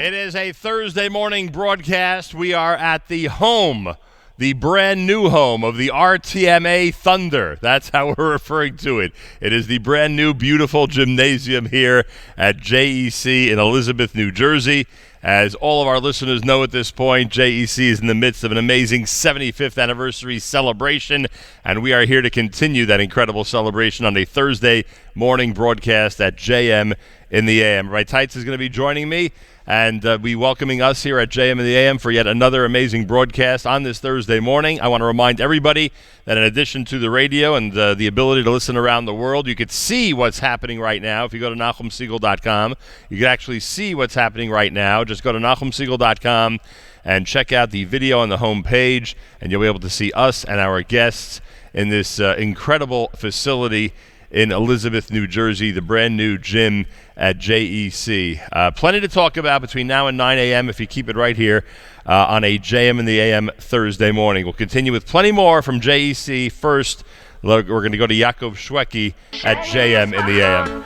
It is a Thursday morning broadcast. We are at the home, the brand new home of the RTMA Thunder. That's how we're referring to it. It is the brand new, beautiful gymnasium here at JEC in Elizabeth, New Jersey. As all of our listeners know at this point, JEC is in the midst of an amazing 75th anniversary celebration, and we are here to continue that incredible celebration on a Thursday morning broadcast at JM in the AM. Right, Tights is going to be joining me and be welcoming us here at JM in the AM for yet another amazing broadcast on this Thursday morning. I want to remind everybody that in addition to the radio and the ability to listen around the world, you could see what's happening right now. If you go to NachumSegal.com, you can actually see what's happening right now. Just go to NachumSegal.com and check out the video on the home page, and you'll be able to see us and our guests in this incredible facility in Elizabeth, New Jersey, the brand new gym at JEC. Plenty to talk about between now and 9 a.m. if you keep it right here on a JM in the AM Thursday morning. We'll continue with plenty more from JEC. First, we're going to go to Yaakov Shweki at JM in the AM.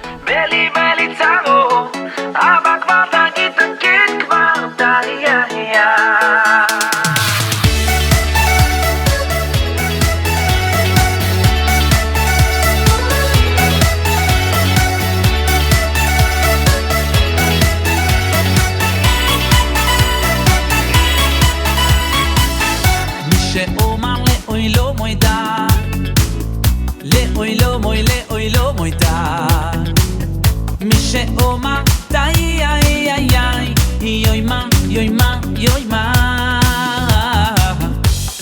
Oy lo moida mi she'oma tai ai ai ai yoy ma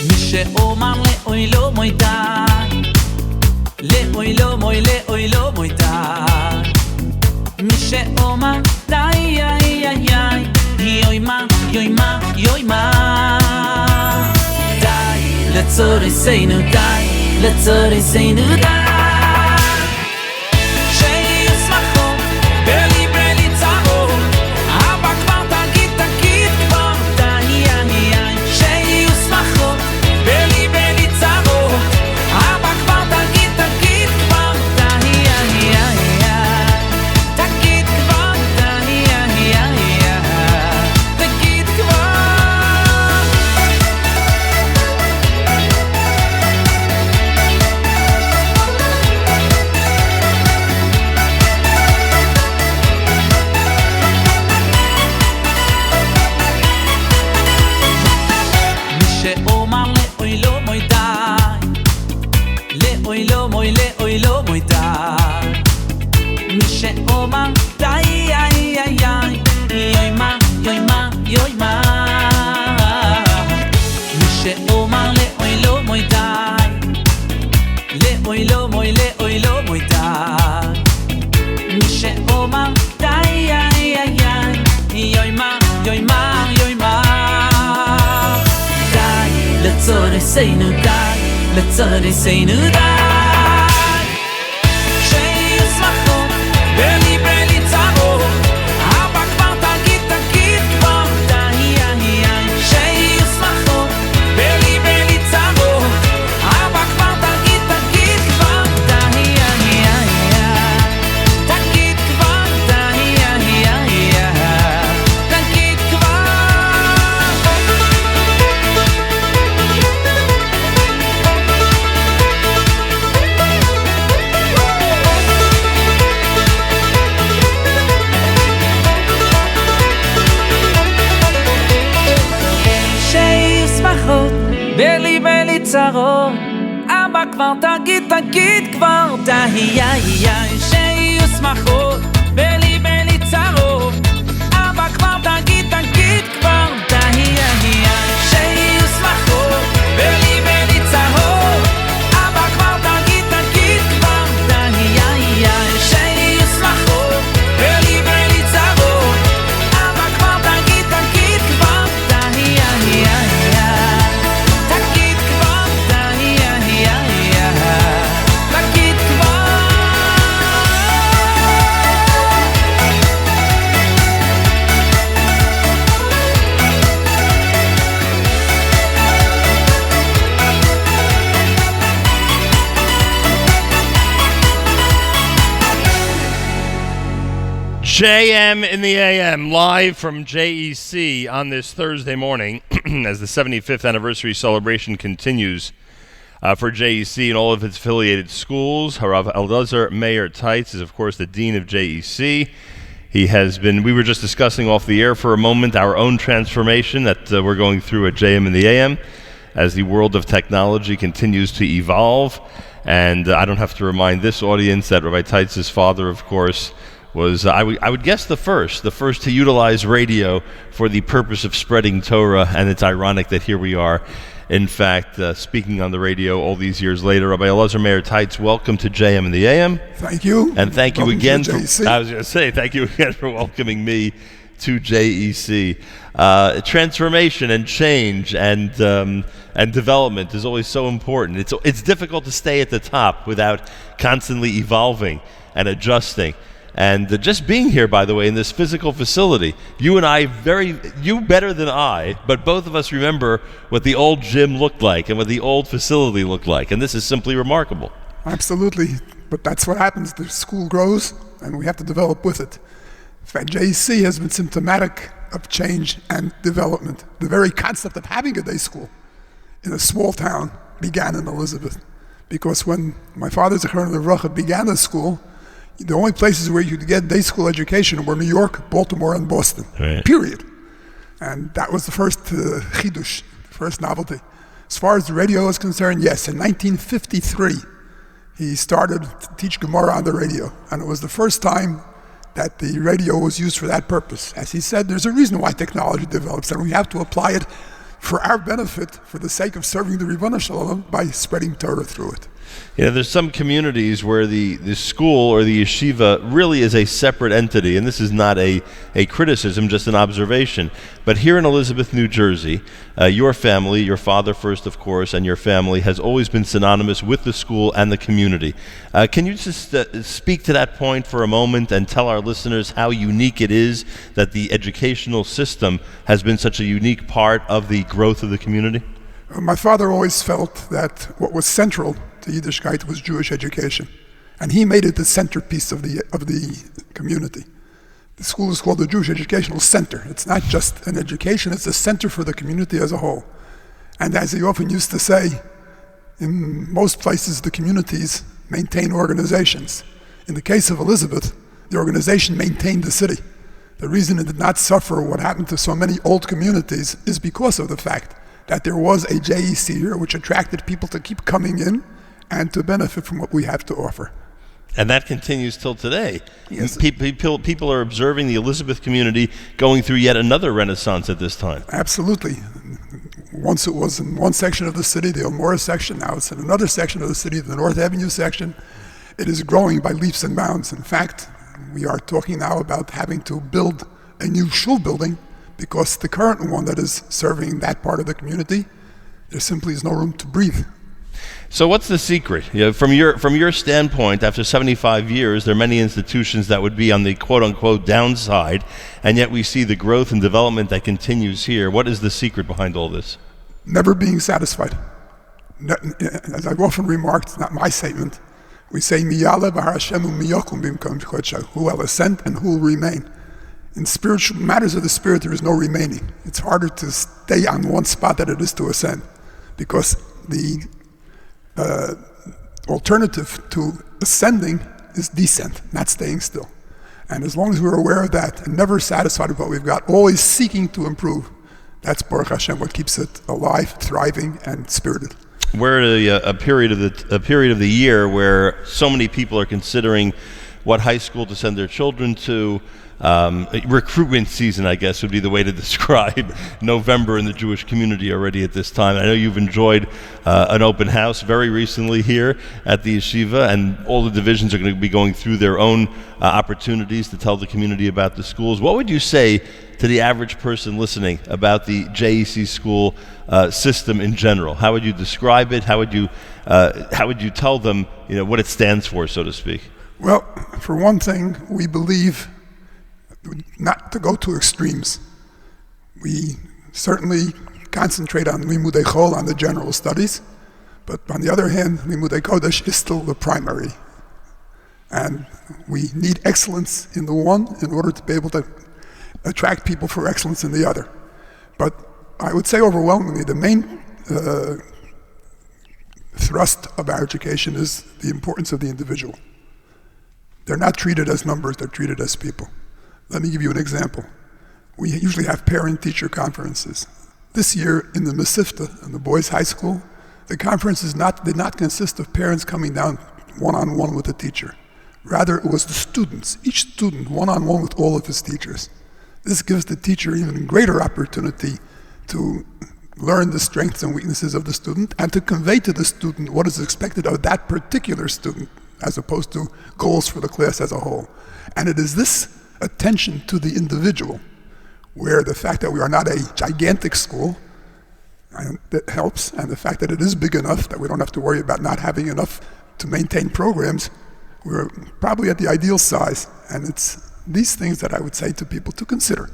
mi she'oma le oy lo moida mi she'oma tai ai ai ai yoy ma dai let's all say no dai let's all say no dai. Say no die, let's all say no die. Shei usmacho, beli beli tzaro, aba kvar tagit kvar dai ai ai. Shei usmacho, beli beli tzaro, aba kvar tagit kvar dai ai ai. Tagit kvar dai ai ai. Tagit kvar. בלי צרות אבא כבר תגיד כבר די שיהיו שמחות בלי צרות אבא כבר תגיד כבר די שיהיו שמחות בלי צרות אבא כבר תגיד כבר די שיהיו שמחות בלי צרות אבא כבר תגיד כבר די JM in the AM, live from JEC on this Thursday morning as the 75th anniversary celebration continues for JEC and all of its affiliated schools. Harav Elazar Meir Teitz is, of course, the Dean of JEC. He has been, we were just discussing off the air for a moment, our own transformation that we're going through at JM in the AM as the world of technology continues to evolve. And I don't have to remind this audience that Rabbi Teitz's father, of course, was, I would guess, the first to utilize radio for the purpose of spreading Torah, and it's ironic that here we are, in fact, speaking on the radio all these years later. Rabbi Elazar Meir Teitz, welcome to JM in the AM. Thank you. And thank you again. I was going to say, thank you again for welcoming me to JEC. Transformation and change and development is always so important. It's difficult to stay at the top without constantly evolving and adjusting. And just being here, by the way, in this physical facility, you and I, you better than I, but both of us remember what the old gym looked like and what the old facility looked like. And this is simply remarkable. Absolutely. But that's what happens. The school grows, and we have to develop with it. In fact, JEC has been symptomatic of change and development. The very concept of having a day school in a small town began in Elizabeth. Because when my father, Zechron Levracha, began the school, the only places where you could get day school education were New York, Baltimore, and Boston, period. And that was the first chidush, the first novelty. As far as the radio is concerned, yes, in 1953, he started to teach Gemara on the radio. And it was the first time that the radio was used for that purpose. As he said, there's a reason why technology develops, and we have to apply it for our benefit, for the sake of serving the Ribono Shel Olam, by spreading Torah through it. You know, there's some communities where the school or the yeshiva really is a separate entity, and this is not a criticism, just an observation. But here in Elizabeth, New Jersey, your family, your father first, of course, and your family has always been synonymous with the school and the community. Can you just speak to that point for a moment and tell our listeners how unique it is that the educational system has been such a unique part of the growth of the community? My father always felt that what was central to Yiddishkeit was Jewish education, and he made it the centerpiece of the community. The school is called the Jewish Educational Center. It's not just an education, it's a center for the community as a whole. And as he often used to say, in most places the communities maintain organizations. In the case of Elizabeth, the organization maintained the city. The reason it did not suffer what happened to so many old communities is because of the fact that there was a JEC here which attracted people to keep coming in and to benefit from what we have to offer. And that continues till today. Yes. People are observing the Elizabeth community going through yet another renaissance at this time. Absolutely. Once it was in one section of the city, the Elmora section, now it's in another section of the city, the North Avenue section. It is growing by leaps and bounds. In fact, we are talking now about having to build a new shul building because the current one that is serving that part of the community, there simply is no room to breathe. So what's the secret? You know, from your standpoint, after 75 years, there are many institutions that would be on the quote-unquote downside, and yet we see the growth and development that continues here. What is the secret behind all this? Never being satisfied. As I've often remarked, it's not my statement, we say, Miyale v'har Hashem u'miyakum b'mkom kodsho, who will ascend and who will remain. In spiritual matters of the spirit, there is no remaining. It's harder to stay on one spot than it is to ascend, because the alternative to ascending is descent, not staying still. And as long as we're aware of that and never satisfied with what we've got, always seeking to improve, that's Baruch Hashem what keeps it alive, thriving, and spirited. We're at a period of the year where so many people are considering what high school to send their children to. Recruitment season, I guess, would be the way to describe November in the Jewish community already at this time. I know you've enjoyed an open house very recently here at the yeshiva, and all the divisions are going to be going through their own opportunities to tell the community about the schools. What would you say to the average person listening about the JEC school system in general? How would you describe it? How would you tell them, what it stands for, so to speak? Well, for one thing, we believe not to go to extremes. We certainly concentrate on Limudei Chol, on the general studies, but on the other hand, Limudei Kodesh is still the primary And we need excellence in the one in order to be able to attract people for excellence in the other. But I would say overwhelmingly the main thrust of our education is the importance of the individual. They're not treated as numbers, they're treated as people. Let me give you an example. We usually have parent-teacher conferences. This year in the Mesivta, in the boys' high school, the conferences did not consist of parents coming down one-on-one with the teacher. Rather, it was the students, each student one-on-one with all of his teachers. This gives the teacher even greater opportunity to learn the strengths and weaknesses of the student and to convey to the student what is expected of that particular student as opposed to goals for the class as a whole. And it is this attention to the individual where the fact that we are not a gigantic school, and that helps, and the fact that it is big enough that we don't have to worry about not having enough to maintain programs, we're probably at the ideal size. And it's these things that I would say to people to consider.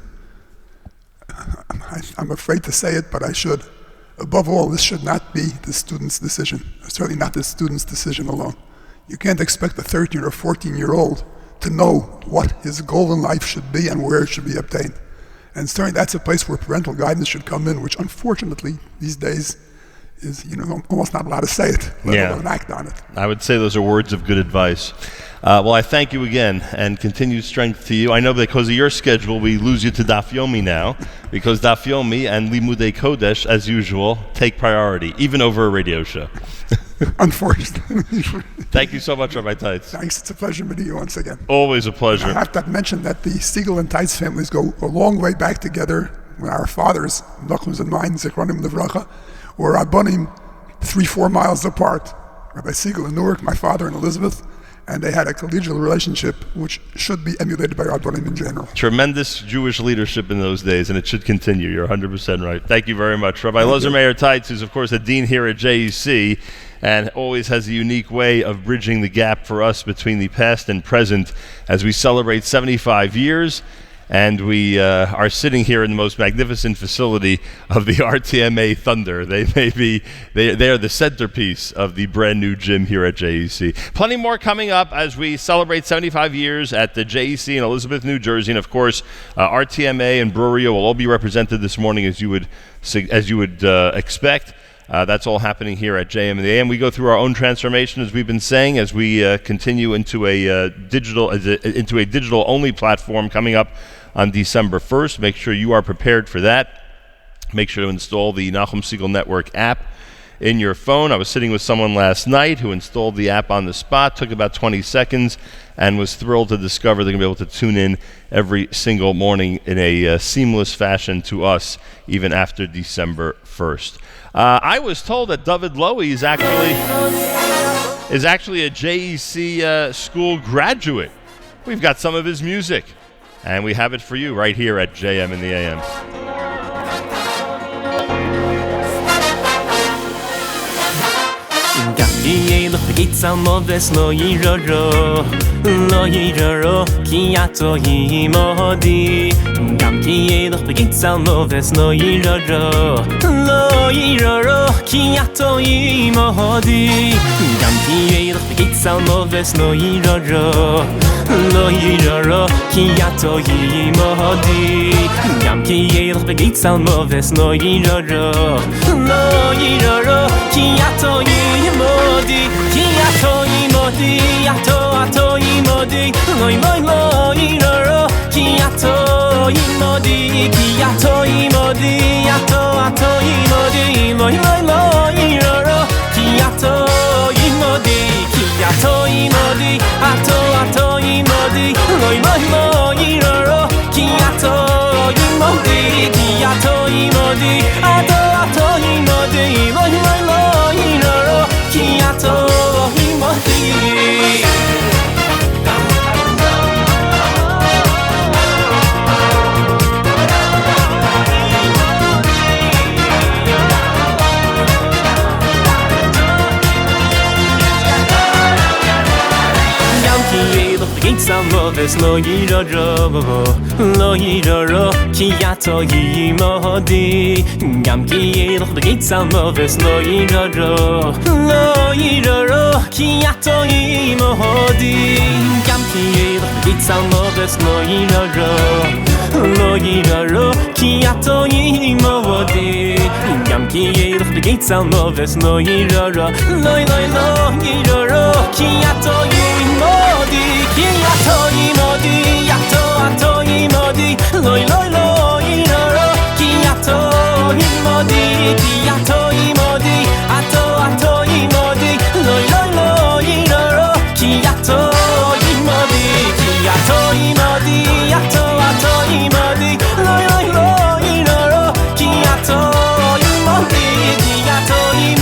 I'm afraid to say it, but I should. Above all, this should not be the student's decision, certainly not the student's decision alone. You can't expect a 13 or 14-year-old to know what his goal in life should be and where it should be obtained. And certainly that's a place where parental guidance should come in, which unfortunately these days is, almost not allowed to say it, let alone act on it. I would say those are words of good advice. Well, I thank you again, and continued strength to you. I know because of your schedule, we lose you to Daf Yomi now, because Daf Yomi and Limudei Kodesh, as usual, take priority, even over a radio show. Unfortunately. Thank you so much, Rabbi Teitz. Thanks. It's a pleasure meeting you once again. Always a pleasure. I have to mention that the Siegel and Teitz families go a long way back together. When our fathers, Nachum's and mine, Zichronim Livracha, were Rabbanim 3-4 miles apart. Rabbi Siegel in Newark, my father in Elizabeth, and they had a collegial relationship which should be emulated by Rabbanim in general. Tremendous Jewish leadership in those days, and it should continue. You're 100% right. Thank you very much. Rabbi Lozer Meir Teitz, who's of course a dean here at JEC, and always has a unique way of bridging the gap for us between the past and present as we celebrate 75 years. And we are sitting here in the most magnificent facility of the RTMA Thunder. They are the centerpiece of the brand new gym here at JEC. Plenty more coming up as we celebrate 75 years at the JEC in Elizabeth, New Jersey. And of course, RTMA and Brewera will all be represented this morning as you would expect. That's all happening here at JM and the AM. We go through our own transformation, as we've been saying, as we continue into a digital only platform coming up on December 1st. Make sure you are prepared for that. Make sure to install the Nachum Segal Network app in your phone. I was sitting with someone last night who installed the app on the spot, took about 20 seconds, and was thrilled to discover they're going to be able to tune in every single morning in a seamless fashion to us, even after December 1st. I was told that David Lowy is actually a JEC school graduate. We've got some of his music, and we have it for you right here at JM in the AM. Lo pizza moves lo iroro ki ato imodi Gamti lo pizza moves lo iroro ki ato imodi Gamti lo pizza moves lo iroro ki ato imodi Gamti lo pizza moves lo iroro ki ato imodi Ki ato imodi, ato imodi, loi iroro. Ki ato imodi, ato imodi, loi iroro. Ki ato imodi, ato imodi, loi iroro. Ki ato imodi, ato imodi, loi iroro. Ki ato salmoves lo yiroro kiato yimodi gamki lo salmoves lo yiroro kiato yimodi gamki lo salmoves lo yiroro kiato yimodi gamki lo salmoves lo yiroro kiato yimodi kiato yimodi yato ato yimodi kiato yimodi kiato yimodi ato yimodi kiato yimodi kiato yimodi yato ato yimodi kiato yimodi kiato yimodi ato yimodi kiato yimodi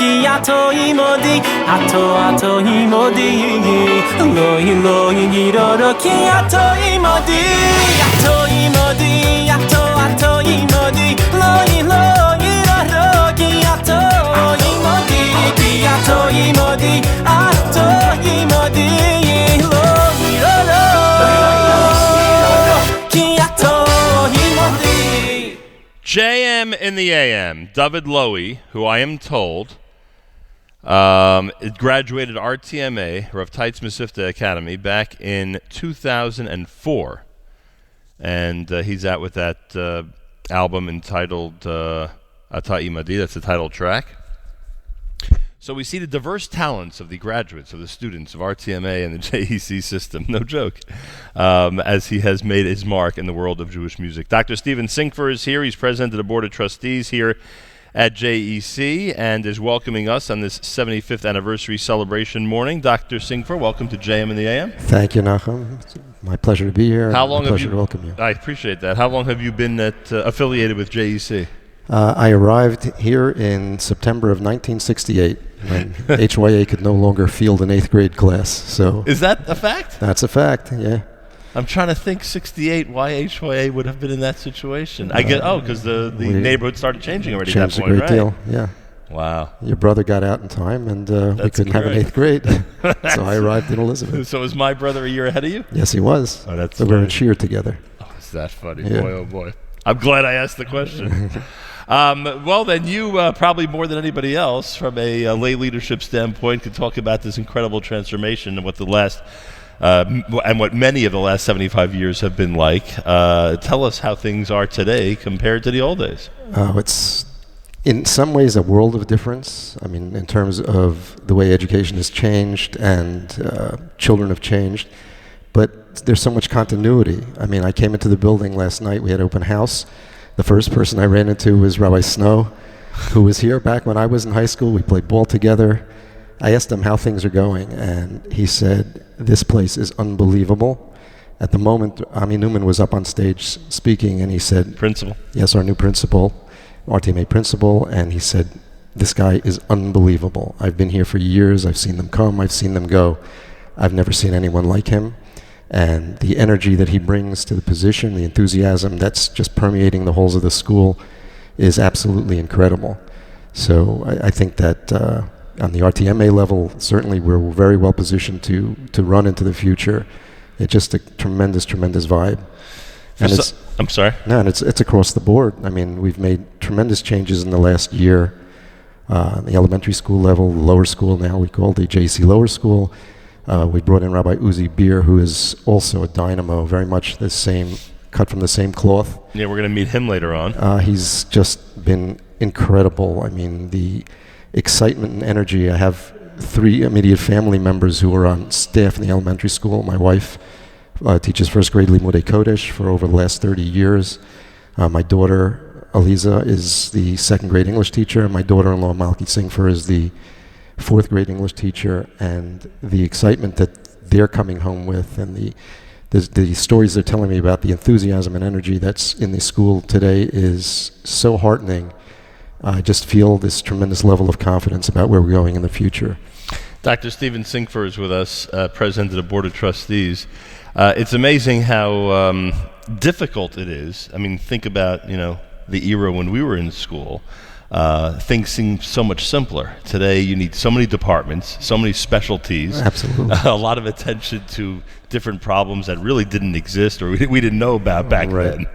kiato yimodi ato yimodi kiato yimodi kiato yimodi ato yimodi kiato yimodi ato yimodi ato yimodi kiato yimodi kiato yimodi ato yimodi JM in the AM, David Lowy, who I am told graduated RTMA, Rav Teitz Mesivta Academy, back in 2004. And he's out with that album entitled Ata Imadi. That's the title track. So we see the diverse talents of the graduates, of the students of RTMA and the JEC system, no joke, as he has made his mark in the world of Jewish music. Dr. Steven Sinkfer is here. He's president of the Board of Trustees here at JEC and is welcoming us on this 75th anniversary celebration morning. Dr. Sinkfer, welcome to JM in the AM. Thank you, Nachum. It's my pleasure to be here. How long pleasure to welcome you. I appreciate that. How long have you been affiliated with JEC? I arrived here in September of 1968 when HYA could no longer field an 8th grade class. So is that a fact? That's a fact, yeah. I'm trying to think 68 why HYA would have been in that situation. I get because the neighborhood started changing already at that point, right? Changed a great deal, yeah. Wow. Your brother got out in time and we couldn't have an 8th grade. So I arrived in Elizabeth. So was my brother a year ahead of you? Yes, he was. Oh, that's so we were in Shear together. Oh, is that funny? Yeah. Boy, oh boy. I'm glad I asked the question. Well, then you probably more than anybody else, from a lay leadership standpoint, could talk about this incredible transformation and what the last and what many of the last 75 years have been like. Tell us how things are today compared to the old days. It's in some ways a world of difference. I mean, in terms of the way education has changed and children have changed, but there's so much continuity. I mean, I came into the building last night. We had open house. The first person I ran into was Rabbi Snow, who was here back when I was in high school. We played ball together. I asked him how things are going, and he said, this place is unbelievable. At the moment, Ami Newman was up on stage speaking, and he said, Principal. Yes, our new principal, RTMA principal, and he said, this guy is unbelievable. I've been here for years. I've seen them come. I've seen them go. I've never seen anyone like him. And the energy that he brings to the position, the enthusiasm that's just permeating the halls of the school is absolutely incredible. So I think that on the RTMA level, certainly we're very well positioned to run into the future. It's just a tremendous, tremendous vibe. And I'm sorry? No, and it's across the board. I mean, we've made tremendous changes in the last year. The elementary school level, lower school now, we call the JEC lower school. We brought in Rabbi Uzi Beer, who is also a dynamo, very much the same, cut from the same cloth. Yeah, we're going to meet him later on. He's just been incredible. I mean, the excitement and energy. I have 3 immediate family members who are on staff in the elementary school. My wife teaches first grade Limudei Kodesh for over the last 30 years. My daughter, Aliza, is the 2nd grade English teacher, and my daughter-in-law, Malki Sinkfer, is the 4th grade English teacher. And the excitement that they're coming home with, and the the stories they're telling me about the enthusiasm and energy that's in the school today is so heartening. I just feel this tremendous level of confidence about where we're going in the future. Dr. Steven Sinkfer is with us, President of the Board of Trustees. It's amazing how difficult it is. I mean, think about, the era when we were in school. Things seem so much simpler. Today, you need so many departments, so many specialties. Absolutely. A lot of attention to different problems that really didn't exist or we didn't know about back then.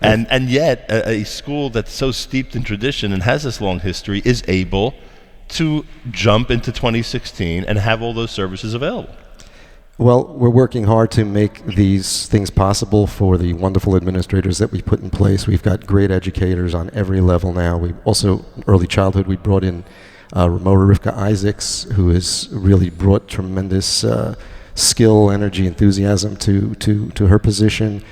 And yet, a school that's so steeped in tradition and has this long history is able to jump into 2016 and have all those services available. Well, we're working hard to make these things possible for the wonderful administrators that we put in place. We've got great educators on every level now. We also, early childhood, we brought in Ramona Rivka Isaacs, who has really brought tremendous skill, energy, enthusiasm to her position.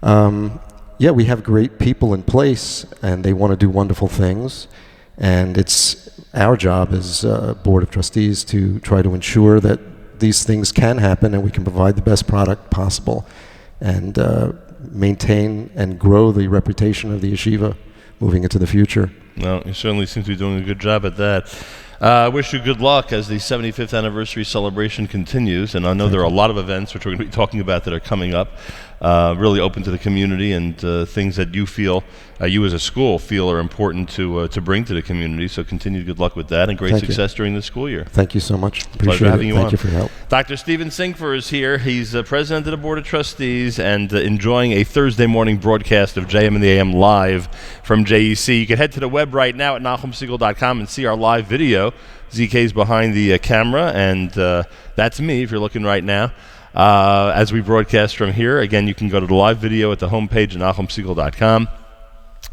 Yeah, we have great people in place, and they want to do wonderful things. And it's our job as Board of Trustees to try to ensure that these things can happen and we can provide the best product possible and maintain and grow the reputation of the yeshiva moving into the future. Well, you certainly seem to be doing a good job at that. I wish you good luck as the 75th anniversary celebration continues, and I know there are a lot of events which we're going to be talking about that are coming up, really open to the community and things that you feel, you as a school feel are important to bring to the community. So continued good luck with that and great success during the school year. Thank you so much. Appreciate Pleasure having it. you Thank on. you for your help. Dr. Steven Sinkfer is here. He's president of the Board of Trustees and enjoying a Thursday morning broadcast of JM and the AM live from JEC. You can head to the web right now at NachumSegal.com and see our live video. ZK's behind the camera, and that's me if you're looking right now. As we broadcast from here, again, you can go to the live video at the homepage at NachumSegal.com.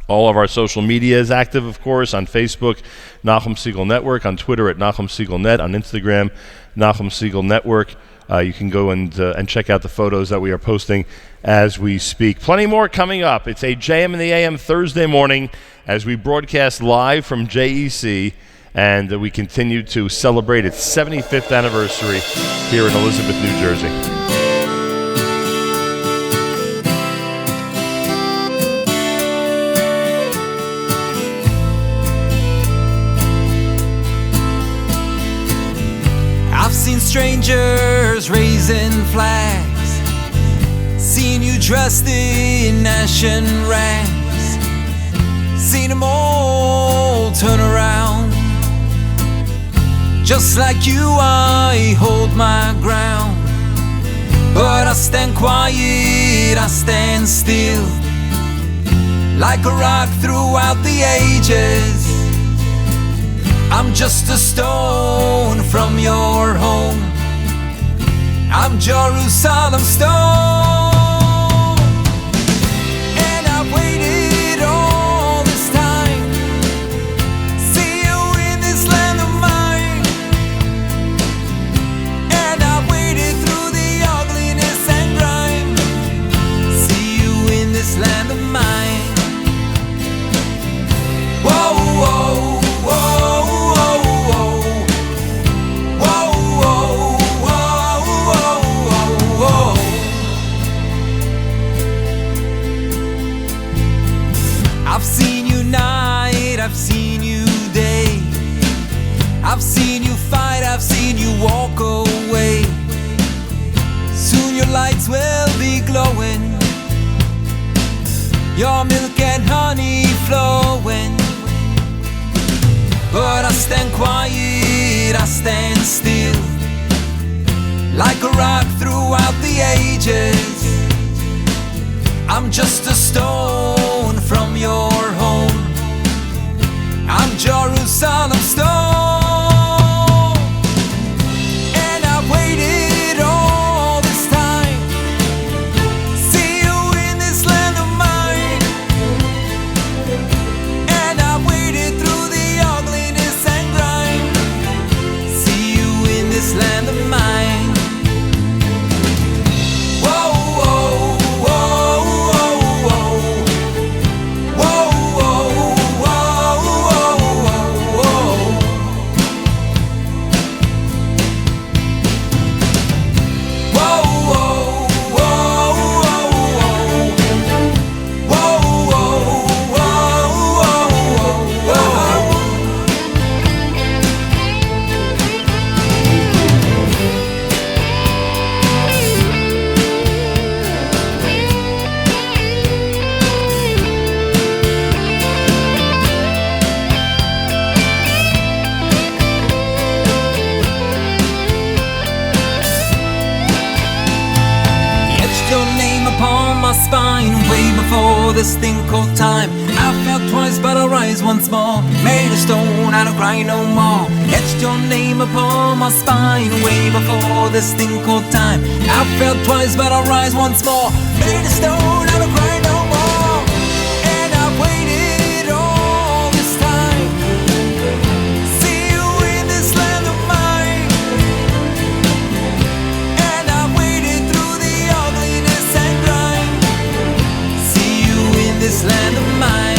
All of our social media is active, of course, on Facebook, Nachum Segal Network, on Twitter at Nachum Segal Net, on Instagram, Nachum Segal Network. You can go and check out the photos that we are posting as we speak. Plenty more coming up. It's a JM and the AM Thursday morning as we broadcast live from JEC, and we continue to celebrate its 75th anniversary here in Elizabeth, New Jersey. I've seen strangers raising flags, seen you dressed in ash and rags, seen them all turn around. Just like you, I hold my ground, but I stand quiet, I stand still, like a rock throughout the ages. I'm just a stone from your home, I'm Jerusalem stone. And I've waited all this time, see you in this land of mine. And I've waited through the ugliness and grime, see you in this land of mine. Whoa, whoa, whoa. I've seen you night, I've seen you day, I've seen you fight, I've seen you walk away. Soon your lights will be glowing, your milk and honey flowing. But I stand quiet, I stand still, like a rock throughout the ages. I'm just a stone from your home, I'm Jerusalem stone. And I've waited all this time, see you in this land of mine. And I've waited through the ugliness and grime, see you in this land of mine. Whoa. my spine way before this thing called time. I fell twice but I'll rise once more. Made of stone, I don't cry no more. Etched your name upon my spine way before this thing called time. I fell twice but I'll rise once more. Made of stone, I don't cry no more. And I've waited all this time. See you in this land of mine. And I've waited through the ugliness and grime. See you in this land of mine.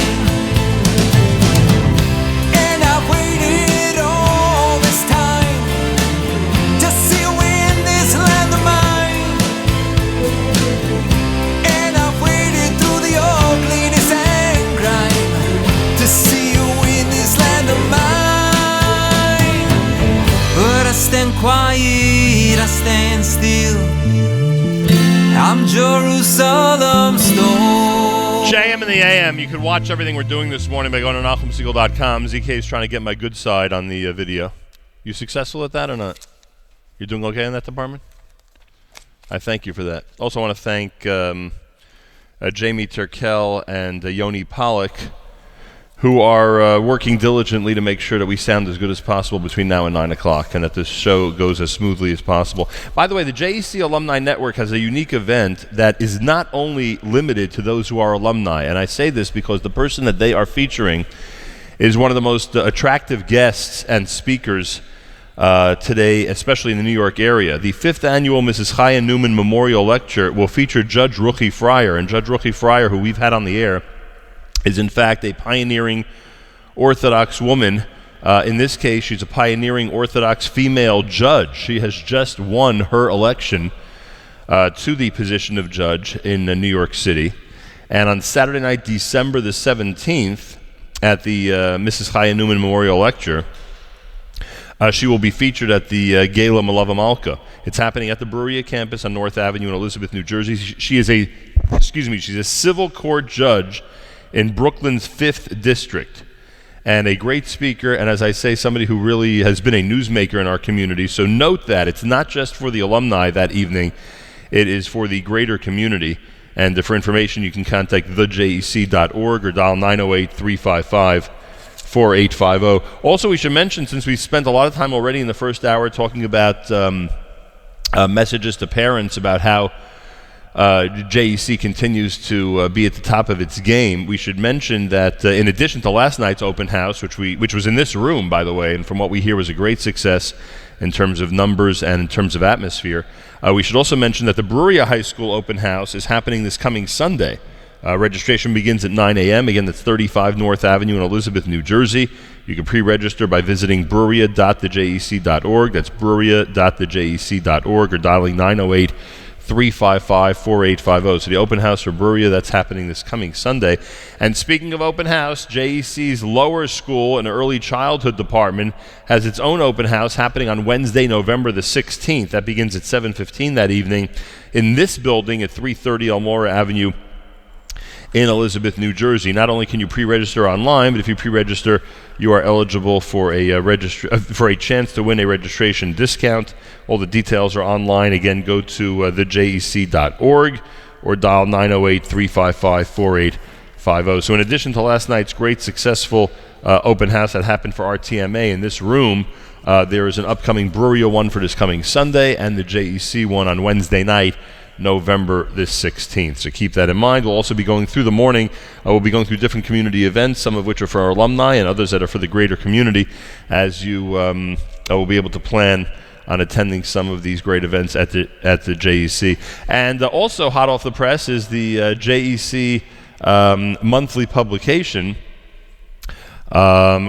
And I've waited all this time to see you in this land of mine. And I've waited through the ugliness and grime to see you in this land of mine. But I stand quiet, I stand still. I'm Jerusalem stone. JM in the AM. You can watch everything we're doing this morning by going to NachumSegal.com. ZK is trying to get my good side on the video. You successful at that or not? You're doing okay in that department? I thank you for that. Also want to thank Jamie Turkel and Yoni Pollack, who are working diligently to make sure that we sound as good as possible between now and 9 o'clock and that this show goes as smoothly as possible. By the way, the JEC Alumni Network has a unique event that is not only limited to those who are alumni, and I say this because the person that they are featuring is one of the most attractive guests and speakers today, especially in the New York area. The 5th annual Mrs. Chaya Newman Memorial Lecture will feature Judge Ruchi Fryer, and Judge Ruchi Fryer, who we've had on the air, is in fact a pioneering Orthodox woman. In this case, she's a pioneering Orthodox female judge. She has just won her election to the position of judge in New York City. And on Saturday night, December the 17th, at the Mrs. Chaya Newman Memorial Lecture, she will be featured at the Gala Malava Malka. It's happening at the Brewera campus on North Avenue in Elizabeth, New Jersey. She is she's a civil court judge in Brooklyn's 5th District, and a great speaker, and as I say, somebody who really has been a newsmaker in our community. So note that it's not just for the alumni that evening, it is for the greater community. And for information, you can contact thejec.org or dial 908-355-4850. Also, we should mention, since we spent a lot of time already in the first hour talking about messages to parents about how JEC continues to be at the top of its game, we should mention that in addition to last night's open house, which was in this room, by the way, and from what we hear was a great success in terms of numbers and in terms of atmosphere, we should also mention that the Brewera High School open house is happening this coming Sunday. Registration begins at 9 a.m. Again, that's 35 North Avenue in Elizabeth, New Jersey. You can pre-register by visiting brewera.thejec.org. That's brewera.thejec.org, or dialing 908-355-4850. So the open house for Brewera, that's happening this coming Sunday. And speaking of open house, JEC's lower school and early childhood department has its own open house happening on Wednesday, November the 16th. That begins at 7:15 that evening in this building at 330 Elmora Avenue in Elizabeth, New Jersey. Not only can you pre-register online, but if you pre-register, you are eligible for a chance to win a registration discount. All the details are online. Again, go to thejec.org or dial 908-355-4850. So in addition to last night's great successful open house that happened for RTMA in this room, there is an upcoming Brewera one for this coming Sunday and the JEC one on Wednesday night, November the 16th. So keep that in mind. We'll also be going through the morning. We'll be going through different community events, some of which are for our alumni and others that are for the greater community, as you will be able to plan on attending some of these great events at the JEC. And also hot off the press is the JEC monthly publication,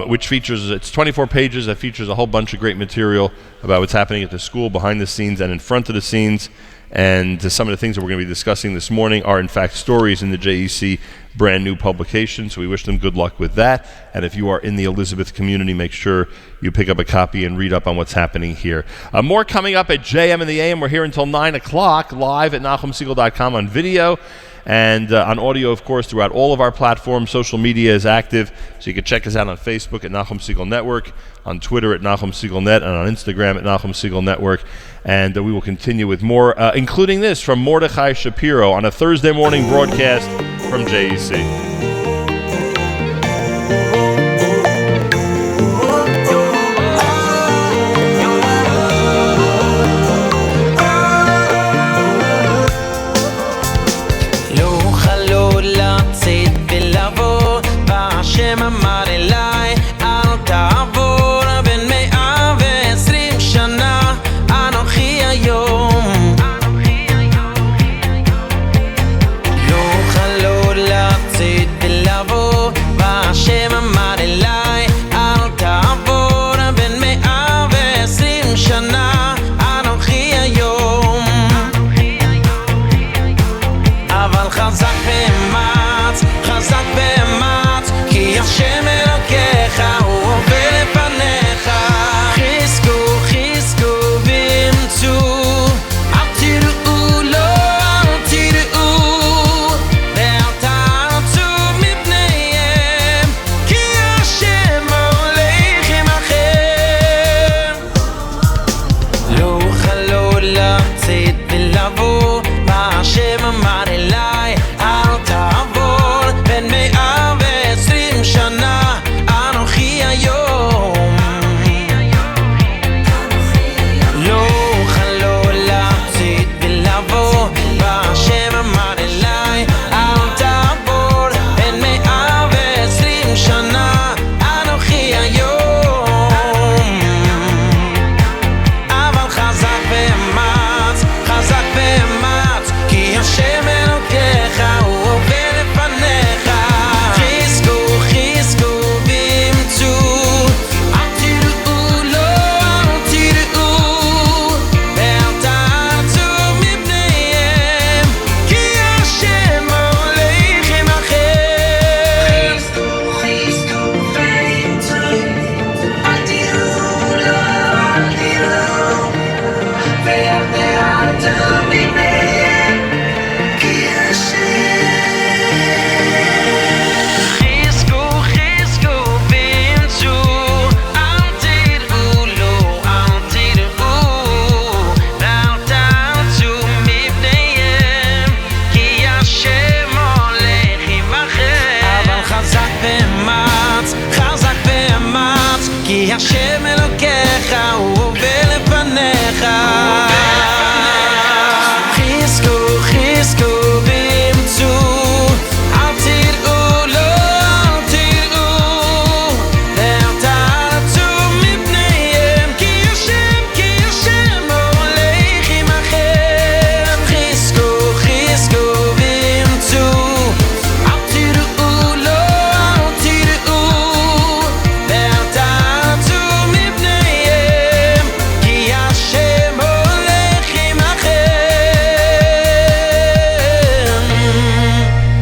which features, it's 24 pages that features a whole bunch of great material about what's happening at the school, behind the scenes and in front of the scenes. And some of the things that we're going to be discussing this morning are, in fact, stories in the JEC brand new publication. So we wish them good luck with that. And if you are in the Elizabeth community, make sure you pick up a copy and read up on what's happening here. More coming up at JM in the AM. We're here until 9 o'clock, live at NachumSegal.com on video. and on audio, of course, throughout all of our platforms. Social media is active, so you can check us out on Facebook at Nachum Segal Network, on Twitter at Nachum Segal Net, and on Instagram at Nachum Segal Network. And we will continue with more, including this from Mordechai Shapiro on a Thursday morning broadcast from JEC.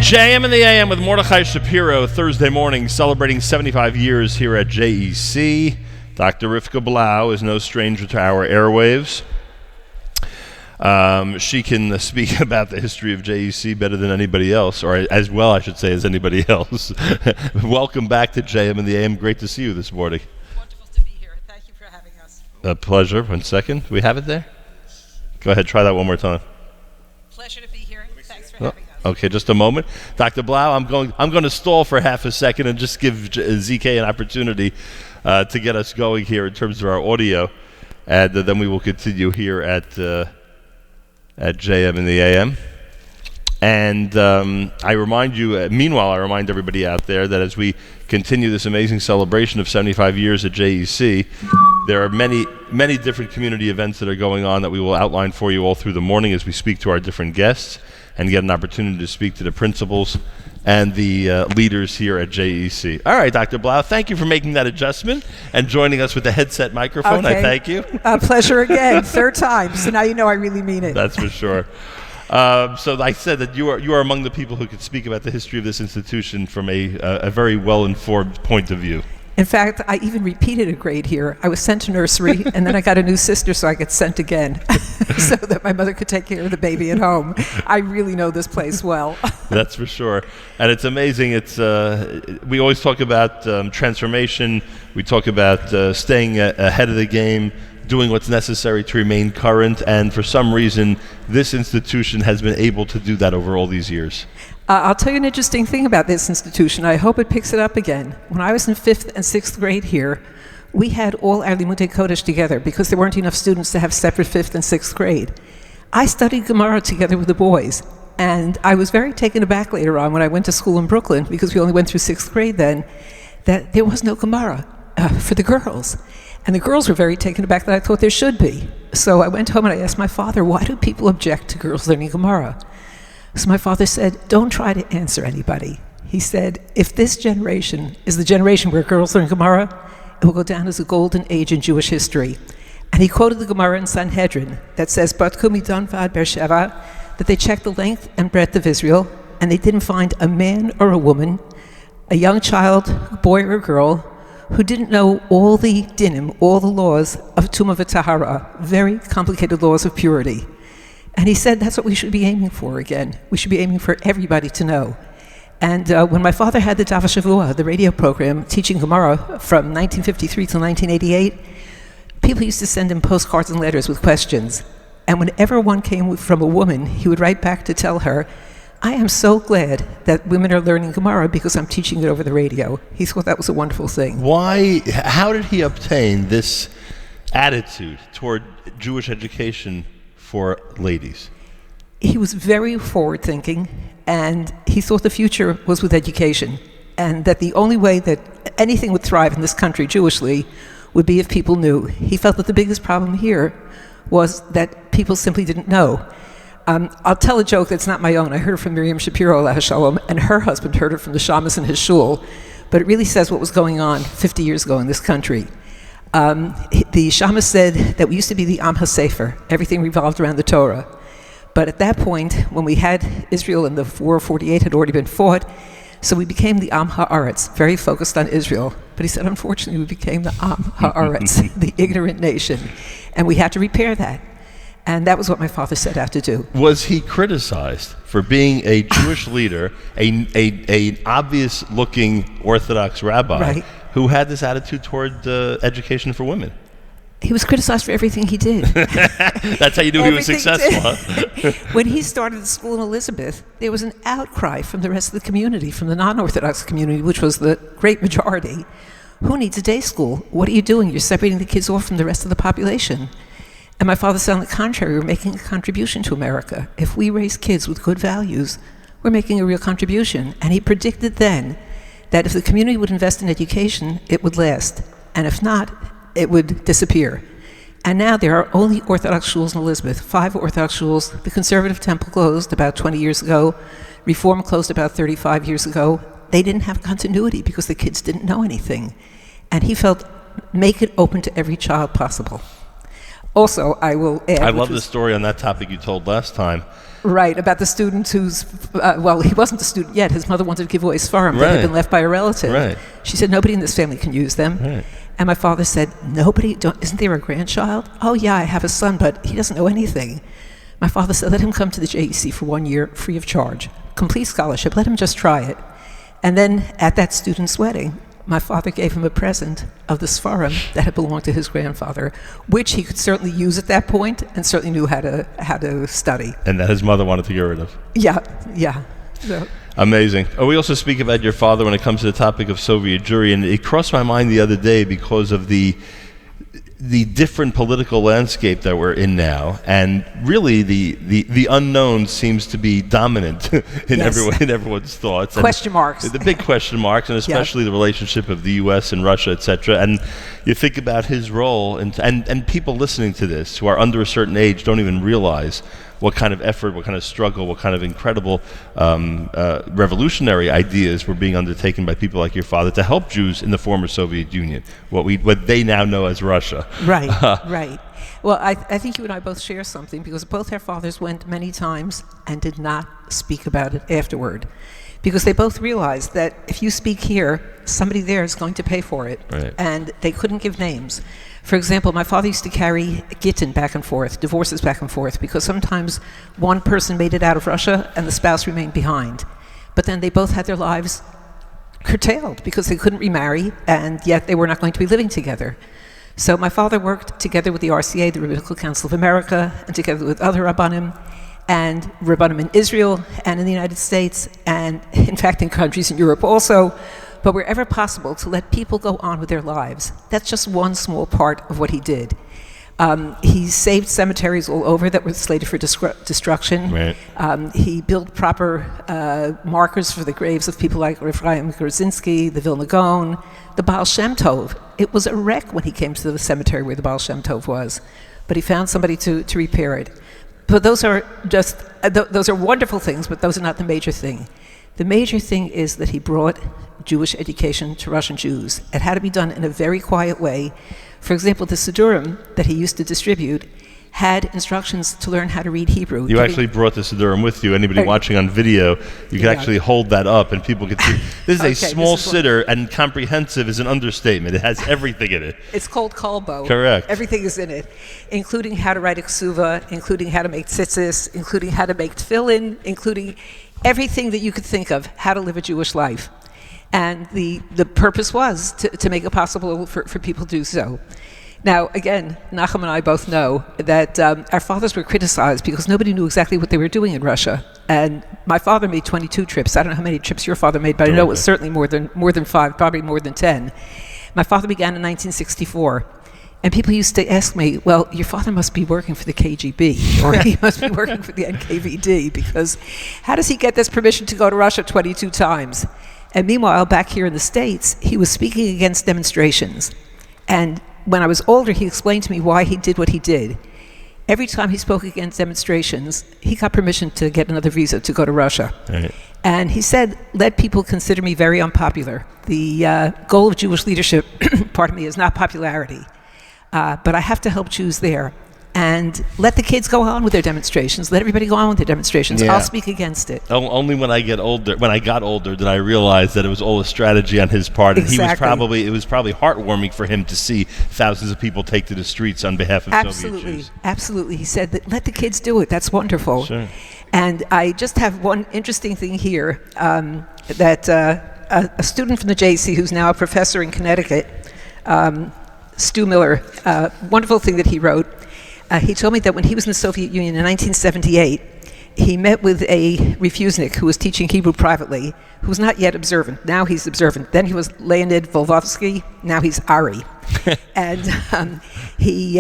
JM in the AM with Mordechai Shapiro, Thursday morning, celebrating 75 years here at JEC. Dr. Rivka Blau is no stranger to our airwaves. She can speak about the history of JEC better than anybody else, or as well, I should say, as anybody else. Welcome back to JM in the AM. Great to see you this morning. Wonderful to be here. Thank you for having us. A pleasure. 1 second. Do we have it there? Go ahead. Try that one more time. Pleasure to be here. Thanks for having us. Okay, just a moment. Dr. Blau, I'm going to stall for half a second and just give ZK an opportunity to get us going here in terms of our audio, and then we will continue here at JM in the AM. And I remind you, meanwhile, I remind everybody out there that as we continue this amazing celebration of 75 years at JEC, there are many, many different community events that are going on that we will outline for you all through the morning as we speak to our different guests and get an opportunity to speak to the principals and the leaders here at JEC. All right, Dr. Blau, thank you for making that adjustment and joining us with the headset microphone. Okay. I thank you. Pleasure again, third time. So now you know I really mean it. That's for sure. So I said that you are among the people who could speak about the history of this institution from a very well-informed point of view. In fact, I even repeated a grade here. I was sent to nursery, and then I got a new sister, so I got sent again, so that my mother could take care of the baby at home. I really know this place well. That's for sure. And it's amazing. It's we always talk about transformation. We talk about staying ahead of the game, doing what's necessary to remain current. And for some reason, this institution has been able to do that over all these years. I'll tell you an interesting thing about this institution. I hope it picks it up again. When I was in 5th and 6th grade here, we had all our Limudei Kodesh together because there weren't enough students to have separate 5th and 6th grade. I studied Gemara together with the boys, and I was very taken aback later on when I went to school in Brooklyn, because we only went through 6th grade then, that there was no Gemara for the girls. And the girls were very taken aback that I thought there should be. So I went home and I asked my father, why do people object to girls learning Gemara? So my father said, don't try to answer anybody. He said, if this generation is the generation where girls learn Gemara, it will go down as a golden age in Jewish history. And he quoted the Gemara in Sanhedrin that says, Batku midan v'ad Beersheva, that they checked the length and breadth of Israel, and they didn't find a man or a woman, a young child, a boy or a girl, who didn't know all the dinim, all the laws of Tumah v'Tahara, very complicated laws of purity. And he said that's what we should be aiming for again. We should be aiming for everybody to know. And when my father had the Daf Shavua, the radio program, teaching Gemara from 1953 to 1988, people used to send him postcards and letters with questions. And whenever one came from a woman, he would write back to tell her, I am so glad that women are learning Gemara because I'm teaching it over the radio. He thought that was a wonderful thing. How did he obtain this attitude toward Jewish education for ladies? He was very forward-thinking, and he thought the future was with education, and that the only way that anything would thrive in this country, Jewishly, would be if people knew. He felt that the biggest problem here was that people simply didn't know. I'll tell a joke that's not my own. I heard it from Miriam Shapiro, alaha shalom, and her husband heard it from the shamas in his shul, but it really says what was going on 50 years ago in this country. The shamas said that we used to be the Am HaSefer. Everything revolved around the Torah. But at that point, when we had Israel and the War of 48 had already been fought, so we became the Am HaAretz, very focused on Israel. But he said, unfortunately, we became the Am HaAretz, the ignorant nation. And we had to repair that. And that was what my father set out to do. Was he criticized for being a Jewish leader, an obvious-looking Orthodox rabbi, right, who had this attitude toward education for women? He was criticized for everything he did. That's how you knew he was successful, huh? When he started the school in Elizabeth, there was an outcry from the rest of the community, from the non-Orthodox community, which was the great majority. Who needs a day school? What are you doing? You're separating the kids off from the rest of the population. And my father said, on the contrary, we're making a contribution to America. If we raise kids with good values, we're making a real contribution. And he predicted then that if the community would invest in education, it would last. And if not, it would disappear. And now there are only Orthodox schools in Elizabeth, 5 Orthodox schools. The Conservative Temple closed about 20 years ago. Reform closed about 35 years ago. They didn't have continuity because the kids didn't know anything. And he felt, make it open to every child possible. Also, I will add... I love the story on that topic you told last time. Right, about the student who's... well, he wasn't a student yet. His mother wanted to give away Sfarim that had been left by a relative. Right. She said, nobody in this family can use them. Right. And my father said, isn't there a grandchild? Oh, yeah, I have a son, but he doesn't know anything. My father said, let him come to the JEC for 1 year, free of charge. Complete scholarship, let him just try it. And then at that student's wedding, my father gave him a present of the Sfarim that had belonged to his grandfather, which he could certainly use at that point and certainly knew how to study. And that his mother wanted to get rid of. Yeah. So. Amazing. We also speak about your father when it comes to the topic of Soviet Jewry, and it crossed my mind the other day because of the different political landscape that we're in now, and really the unknown seems to be dominant in everyone's thoughts. Question marks. The big question marks, and especially the relationship of the U.S. and Russia, etc. And you think about his role, and people listening to this who are under a certain age don't even realize what kind of effort, what kind of struggle, what kind of incredible revolutionary ideas were being undertaken by people like your father to help Jews in the former Soviet Union, what they now know as Russia. Right. Well, I think you and I both share something because both our fathers went many times and did not speak about it afterward. Because they both realized that if you speak here, somebody there is going to pay for it. Right. And they couldn't give names. For example, my father used to carry gittin back and forth, divorces back and forth, because sometimes one person made it out of Russia and the spouse remained behind. But then they both had their lives curtailed because they couldn't remarry, and yet they were not going to be living together. So my father worked together with the RCA, the Rabbinical Council of America, and together with other Rabbanim, and Rabbanim in Israel and in the United States, and in fact in countries in Europe also, but wherever possible to let people go on with their lives. That's just one small part of what he did. He saved cemeteries all over that were slated for destruction. Right. He built proper markers for the graves of people like Ephraim Grzinski, the Vilna Gaon, the Baal Shem Tov. It was a wreck when he came to the cemetery where the Baal Shem Tov was, but he found somebody to repair it. But those are just, those are wonderful things, but those are not the major thing. The major thing is that he brought Jewish education to Russian Jews. It had to be done in a very quiet way. For example, the Sidurim that he used to distribute had instructions to learn how to read Hebrew. You actually brought the Sidurim with you. Anybody watching on video, you can actually hold that up and people can see. This is a small Siddur, and comprehensive is an understatement. It has everything in it. It's called Kolbo. Correct. Everything is in it, including how to write a ksuva, including how to make tzitzis, including how to make tefillin, including everything that you could think of, how to live a Jewish life. And the purpose was to make it possible for people to do so. Now, again, Nachum and I both know that our fathers were criticized because nobody knew exactly what they were doing in Russia. And my father made 22 trips. I don't know how many trips your father made, but I know it was certainly more than 5, probably more than 10. My father began in 1964. And people used to ask me, well, your father must be working for the KGB, or he must be working for the NKVD, because how does he get this permission to go to Russia 22 times? And meanwhile, back here in the States, he was speaking against demonstrations. And when I was older, he explained to me why he did what he did. Every time he spoke against demonstrations, he got permission to get another visa to go to Russia. Right. And he said, let people consider me very unpopular. The goal of Jewish leadership, pardon me, is not popularity. But I have to help Jews there. And let the kids go on with their demonstrations. Let everybody go on with their demonstrations. Yeah. I'll speak against it. Only when I got older, did I realize that it was all a strategy on his part. And Exactly. it was probably heartwarming for him to see thousands of people take to the streets on behalf of Soviet Jews. Absolutely. He said that let the kids do it. That's wonderful. Sure. And I just have one interesting thing here, that a student from the JEC who's now a professor in Connecticut, Stu Miller, wonderful thing that he wrote. He told me that when he was in the Soviet Union in 1978, he met with a refusnik who was teaching Hebrew privately, who was not yet observant. Now he's observant. Then he was Leonid Volvovsky. Now he's Ari. And he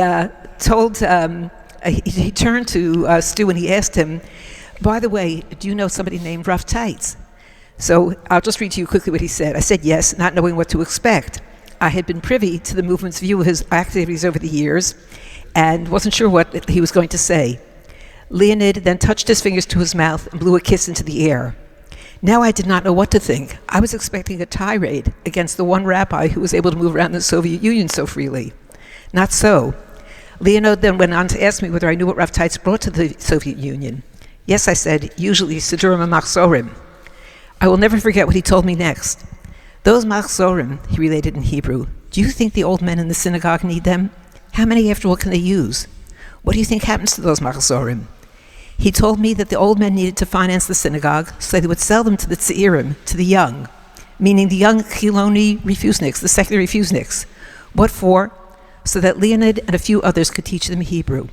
turned to Stu and he asked him, by the way, do you know somebody named Rav Teitz? So I'll just read to you quickly what he said. I said yes, not knowing what to expect. I had been privy to the movement's view of his activities over the years and wasn't sure what he was going to say. Leonid then touched his fingers to his mouth and blew a kiss into the air. Now I did not know what to think. I was expecting a tirade against the one rabbi who was able to move around the Soviet Union so freely. Not so. Leonid then went on to ask me whether I knew what Rav Teitz brought to the Soviet Union. Yes, I said, usually Sidurim and Machzorim. I will never forget what he told me next. Those Machzorim, he related in Hebrew, do you think the old men in the synagogue need them? How many, after all, can they use? What do you think happens to those Machzorim? He told me that the old men needed to finance the synagogue, so they would sell them to the Tzeirim, to the young, meaning the young Chiloni refusniks, the secular refusniks. What for? So that Leonid and a few others could teach them Hebrew.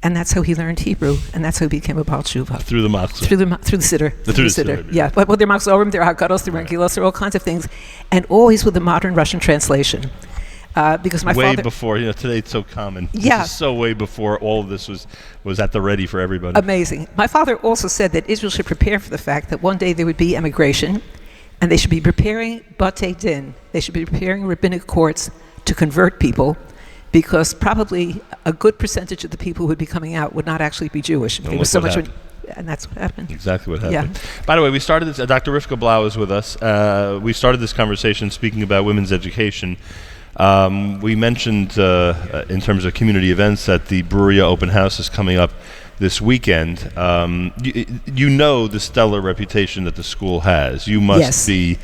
And that's how he learned Hebrew, and that's how he became a Baal Tshuva. Through the Machzor. Through the Siddur. Through the Siddur. Yeah, well, they're Machzorim, they're Haggadot, they're Megillos, they're all kinds of things, and always with the modern Russian translation. Because my way father... before, today it's so common. Yeah. This is so way before all of this was at the ready for everybody. Amazing. My father also said that Israel should prepare for the fact that one day there would be emigration, and they should be preparing Batei Din. They should be preparing rabbinic courts to convert people, because probably a good percentage of the people who would be coming out would not actually be Jewish. And that's what happened. Exactly what happened. Yeah. By the way, we started this, Dr. Rivka Blau is with us. We started this conversation speaking about women's education. We mentioned in terms of community events that the Brewera Open House is coming up this weekend. You know the stellar reputation that the school has. You must Yes. be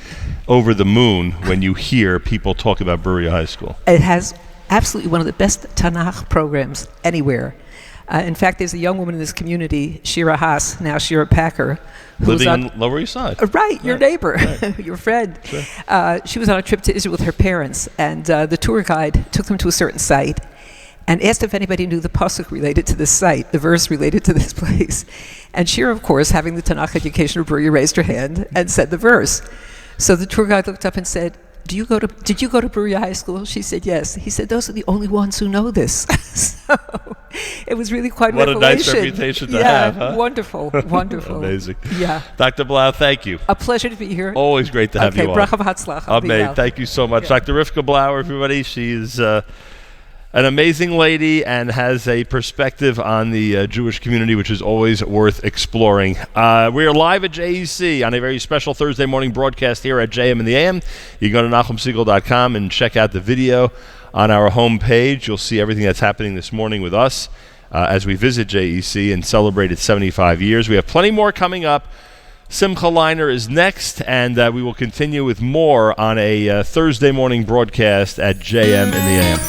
over the moon when you hear people talk about Brewera High School. It has absolutely one of the best Tanakh programs anywhere. In fact, there's a young woman in this community, Shira Haas, now Shira Packer, who was Living on Lower East Side. Right, your neighbor, your friend. Sure. She was on a trip to Israel with her parents, and the tour guide took them to a certain site and asked if anybody knew the pasuk related to this site, the verse related to this place. And Shira, of course, having the Tanakh education of Brewera, raised her hand and said the verse. So the tour guide looked up and said, did you go to Brewera High School? She said, yes. He said, those are the only ones who know this. So it was really quite What a nice revelation. reputation to have, huh? Wonderful, wonderful. Amazing. Yeah. Dr. Blau, thank you. A pleasure to be here. Always great to have you on. Bracha v'hatzlacha. Amen. Thank you so much. Dr. Rivka Blau, everybody. She's an amazing lady and has a perspective on the Jewish community, which is always worth exploring. We are live at JEC on a very special Thursday morning broadcast here at JM in the AM. You can go to NachumSegal.com and check out the video on our homepage. You'll see everything that's happening this morning with us as we visit JEC and celebrate its 75 years. We have plenty more coming up. Simcha Leiner is next, and we will continue with more on a Thursday morning broadcast at JM in the AM.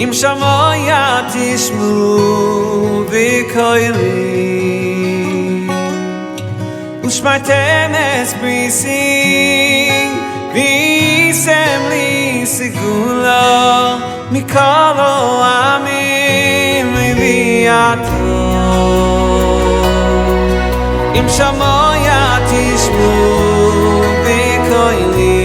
Im shamoya tishmu v'koili Ushmartem es brising V'isem li sigula Mikolo amim v'viato Im shamoya tishmu v'koili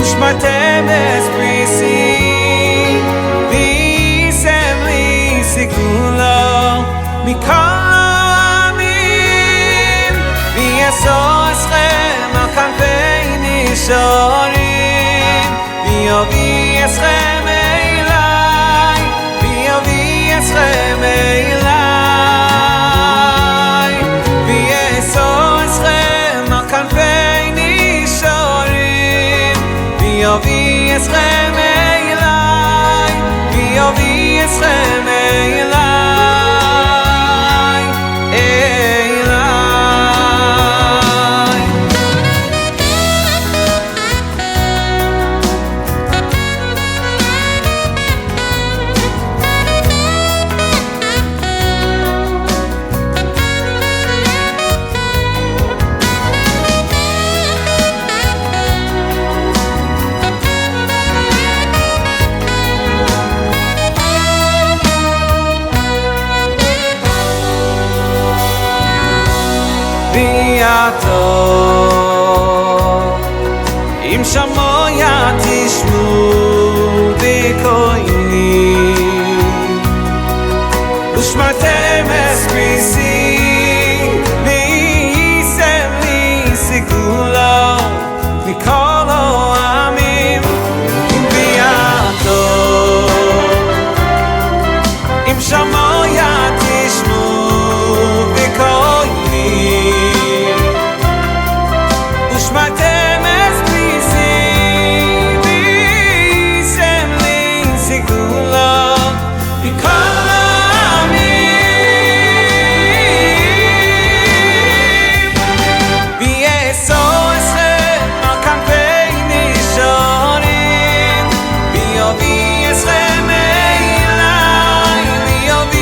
Ushmartem es brising V'isem li sigula Mikol amim V'yeso eschem al kanfei nishorim V'yovi eschem elai V'yovi eschem elai V'yeso eschem al kanfei nishorim V'yovi eschem elai V'yovi eschem elai Im shamoya tishmu v'koili Ushmartem es brising V'isem li sigula Mikolo amim v'yato Im shamoya tishmu v'koili Ushmartem es brising V'isem li sigula Mikol amim V'yeso eschem al kanfei nishorim V'yovi eschem elai V'yovi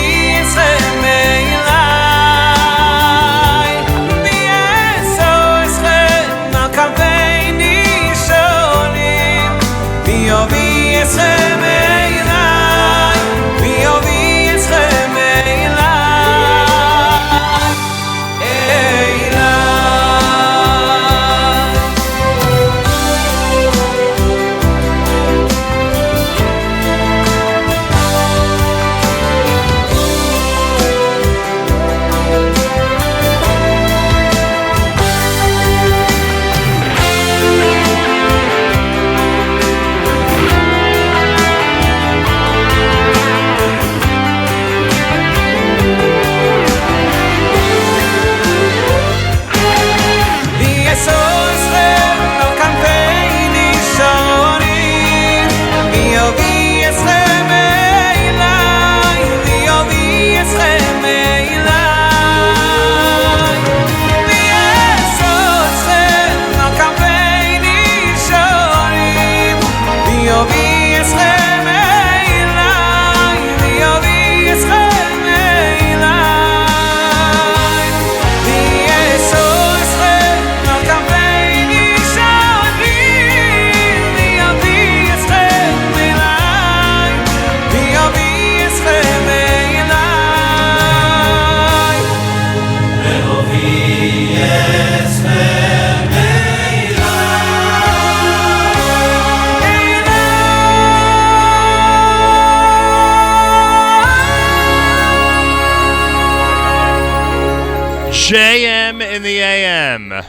JM in the AM.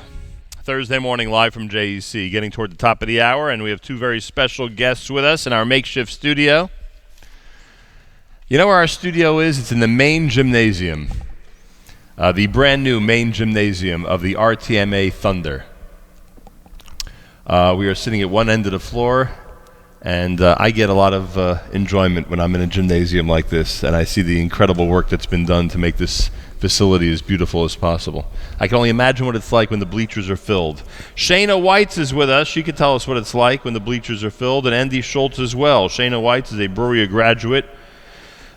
Thursday morning live from JEC, getting toward the top of the hour, and we have two very special guests with us in our makeshift studio. You know where our studio is? It's in the main gymnasium, the brand new main gymnasium of the RTMA Thunder. We are sitting at one end of the floor, and I get a lot of enjoyment when I'm in a gymnasium like this, and I see the incredible work that's been done to make this facility as beautiful as possible. I can only imagine what it's like when the bleachers are filled. Shayna Weitz is with us. She can tell us what it's like when the bleachers are filled, and Andy Schultz as well. Shayna Weitz is a Brewera graduate,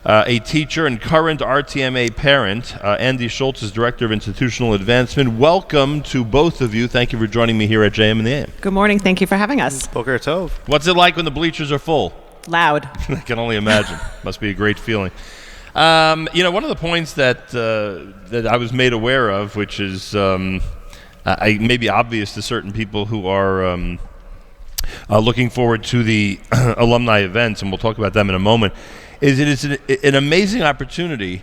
a teacher and current RTMA parent. Andy Schultz is Director of Institutional Advancement. Welcome to both of you. Thank you for joining me here at JM in the AM. Good morning. Thank you for having us. Boker Tov. What's it like when the bleachers are full? Loud. I can only imagine. Must be a great feeling. One of the points that I was made aware of, which is maybe obvious to certain people who are looking forward to the alumni events, and we'll talk about them in a moment, is it is an amazing opportunity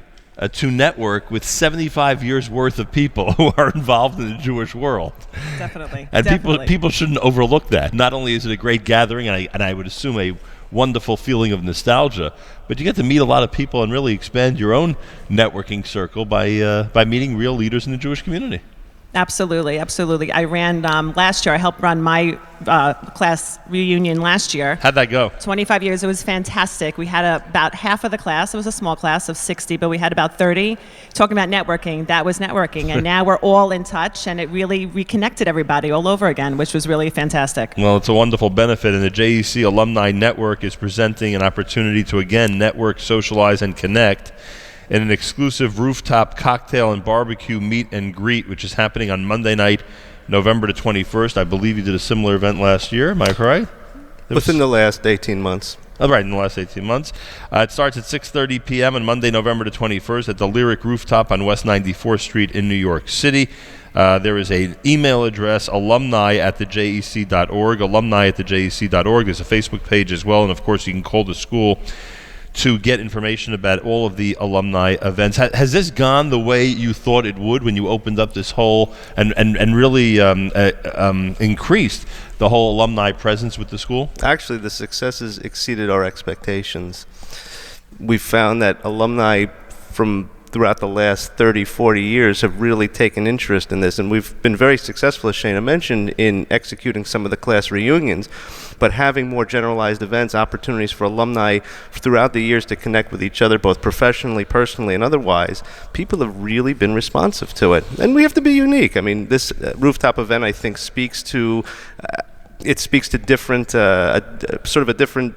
to network with 75 years worth of people who are involved in the Jewish world. Definitely. And definitely. people shouldn't overlook that. Not only is it a great gathering, and I would assume a wonderful feeling of nostalgia, but you get to meet a lot of people and really expand your own networking circle by meeting real leaders in the Jewish community. Absolutely, absolutely. I ran last year. I helped run my class reunion last year. How'd that go? 25 years. It was fantastic. We had about half of the class. It was a small class of 60, but we had about 30 talking about networking. That was networking. And now we're all in touch, and it really reconnected everybody all over again, which was really fantastic. Well, it's a wonderful benefit, and the JEC Alumni Network is presenting an opportunity to, again, network, socialize, and connect in an exclusive rooftop cocktail and barbecue meet and greet, which is happening on Monday night, November the 21st. I believe you did a similar event last year. Am I correct? Within the last 18 months. Oh, right, in the last 18 months. It starts at 6:30 p.m. on Monday, November the 21st at the Lyric Rooftop on West 94th Street in New York City. There is an email address, alumni@jec.org, alumni@jec.org. There's a Facebook page as well, and of course you can call the school to get information about all of the alumni events. Has this gone the way you thought it would when you opened up this whole and really increased the whole alumni presence with the school? Actually, the successes exceeded our expectations. We found that alumni from throughout the last 30, 40 years have really taken interest in this, and we've been very successful, as Shayna mentioned, in executing some of the class reunions, but having more generalized events, opportunities for alumni throughout the years to connect with each other, both professionally, personally, and otherwise. People have really been responsive to it, and we have to be unique. I mean, this rooftop event, I think, speaks to different, sort of a different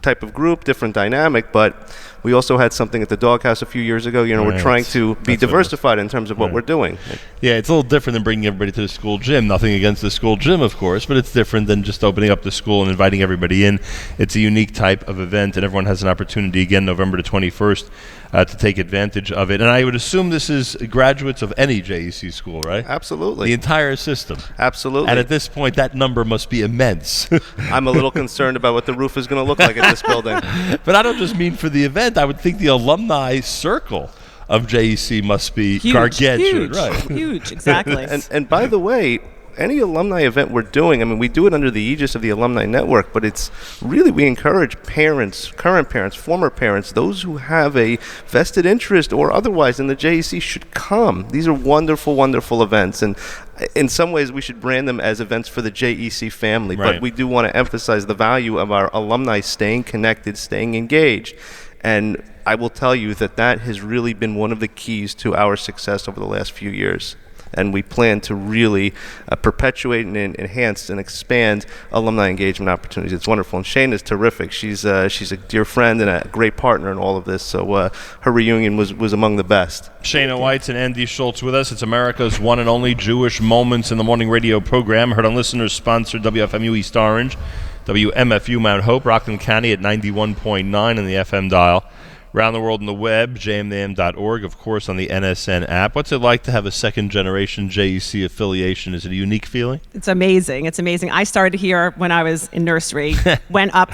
type of group, different dynamic, but we also had something at the Doghouse a few years ago. You know, we're trying to be diversified in terms of what we're doing. Yeah, it's a little different than bringing everybody to the school gym. Nothing against the school gym, of course, but it's different than just opening up the school and inviting everybody in. It's a unique type of event, and everyone has an opportunity, again, November the 21st, to take advantage of it. And I would assume this is graduates of any JEC school, right? Absolutely. The entire system. Absolutely. And at this point, that number must be immense. I'm a little concerned about what the roof is going to look like at this building. But I don't just mean for the event. I would think the alumni circle of JEC must be gargantuan. Huge, right? Huge, exactly. And by the way, any alumni event we're doing, I mean, we do it under the aegis of the Alumni Network, but it's really, we encourage parents, current parents, former parents, those who have a vested interest or otherwise in the JEC should come. These are wonderful, wonderful events, and in some ways we should brand them as events for the JEC family, Right. but we do want to emphasize the value of our alumni staying connected, staying engaged. And I will tell you that that has really been one of the keys to our success over the last few years. And we plan to really perpetuate and enhance and expand alumni engagement opportunities. It's wonderful. And Shane is terrific. She's a dear friend and a great partner in all of this. So her reunion was among the best. Shayna Weitz and Andy Schultz with us. It's America's one and only Jewish Moments in the Morning radio program. Heard on listeners-sponsored WFMU East Orange, WMFU Mount Hope, Rockland County at 91.9 on the FM dial. Around the world on the web, jmam.org, of course, on the NSN app. What's it like to have a second-generation JEC affiliation? Is it a unique feeling? It's amazing. It's amazing. I started here when I was in nursery, went up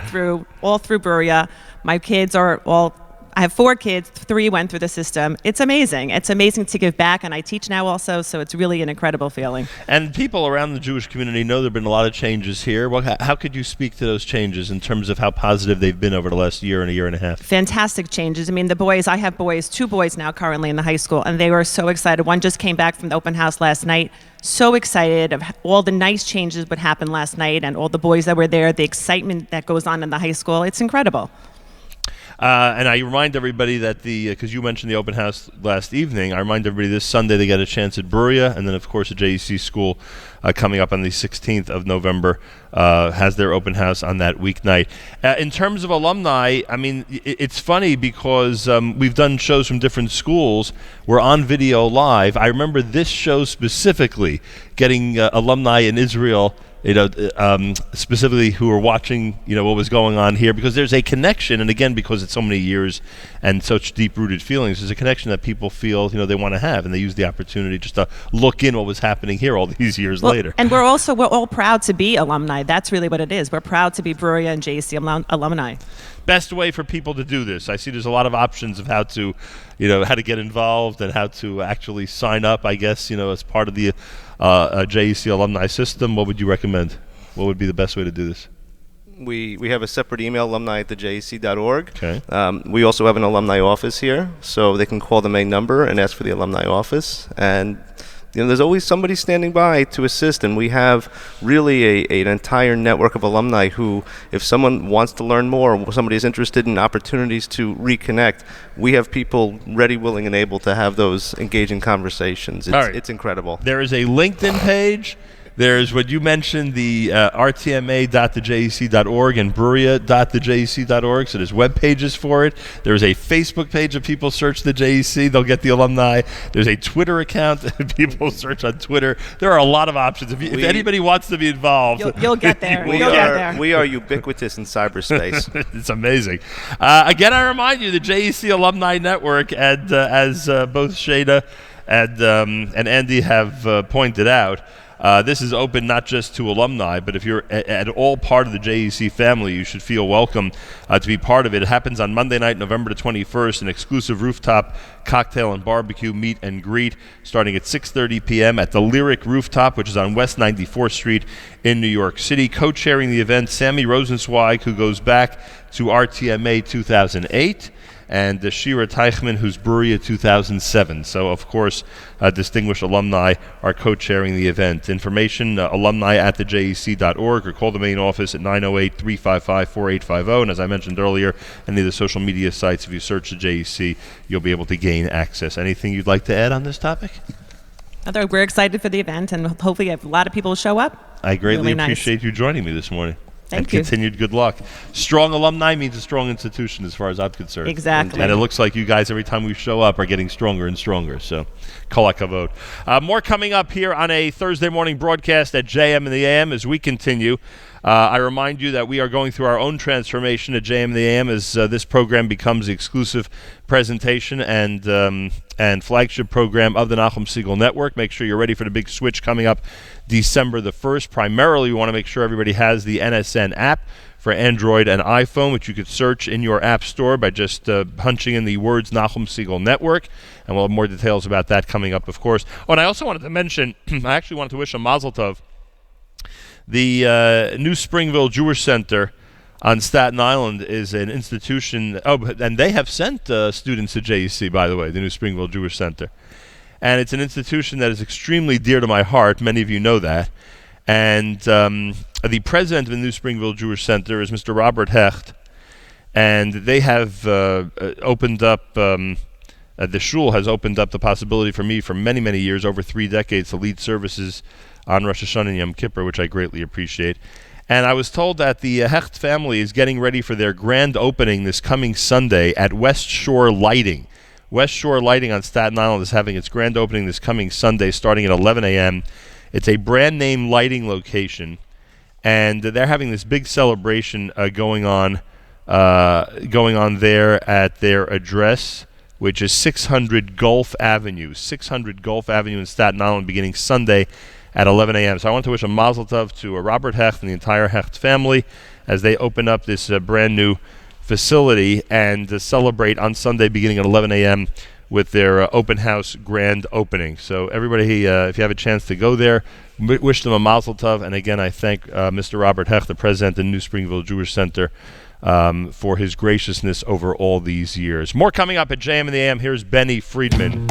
all through Brewera. My kids are all I have 4 kids, 3 went through the system. It's amazing. It's amazing to give back, and I teach now also, so it's really an incredible feeling. And people around the Jewish community know there have been a lot of changes here. Well, how could you speak to those changes in terms of how positive they've been over the last year and a half? Fantastic changes. I mean, the boys, I have boys, 2 boys now currently in the high school, and they were so excited. One just came back from the open house last night, so excited of all the nice changes that happened last night and all the boys that were there, the excitement that goes on in the high school. It's incredible. And I remind everybody that because you mentioned the open house last evening, I remind everybody this Sunday they get a chance at Brewera, and then of course the JEC school coming up on the 16th of November has their open house on that weeknight. In terms of alumni, I mean, it's funny because we've done shows from different schools. We're on video live. I remember this show specifically getting alumni in Israel, specifically who are watching, what was going on here, because there's a connection, and again, because it's so many years and such deep-rooted feelings, there's a connection that people feel, they want to have, and they use the opportunity just to look in what was happening here all these years later. And we're all proud to be alumni. That's really what it is. We're proud to be Brewera and JEC alumni. Best way for people to do this? I see there's a lot of options of how to, how to get involved and how to actually sign up, I guess, as part of the JEC alumni system. What would you recommend? What would be the best way to do this? We have a separate email, alumni@thejec.org. Okay. We also have an alumni office here, so they can call the main number and ask for the alumni office. And there's always somebody standing by to assist, and we have really an entire network of alumni who, if someone wants to learn more, or somebody is interested in opportunities to reconnect, we have people ready, willing, and able to have those engaging conversations. It's incredible. There is a LinkedIn page. There's what you mentioned, the rtma.thejec.org and brewera.thejec.org. So there's web pages for it. There's a Facebook page if people search the JEC. They'll get the alumni. There's a Twitter account if people search on Twitter. There are a lot of options. If anybody wants to be involved, you'll get there. We are ubiquitous in cyberspace. It's amazing. Again, I remind you, the JEC Alumni Network, and as both Shada and Andy have pointed out, this is open not just to alumni, but if you're at all part of the JEC family, you should feel welcome to be part of it. It happens on Monday night, November the 21st, an exclusive rooftop cocktail and barbecue meet and greet starting at 6:30 p.m. at the Lyric Rooftop, which is on West 94th Street in New York City. Co-chairing the event, Sammy Rosenzweig, who goes back to RTMA 2008. And Shira Teichman, who's Brewera 2007. So, of course, distinguished alumni are co-chairing the event. Information, alumni@thejec.org, or call the main office at 908-355-4850. And as I mentioned earlier, any of the social media sites, if you search the JEC, you'll be able to gain access. Anything you'd like to add on this topic? We're excited for the event, and hopefully a lot of people will show up. I greatly Really appreciate you joining me this morning. Thank you. Continued good luck. Strong alumni means a strong institution as far as I'm concerned. Exactly. And it looks like you guys, every time we show up, are getting stronger and stronger. So, kol hakavod. More coming up here on a Thursday morning broadcast at JM in the AM as we continue. I remind you that we are going through our own transformation at JM in the AM as this program becomes the exclusive presentation and flagship program of the Nachum Segal Network. Make sure you're ready for the big switch coming up December the 1st. Primarily, we want to make sure everybody has the NSN app for Android and iPhone, which you could search in your app store by just punching in the words Nachum Segal Network. And we'll have more details about that coming up, of course. Oh, and I also wanted to mention, I actually wanted to wish a mazel tov. The New Springville Jewish Center on Staten Island is an institution. Oh, and they have sent students to JEC, by the way, the New Springville Jewish Center. And it's an institution that is extremely dear to my heart. Many of you know that. And the president of the New Springville Jewish Center is Mr. Robert Hecht. And they have opened up, the shul has opened up the possibility for me for many, many years, over 3 decades, to lead services on Rosh Hashanah and Yom Kippur, which I greatly appreciate. And I was told that the Hecht family is getting ready for their grand opening this coming Sunday at West Shore Lighting. West Shore Lighting on Staten Island is having its grand opening this coming Sunday starting at 11 a.m. It's a brand name lighting location, and they're having this big celebration going on there at their address, which is 600 Gulf Avenue. 600 Gulf Avenue in Staten Island, beginning Sunday at 11 a.m. So I want to wish a mazel tov to Robert Hecht and the entire Hecht family as they open up this brand new facility and to celebrate on Sunday beginning at 11 a.m. with their open house grand opening. So everybody, if you have a chance to go there, wish them a mazel tov. And again, I thank Mr. Robert Hecht, the president of New Springville Jewish Center, for his graciousness over all these years. More coming up at JM in the AM. Here's Benny Friedman.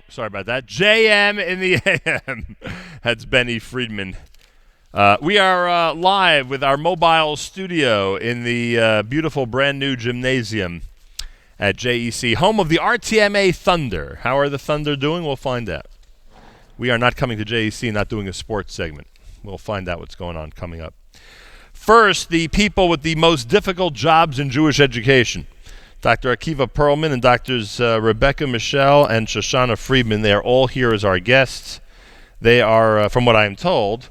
Sorry about that. JM in the AM. That's Benny Friedman. We are live with our mobile studio in the beautiful brand new gymnasium at JEC, home of the RTMA Thunder. How are the Thunder doing? We'll find out. We are not coming to JEC, not doing a sports segment. We'll find out what's going on coming up. First, the people with the most difficult jobs in Jewish education. Dr. Akiva Perlman and Drs. Rebecca Michelle and Shoshana Friedman, they are all here as our guests. They are, from what I am told,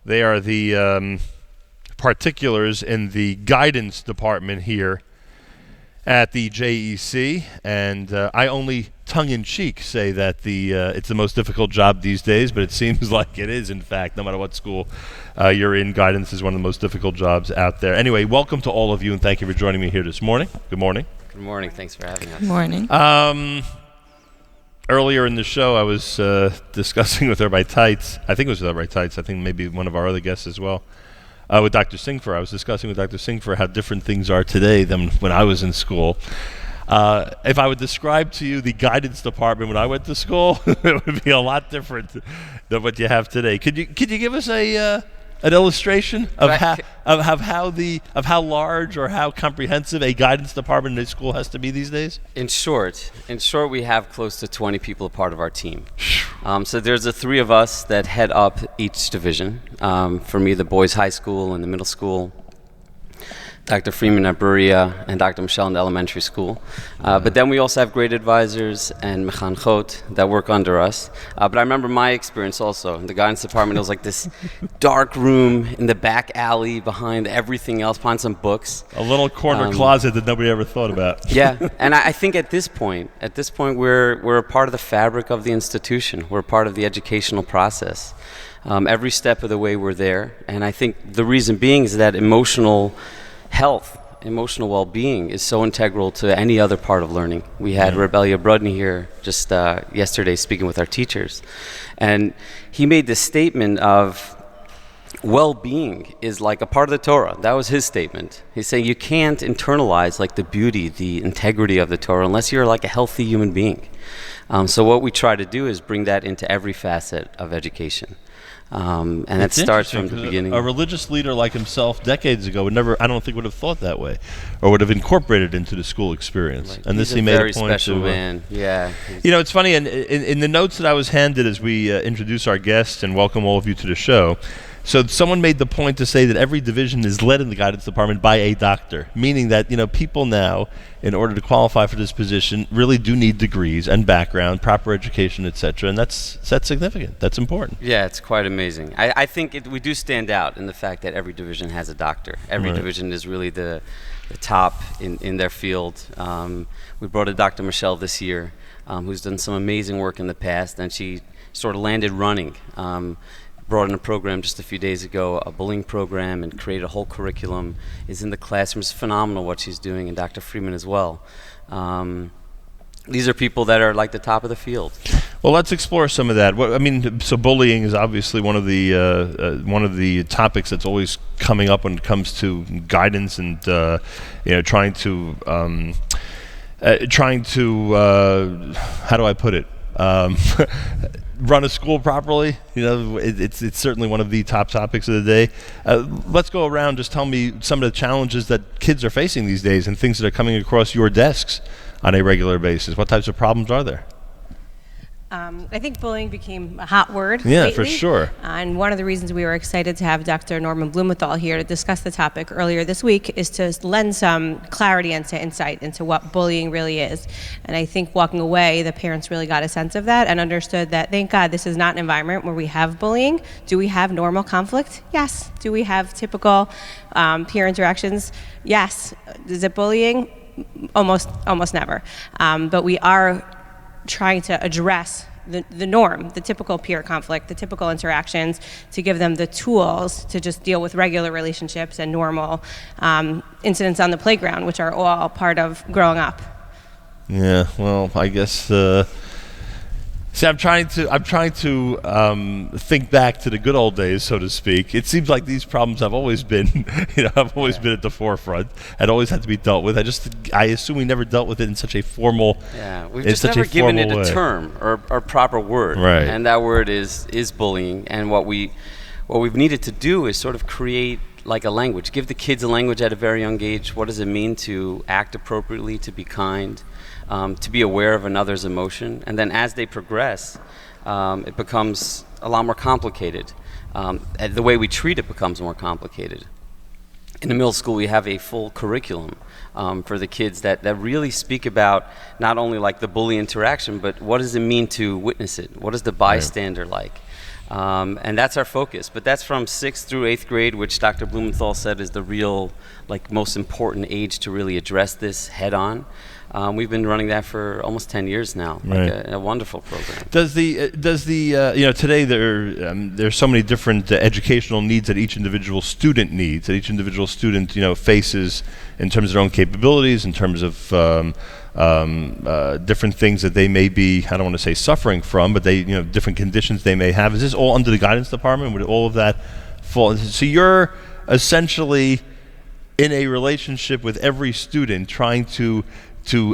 they are the particulars in the guidance department here at the JEC, and I only tongue-in-cheek, say that it's the most difficult job these days, but it seems like it is, in fact, no matter what school you're in. Guidance is one of the most difficult jobs out there. Anyway, welcome to all of you, and thank you for joining me here this morning. Good morning. Good morning. Thanks for having us. Good morning. Earlier in the show, I was discussing with Rabbi Teitz, I think it was with Rabbi Teitz, I think maybe one of our other guests as well, with Dr. Singfer. I was discussing with Dr. Singfer how different things are today than when I was in school. If I would describe to you the guidance department when I went to school, it would be a lot different than what you have today. Could you give us an illustration of how large or how comprehensive a guidance department in a school has to be these days? In short, we have close to 20 people a part of our team. So there's the three of us that head up each division. For me, the boys' high school and the middle school. Dr. Freeman at Brewera and Dr. Michelle in the elementary school. But then we also have grade advisors and mechanchot that work under us. But I remember my experience also. In the guidance department, it was like this dark room in the back alley behind everything else, behind some books. A little corner closet that nobody ever thought about. Yeah, and I think at this point, we're a part of the fabric of the institution. We're a part of the educational process. Every step of the way we're there. And I think the reason being is that emotional health, emotional well-being is so integral to any other part of learning. We had Rebellia Brodny here just yesterday speaking with our teachers. And he made this statement of well-being is like a part of the Torah. That was his statement. He's saying you can't internalize like the beauty, the integrity of the Torah unless you're like a healthy human being. So what we try to do is bring that into every facet of education. And it starts from the beginning. A religious leader like himself decades ago I don't think would have thought that way, or would have incorporated into the school experience. Like, and this he made very a point special to. Man. Yeah. You know, it's funny. And in the notes that I was handed as we introduce our guests and welcome all of you to the show. So someone made the point to say that every division is led in the guidance department by a doctor, meaning that, people now, in order to qualify for this position, really do need degrees and background, proper education, etc. And that's significant. That's important. Yeah, it's quite amazing. I think we do stand out in the fact that every division has a doctor. Every division is really the top in their field. We brought a Dr. Michelle this year, who's done some amazing work in the past, and she sort of landed running. Brought in a program just a few days ago, a bullying program, and created a whole curriculum, is in the classroom. It's phenomenal what she's doing, and Dr. Freeman as well. These are people that are like the top of the field. Well, let's explore some of that. So bullying is obviously one of the topics that's always coming up when it comes to guidance and trying to how do I put it? Run a school properly. It's certainly one of the top topics of the day. Let's go around. Just tell me some of the challenges that kids are facing these days and things that are coming across your desks on a regular basis. What types of problems are there? I think bullying became a hot word lately. For sure. And one of the reasons we were excited to have Dr. Norman Blumenthal here to discuss the topic earlier this week is to lend some clarity and insight into what bullying really is. And I think walking away, the parents really got a sense of that and understood that, thank God, this is not an environment where we have bullying. Do we have normal conflict? Yes. Do we have typical peer interactions? Yes. Is it bullying? Almost never. But we are trying to address the norm, the typical peer conflict, the typical interactions, to give them the tools to just deal with regular relationships and normal incidents on the playground, which are all part of growing up. Yeah, well, I guess. See, I'm trying to think back to the good old days, so to speak. It seems like these problems have always been, been at the forefront and always had to be dealt with. I assume we never dealt with it in such a formal. Yeah, we've just never given it a term or proper word. Right. And that word is bullying. And what we've needed to do is sort of create like a language, give the kids a language at a very young age. What does it mean to act appropriately, to be kind? To be aware of another's emotion, and then as they progress, it becomes a lot more complicated. The way we treat it becomes more complicated. In the middle school, we have a full curriculum for the kids that really speak about not only like the bully interaction, but what does it mean to witness it? What is the bystander like? And that's our focus. But that's from 6th through 8th grade, which Dr. Blumenthal said is the real, most important age to really address this head on. We've been running that for almost 10 years now. Right. A wonderful program. Does the today there's so many different educational needs that each individual student needs, that each individual student faces in terms of their own capabilities, in terms of different things that they may be, I don't want to say suffering from, but they different conditions they may have. Is this all under the guidance department? Would all of that fall? So you're essentially in a relationship with every student, trying to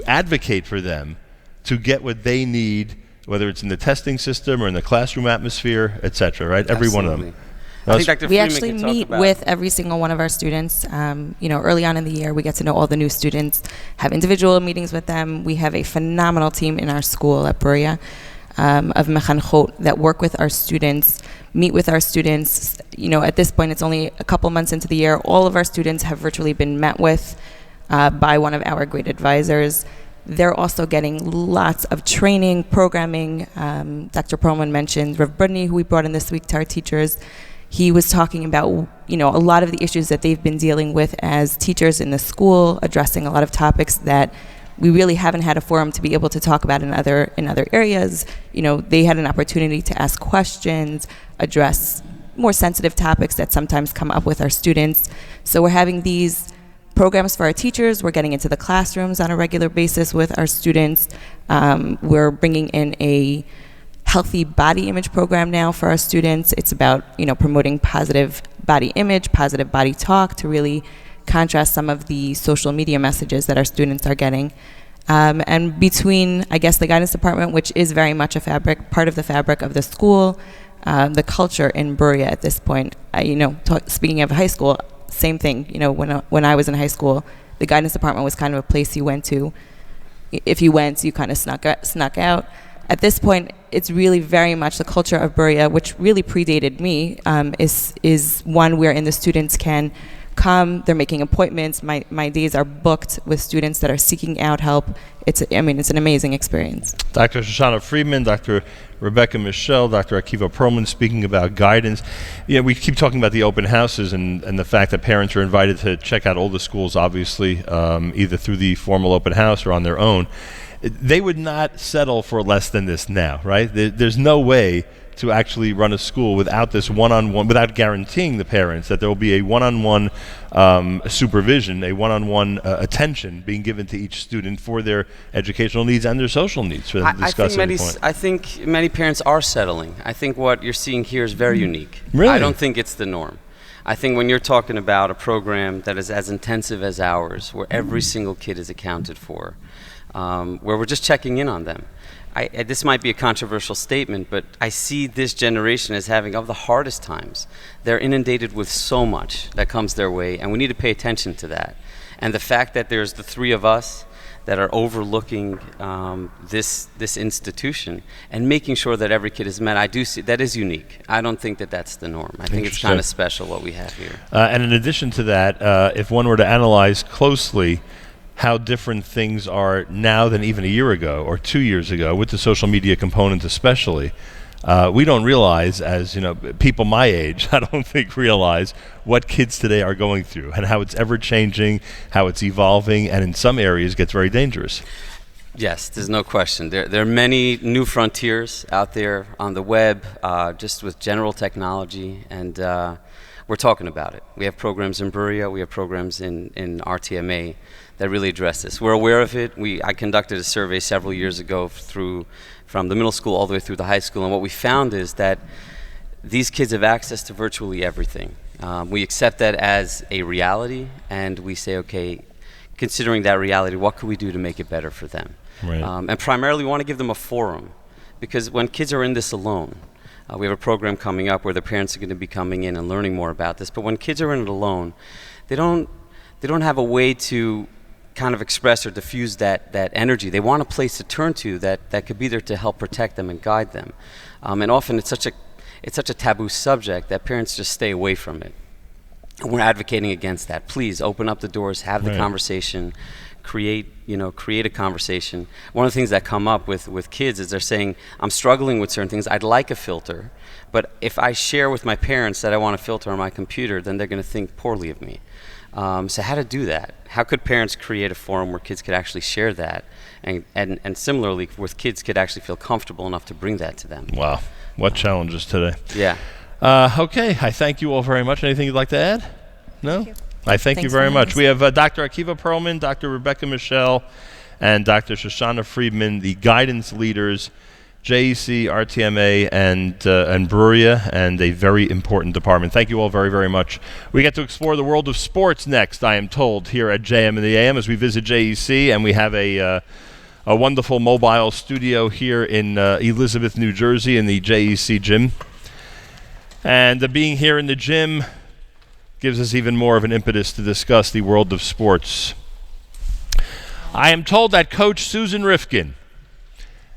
advocate for them to get what they need, whether it's in the testing system or in the classroom atmosphere, etc. Right? Every one of them. I think Dr. We Freeman actually can talk meet about with every single one of our students. Early on in the year, we get to know all the new students, have individual meetings with them. We have a phenomenal team in our school at Brewera of mechanchot that work with our students, meet with our students. At this point, it's only a couple months into the year. All of our students have virtually been met with by one of our grade advisors. They're also getting lots of training, programming. Dr. Perlman mentioned Rav Budny, who we brought in this week to our teachers. He was talking about, a lot of the issues that they've been dealing with as teachers in the school, addressing a lot of topics that we really haven't had a forum to be able to talk about in other areas. They had an opportunity to ask questions, address more sensitive topics that sometimes come up with our students. So we're having these programs for our teachers. We're getting into the classrooms on a regular basis with our students. We're bringing in a healthy body image program now for our students. It's about, promoting positive body image, positive body talk to really contrast some of the social media messages that our students are getting. And between, I guess, the guidance department, which is very much part of the fabric of the school, the culture in Brewera at this point, speaking of high school, same thing. When I was in high school, the guidance department was kind of a place you went to. If you went, you kind of snuck out. At this point, it's really very much the culture of Brewera, which really predated me, is one wherein the students can come. They're making appointments. My days are booked with students that are seeking out help. It's an amazing experience. Dr. Shoshana Friedman, Dr. Rebecca Michelle, Dr. Akiva Perlman speaking about guidance. We keep talking about the open houses and the fact that parents are invited to check out all the schools, obviously, either through the formal open house or on their own. They would not settle for less than this now, right? There's no way to actually run a school without this one-on-one, without guaranteeing the parents that there will be a one-on-one supervision, a one-on-one attention being given to each student for their educational needs and their social needs for them to discuss at any point. I think many parents are settling. I think what you're seeing here is very unique. Really? I don't think it's the norm. I think when you're talking about a program that is as intensive as ours, where every single kid is accounted for, where we're just checking in on them. This might be a controversial statement, but I see this generation as having of the hardest times. They're inundated with so much that comes their way, and we need to pay attention to that. And the fact that there's the three of us that are overlooking this institution and making sure that every kid is met, I do see that is unique. I don't think that that's the norm. I think it's kind of special what we have here. And in addition to that, if one were to analyze closely how different things are now than even a year ago or 2 years ago, with the social media component especially, we don't realize, as people my age, I don't think realize what kids today are going through and how it's ever changing, how it's evolving, and in some areas gets very dangerous. Yes, there's no question. There are many new frontiers out there on the web, just with general technology, and we're talking about it. We have programs in Brewera, we have programs in RTMA that really address this. We're aware of it. I conducted a survey several years ago from the middle school all the way through the high school, and what we found is that these kids have access to virtually everything. We accept that as a reality, and we say, okay, considering that reality, what can we do to make it better for them? Right. And primarily, we want to give them a forum, because when kids are in this alone, we have a program coming up where the parents are going to be coming in and learning more about this, but when kids are in it alone, they don't have a way to kind of express or diffuse that energy. They want a place to turn to that could be there to help protect them and guide them. And often it's such a taboo subject that parents just stay away from it. And we're advocating against that. Please open up the doors, have the conversation, create a conversation. One of the things that come up with kids is they're saying, I'm struggling with certain things, I'd like a filter, but if I share with my parents that I want a filter on my computer, then they're going to think poorly of me. So how to do that? How could parents create a forum where kids could actually share that, and similarly, where kids could actually feel comfortable enough to bring that to them? Wow, what challenges today. Yeah. Okay, I thank you all very much. Anything you'd like to add? No? I thank you Thanks very for much. having We have Dr. Akiva Perlman, Dr. Rebecca Michelle, and Dr. Shoshana Friedman, the guidance leaders, JEC, RTMA, and Brewera, and a very important department. Thank you all very, very much. We get to explore the world of sports next, I am told, here at JM in the AM as we visit JEC, and we have a wonderful mobile studio here in Elizabeth, New Jersey, in the JEC gym. And being here in the gym gives us even more of an impetus to discuss the world of sports. I am told that Coach Susan Rifkin,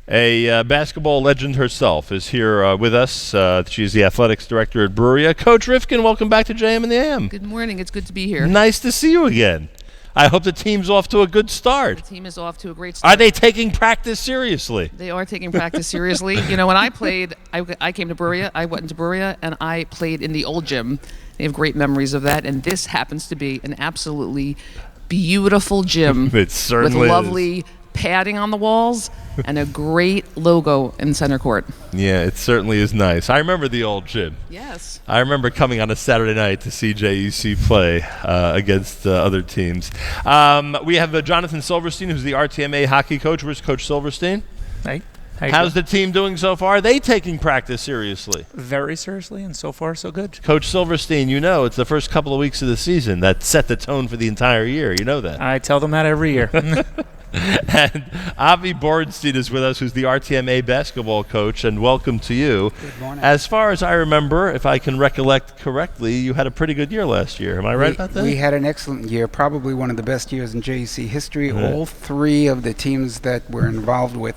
a basketball legend herself, is here with us. She's the athletics director at Brewera. Coach Rifkin, welcome back to JM and the AM. Good morning. It's good to be here. Nice to see you again. I hope the team's off to a good start. The team is off to a great start. Are they taking practice seriously? They are taking practice seriously. You know, when I played, I came to Brewera. I went into Brewera, and I played in the old gym. I have great memories of that, and this happens to be an absolutely beautiful gym. It certainly with lovely padding on the walls and a great logo in center court. Yeah, it certainly is nice. I remember the old gym. Yes. I remember coming on a Saturday night to see JEC play against other teams. We have Jonathan Silverstein, who's the RTMA hockey coach. Where's Coach Silverstein? Hey. How's the team doing so far? Are they taking practice seriously? Very seriously, and so far so good. Coach Silverstein, you know it's the first couple of weeks of the season that set the tone for the entire year. You know that. I tell them that every year. And Avi Bornstein is with us, who's the RTMA basketball coach, and welcome to you. Good morning. As far as I remember, if I can recollect correctly, you had a pretty good year last year. Am I right about that? We had an excellent year, probably one of the best years in JEC history. Right. All three of the teams that we're involved with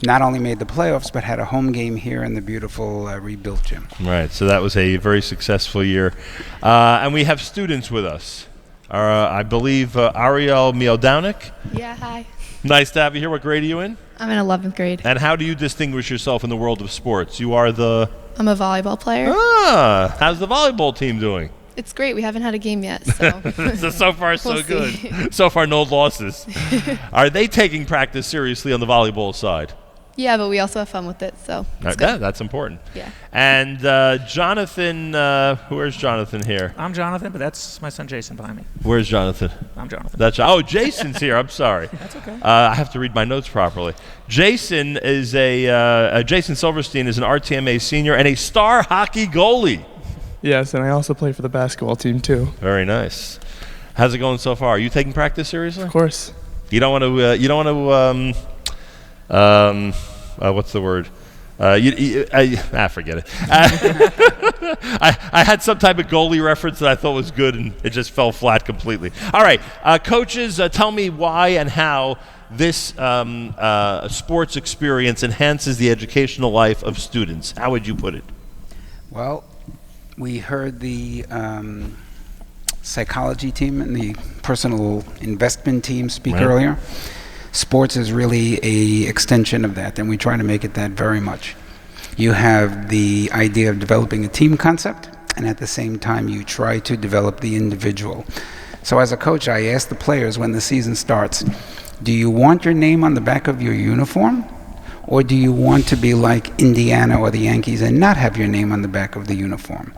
not only made the playoffs, but had a home game here in the beautiful rebuilt gym. Right, so that was a very successful year. And we have students with us. I believe Ariel Miodownik. Yeah, hi. Nice to have you here. What grade are you in? I'm in 11th grade. And how do you distinguish yourself in the world of sports? You are the... I'm a volleyball player. How's the volleyball team doing? It's great. We haven't had a game yet, so... so far, so We'll good. see. So far, no losses. Are they taking practice seriously on the volleyball side? Yeah, but we also have fun with it, so it's good. That's important. Yeah. And Jonathan, where's Jonathan here? I'm Jonathan, but that's my son Jason behind me. Where's Jonathan? I'm Jonathan. Jason's here. I'm sorry. That's okay. I have to read my notes properly. Jason is Jason Silverstein is an RTMA senior and a star hockey goalie. Yes, and I also play for the basketball team too. Very nice. How's it going so far? Are you taking practice seriously? Of course. You don't want to. What's the word? Forget it. I had some type of goalie reference that I thought was good, and it just fell flat completely. All right, coaches, tell me why and how this sports experience enhances the educational life of students. How would you put it? Well, we heard the psychology team and the personal investment team speak earlier. Sports is really a extension of that, and we try to make it that very much. You have the idea of developing a team concept, and at the same time you try to develop the individual. So as a coach, I ask the players when the season starts, do you want your name on the back of your uniform, or do you want to be like Indiana or the Yankees and not have your name on the back of the uniform?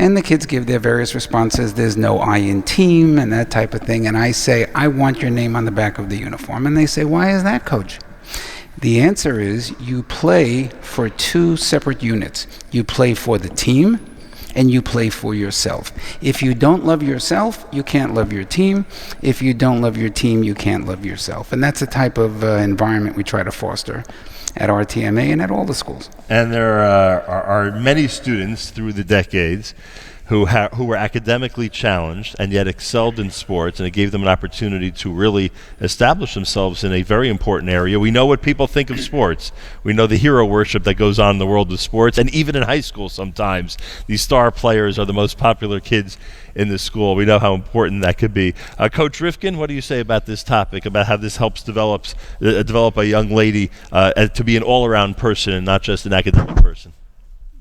And the kids give their various responses. There's no I in team and that type of thing. And I say, I want your name on the back of the uniform. And they say, why is that, coach? The answer is you play for two separate units. You play for the team and you play for yourself. If you don't love yourself, you can't love your team. If you don't love your team, you can't love yourself. And that's the type of environment we try to foster at RTMA and at all the schools. And there are many students through the decades who were academically challenged and yet excelled in sports, and it gave them an opportunity to really establish themselves in a very important area. We know what people think of sports. We know the hero worship that goes on in the world of sports, and even in high school sometimes these star players are the most popular kids in the school. We know how important that could be. Coach Rifkin, what do you say about this topic, about how this helps develop a young lady to be an all-around person and not just an academic person?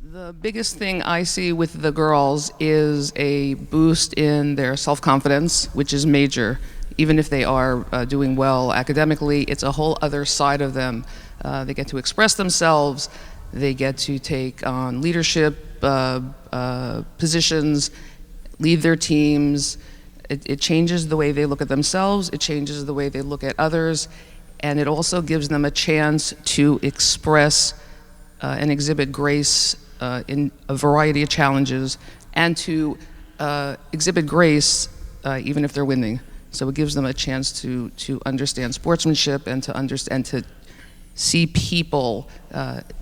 The biggest thing I see with the girls is a boost in their self-confidence, which is major. Even if they are doing well academically, it's a whole other side of them. They get to express themselves, they get to take on leadership positions, lead their teams. It changes the way they look at themselves, it changes the way they look at others, and it also gives them a chance to express and exhibit grace in a variety of challenges, and to exhibit grace even if they're winning. So it gives them a chance to understand sportsmanship and to see people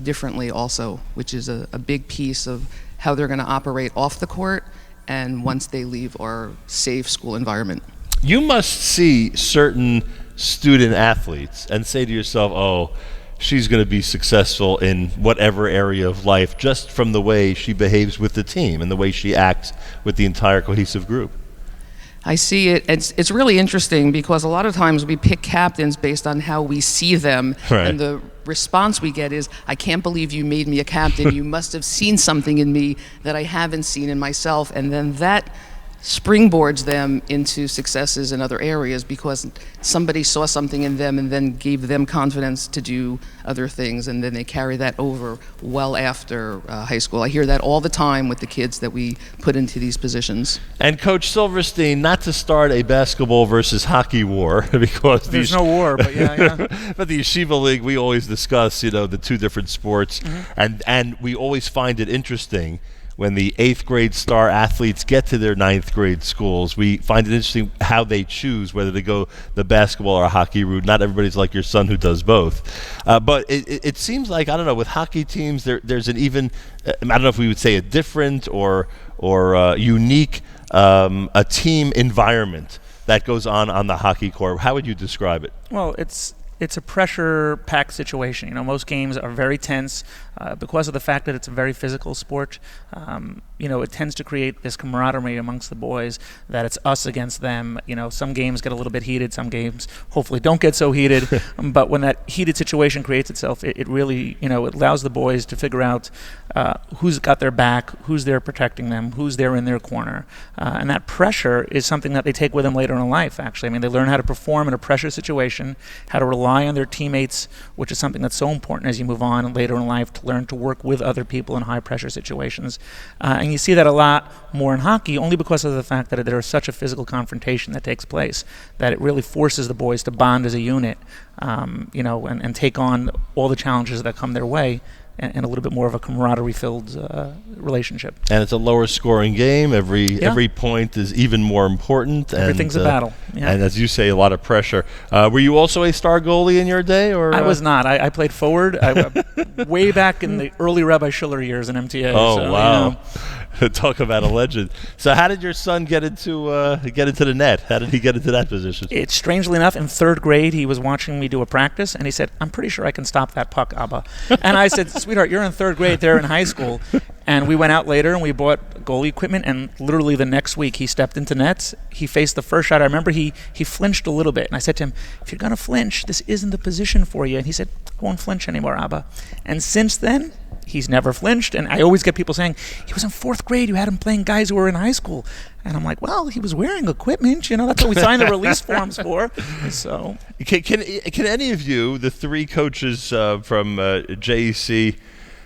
differently also, which is a big piece of how they're going to operate off the court and once they leave our safe school environment. You must see certain student athletes and say to yourself, oh, she's going to be successful in whatever area of life just from the way she behaves with the team and the way she acts with the entire cohesive group. I see it. It's really interesting because a lot of times we pick captains based on how we see them, right. And the response we get is, I can't believe you made me a captain. You must have seen something in me that I haven't seen in myself. And then that springboards them into successes in other areas because somebody saw something in them and then gave them confidence to do other things, and then they carry that over well after high school. I hear that all the time with the kids that we put into these positions. And Coach Silverstein, not to start a basketball versus hockey war, because there's no war, but yeah. But the Yeshiva League, we always discuss, the two different sports, and we always find it interesting when the 8th grade star athletes get to their 9th grade schools. We find it interesting how they choose whether to go the basketball or hockey route. Not everybody's like your son who does both. But it seems like, I don't know, with hockey teams, there's an even, I don't know if we would say a different or unique a team environment that goes on the hockey court. How would you describe it? Well, it's a pressure-packed situation. Most games are very tense because of the fact that it's a very physical sport. It tends to create this camaraderie amongst the boys that it's us against them. Some games get a little bit heated. Some games hopefully don't get so heated. But when that heated situation creates itself, it really, it allows the boys to figure out who's got their back, who's there protecting them, who's there in their corner. And that pressure is something that they take with them later in life, actually. They learn how to perform in a pressure situation, how to rely on their teammates, which is something that's so important as you move on later in life, to learn to work with other people in high-pressure situations. And you see that a lot more in hockey, only because of the fact that there is such a physical confrontation that takes place, that it really forces the boys to bond as a unit, and take on all the challenges that come their way, and a little bit more of a camaraderie-filled relationship. And it's a lower scoring game. Every point is even more important. Everything's a battle. Yeah. And as you say, a lot of pressure. Were you also a star goalie in your day? Or I was not. I played forward. Way back in the early Rabbi Schiller years in MTA. Oh, so, wow. Talk about a legend. So how did your son get into the net? How did he get into that position? Strangely enough, in 3rd grade, he was watching me do a practice, and he said, "I'm pretty sure I can stop that puck, Abba." And I said, "Sweetheart, you're in 3rd grade. They're in high school." And we went out later, and we bought goalie equipment, and literally the next week, he stepped into nets. He faced the first shot. I remember he flinched a little bit, and I said to him, "If you're going to flinch, this isn't the position for you." And he said, "I won't flinch anymore, Abba." And since then, he's never flinched. And I always get people saying, "He was in 4th grade. You had him playing guys who were in high school." And I'm like, well, he was wearing equipment. That's what we signed the release forms for. So, can any of you, the 3 coaches from JEC,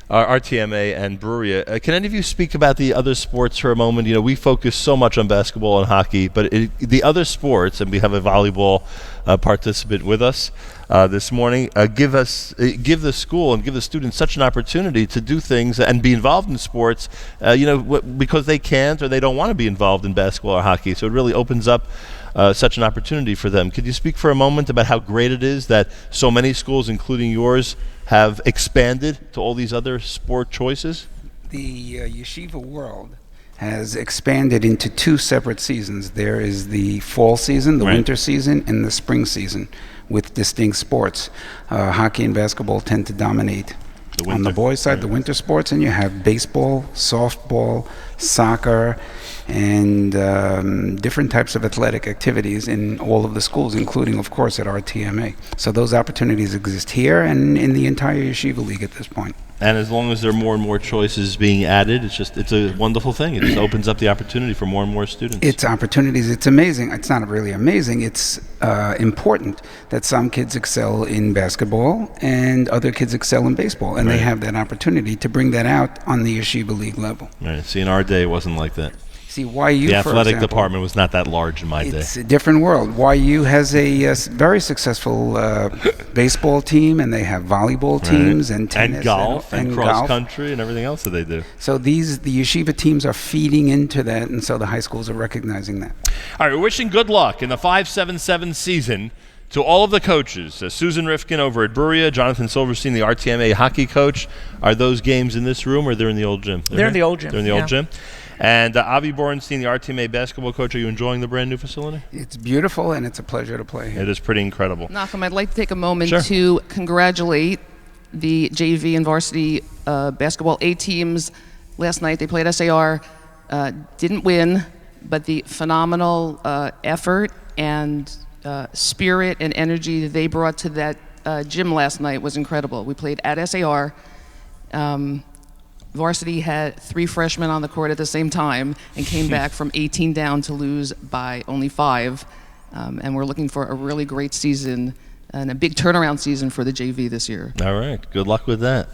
RTMA, and Brewera, can any of you speak about the other sports for a moment? We focus so much on basketball and hockey, but the other sports, and we have a volleyball participant with us this morning, give the school and give the students such an opportunity to do things and be involved in sports, because they can't or they don't want to be involved in basketball or hockey. So it really opens up such an opportunity for them. Could you speak for a moment about how great it is that so many schools, including yours, have expanded to all these other sport choices? The yeshiva world has expanded into 2 separate seasons. There is the fall season, the winter season, and the spring season with distinct sports. Hockey and basketball tend to dominate on the boys' side, the winter sports, and you have baseball, softball, soccer, and different types of athletic activities in all of the schools, including, of course, at RTMA. So those opportunities exist here and in the entire Yeshiva League at this point. And as long as there are more and more choices being added, it's a wonderful thing. It just opens up the opportunity for more and more students. It's opportunities. It's amazing. It's not really amazing. It's important that some kids excel in basketball and other kids excel in baseball. And they have that opportunity to bring that out on the Yeshiva League level. Right. See, in our day, it wasn't like that. See, YU, the athletic for example, department was not that large in my day. It's a different world. YU has a very successful baseball team, and they have volleyball teams and tennis and golf and cross country and everything else that they do. So the yeshiva teams are feeding into that, and so the high schools are recognizing that. All right, we're wishing good luck in the 5-7-7 season to all of the coaches. Susan Rifkin over at Brewera, Jonathan Silverstein, the RTMA hockey coach. Are those games in this room, or they're in the old gym? They're in the old gym. They're in the old gym. And Avi Borenstein, the RTMA basketball coach, are you enjoying the brand new facility? It's beautiful, and it's a pleasure to play here. It is pretty incredible. Nachum, I'd like to take a moment to congratulate the JV and varsity basketball A teams. Last night they played SAR, didn't win, but the phenomenal effort and spirit and energy that they brought to that gym last night was incredible. We played at SAR. Varsity had 3 freshmen on the court at the same time and came back from 18 down to lose by only 5. And we're looking for a really great season and a big turnaround season for the JV this year. All right. Good luck with that.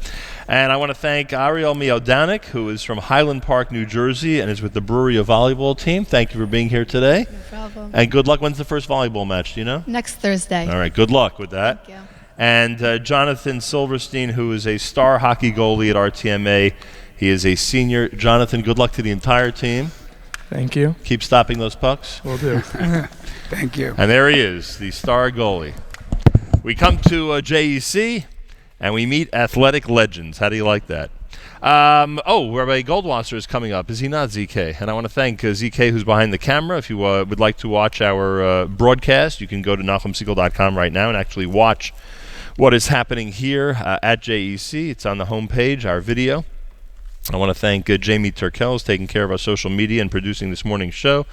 And I want to thank Ariel Miodanik, who is from Highland Park, New Jersey, and is with the Brewera volleyball team. Thank you for being here today. No problem. And good luck. When's the first volleyball match? Do you know? Next Thursday. All right. Good luck with that. Thank you. And Jonathan Silverstein, who is a star hockey goalie at RTMA. He is a senior. Jonathan, good luck to the entire team. Thank you. Keep stopping those pucks. Will do. Thank you. And there he is, the star goalie. We come to JEC, and we meet athletic legends. How do you like that? Rabbi Goldwasser is coming up. Is he not, ZK? And I want to thank ZK, who's behind the camera. If you would like to watch our broadcast, you can go to NachumSegal.com right now and actually watch what is happening here at JEC. It's on the homepage, our video. I want to thank Jamie Turkel, who's taking care of our social media and producing this morning's show.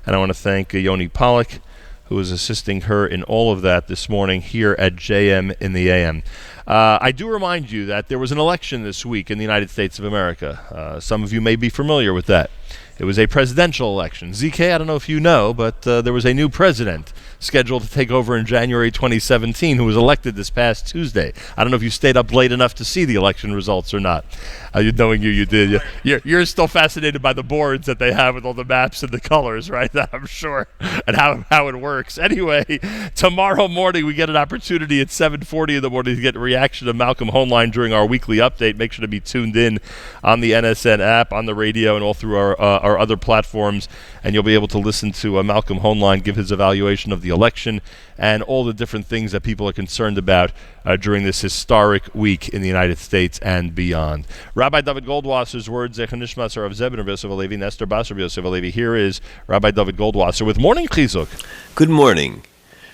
And I want to thank Yoni Pollack, who is assisting her in all of that this morning here at JM in the AM. I do remind you that there was an election this week in the United States of America. Some of you may be familiar with that. It was a presidential election. ZK, I don't know if you know, but there was a new president scheduled to take over in January 2017 who was elected this past Tuesday. I don't know if you stayed up late enough to see the election results or not. Knowing you did. You're still fascinated by the boards that they have with all the maps and the colors, right? I'm sure. And how it works. Anyway, tomorrow morning we get an opportunity at 7:40 in the morning to get a reaction to Malcolm Hoenlein during our weekly update. Make sure to be tuned in on the NSN app, on the radio, and all through our other platforms, and you'll be able to listen to Malcolm Hoenlein give his evaluation of the election and all the different things that people are concerned about during this historic week in the United States and beyond. Rabbi David Goldwasser's words, Zecher Nishmas Rav Zebin Rav Yosef Alevi, Nestor Bas Rav Yosef Alevi. Here is Rabbi David Goldwasser with Morning Chizuk. Good morning.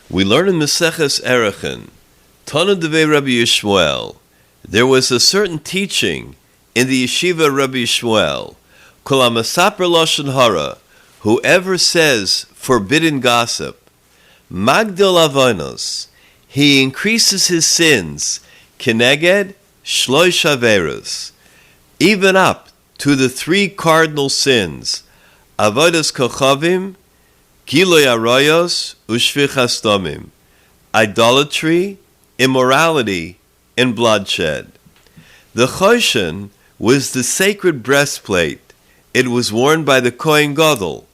We learn in Meseches Erechin, Tana Devei Rabbi Yishmael, there was a certain teaching in the yeshiva Rabbi Yishmael, Kol hamasaper lashon hara, whoever says forbidden gossip, Magdil avonos, he increases his sins, Keneged shloish averus, even up to the 3 cardinal sins, Avodas kochavim, Giloy arayos, ushvichas damim, idolatry, immorality, and bloodshed. The choshen was the sacred breastplate. It was worn by the Kohen Gadol.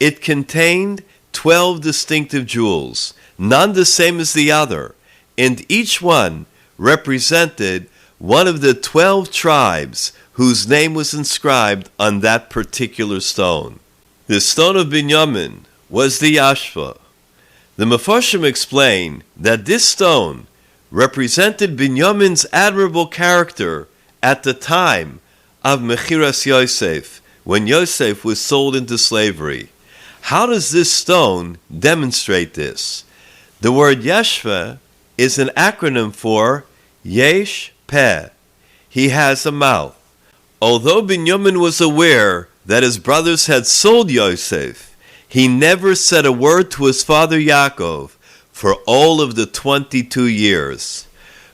It contained 12 distinctive jewels, none the same as the other, and each one represented one of the 12 tribes whose name was inscribed on that particular stone. The stone of Binyamin was the Yashva. The Mefarshim explain that this stone represented Binyamin's admirable character at the time of Mechiras Yosef, when Yosef was sold into slavery. How does this stone demonstrate this? The word Yeshva is an acronym for Yesh Peh. He has a mouth. Although Binyamin was aware that his brothers had sold Yosef, he never said a word to his father Yaakov for all of the 22 years.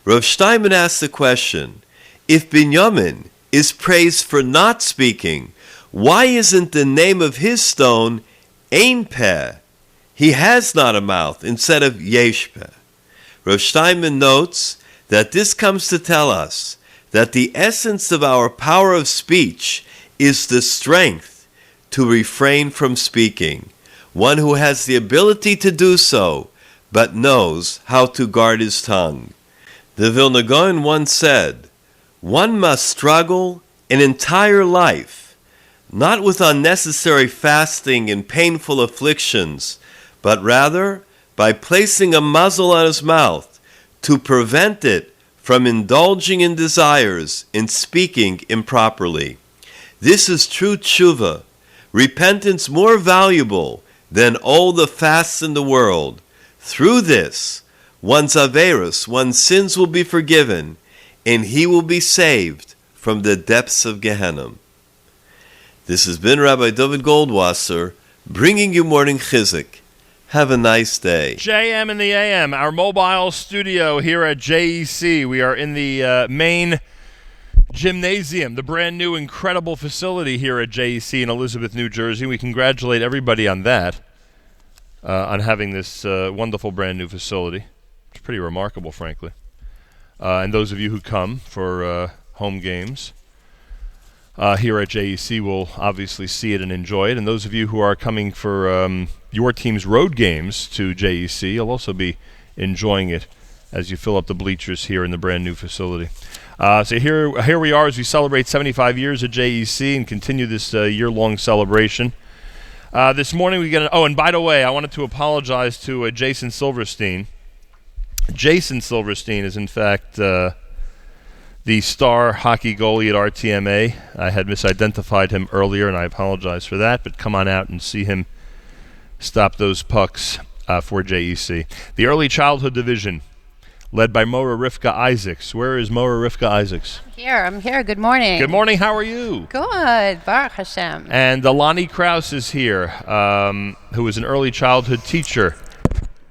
Rav Steinman asked the question, if Binyamin is praised for not speaking, why isn't the name of his stone Ein Peh? He has not a mouth instead of Yesh Peh. Rav Steinman notes that this comes to tell us that the essence of our power of speech is the strength to refrain from speaking. One who has the ability to do so, but knows how to guard his tongue. The Vilna Gaon once said, one must struggle an entire life, not with unnecessary fasting and painful afflictions, but rather by placing a muzzle on his mouth to prevent it from indulging in desires and speaking improperly. This is true tshuva, repentance more valuable than all the fasts in the world. Through this, one's averos, one's sins will be forgiven, and he will be saved from the depths of Gehenna. This has been Rabbi David Goldwasser, bringing you Morning Chizuk. Have a nice day. JM in the AM, our mobile studio here at JEC. We are in the main gymnasium, the brand new incredible facility here at JEC in Elizabeth, New Jersey. We congratulate everybody on that, on having this wonderful brand new facility. It's pretty remarkable, frankly. And those of you who come for home games here at JEC will obviously see it and enjoy it. And those of you who are coming for your team's road games to JEC, you'll also be enjoying it as you fill up the bleachers here in the brand new facility. So here we are as we celebrate 75 years at JEC and continue this year-long celebration. This morning we get and by the way, I wanted to apologize to Jason Silverstein. Jason Silverstein is in fact the star hockey goalie at RTMA. I had misidentified him earlier, and I apologize for that, but come on out and see him stop those pucks for JEC. The early childhood division, led by Mora Rivka Isaacs. Where is Mora Rivka Isaacs? I'm here. Good morning. Good morning. How are you? Good. Baruch Hashem. And Alani Krause is here, who is an early childhood teacher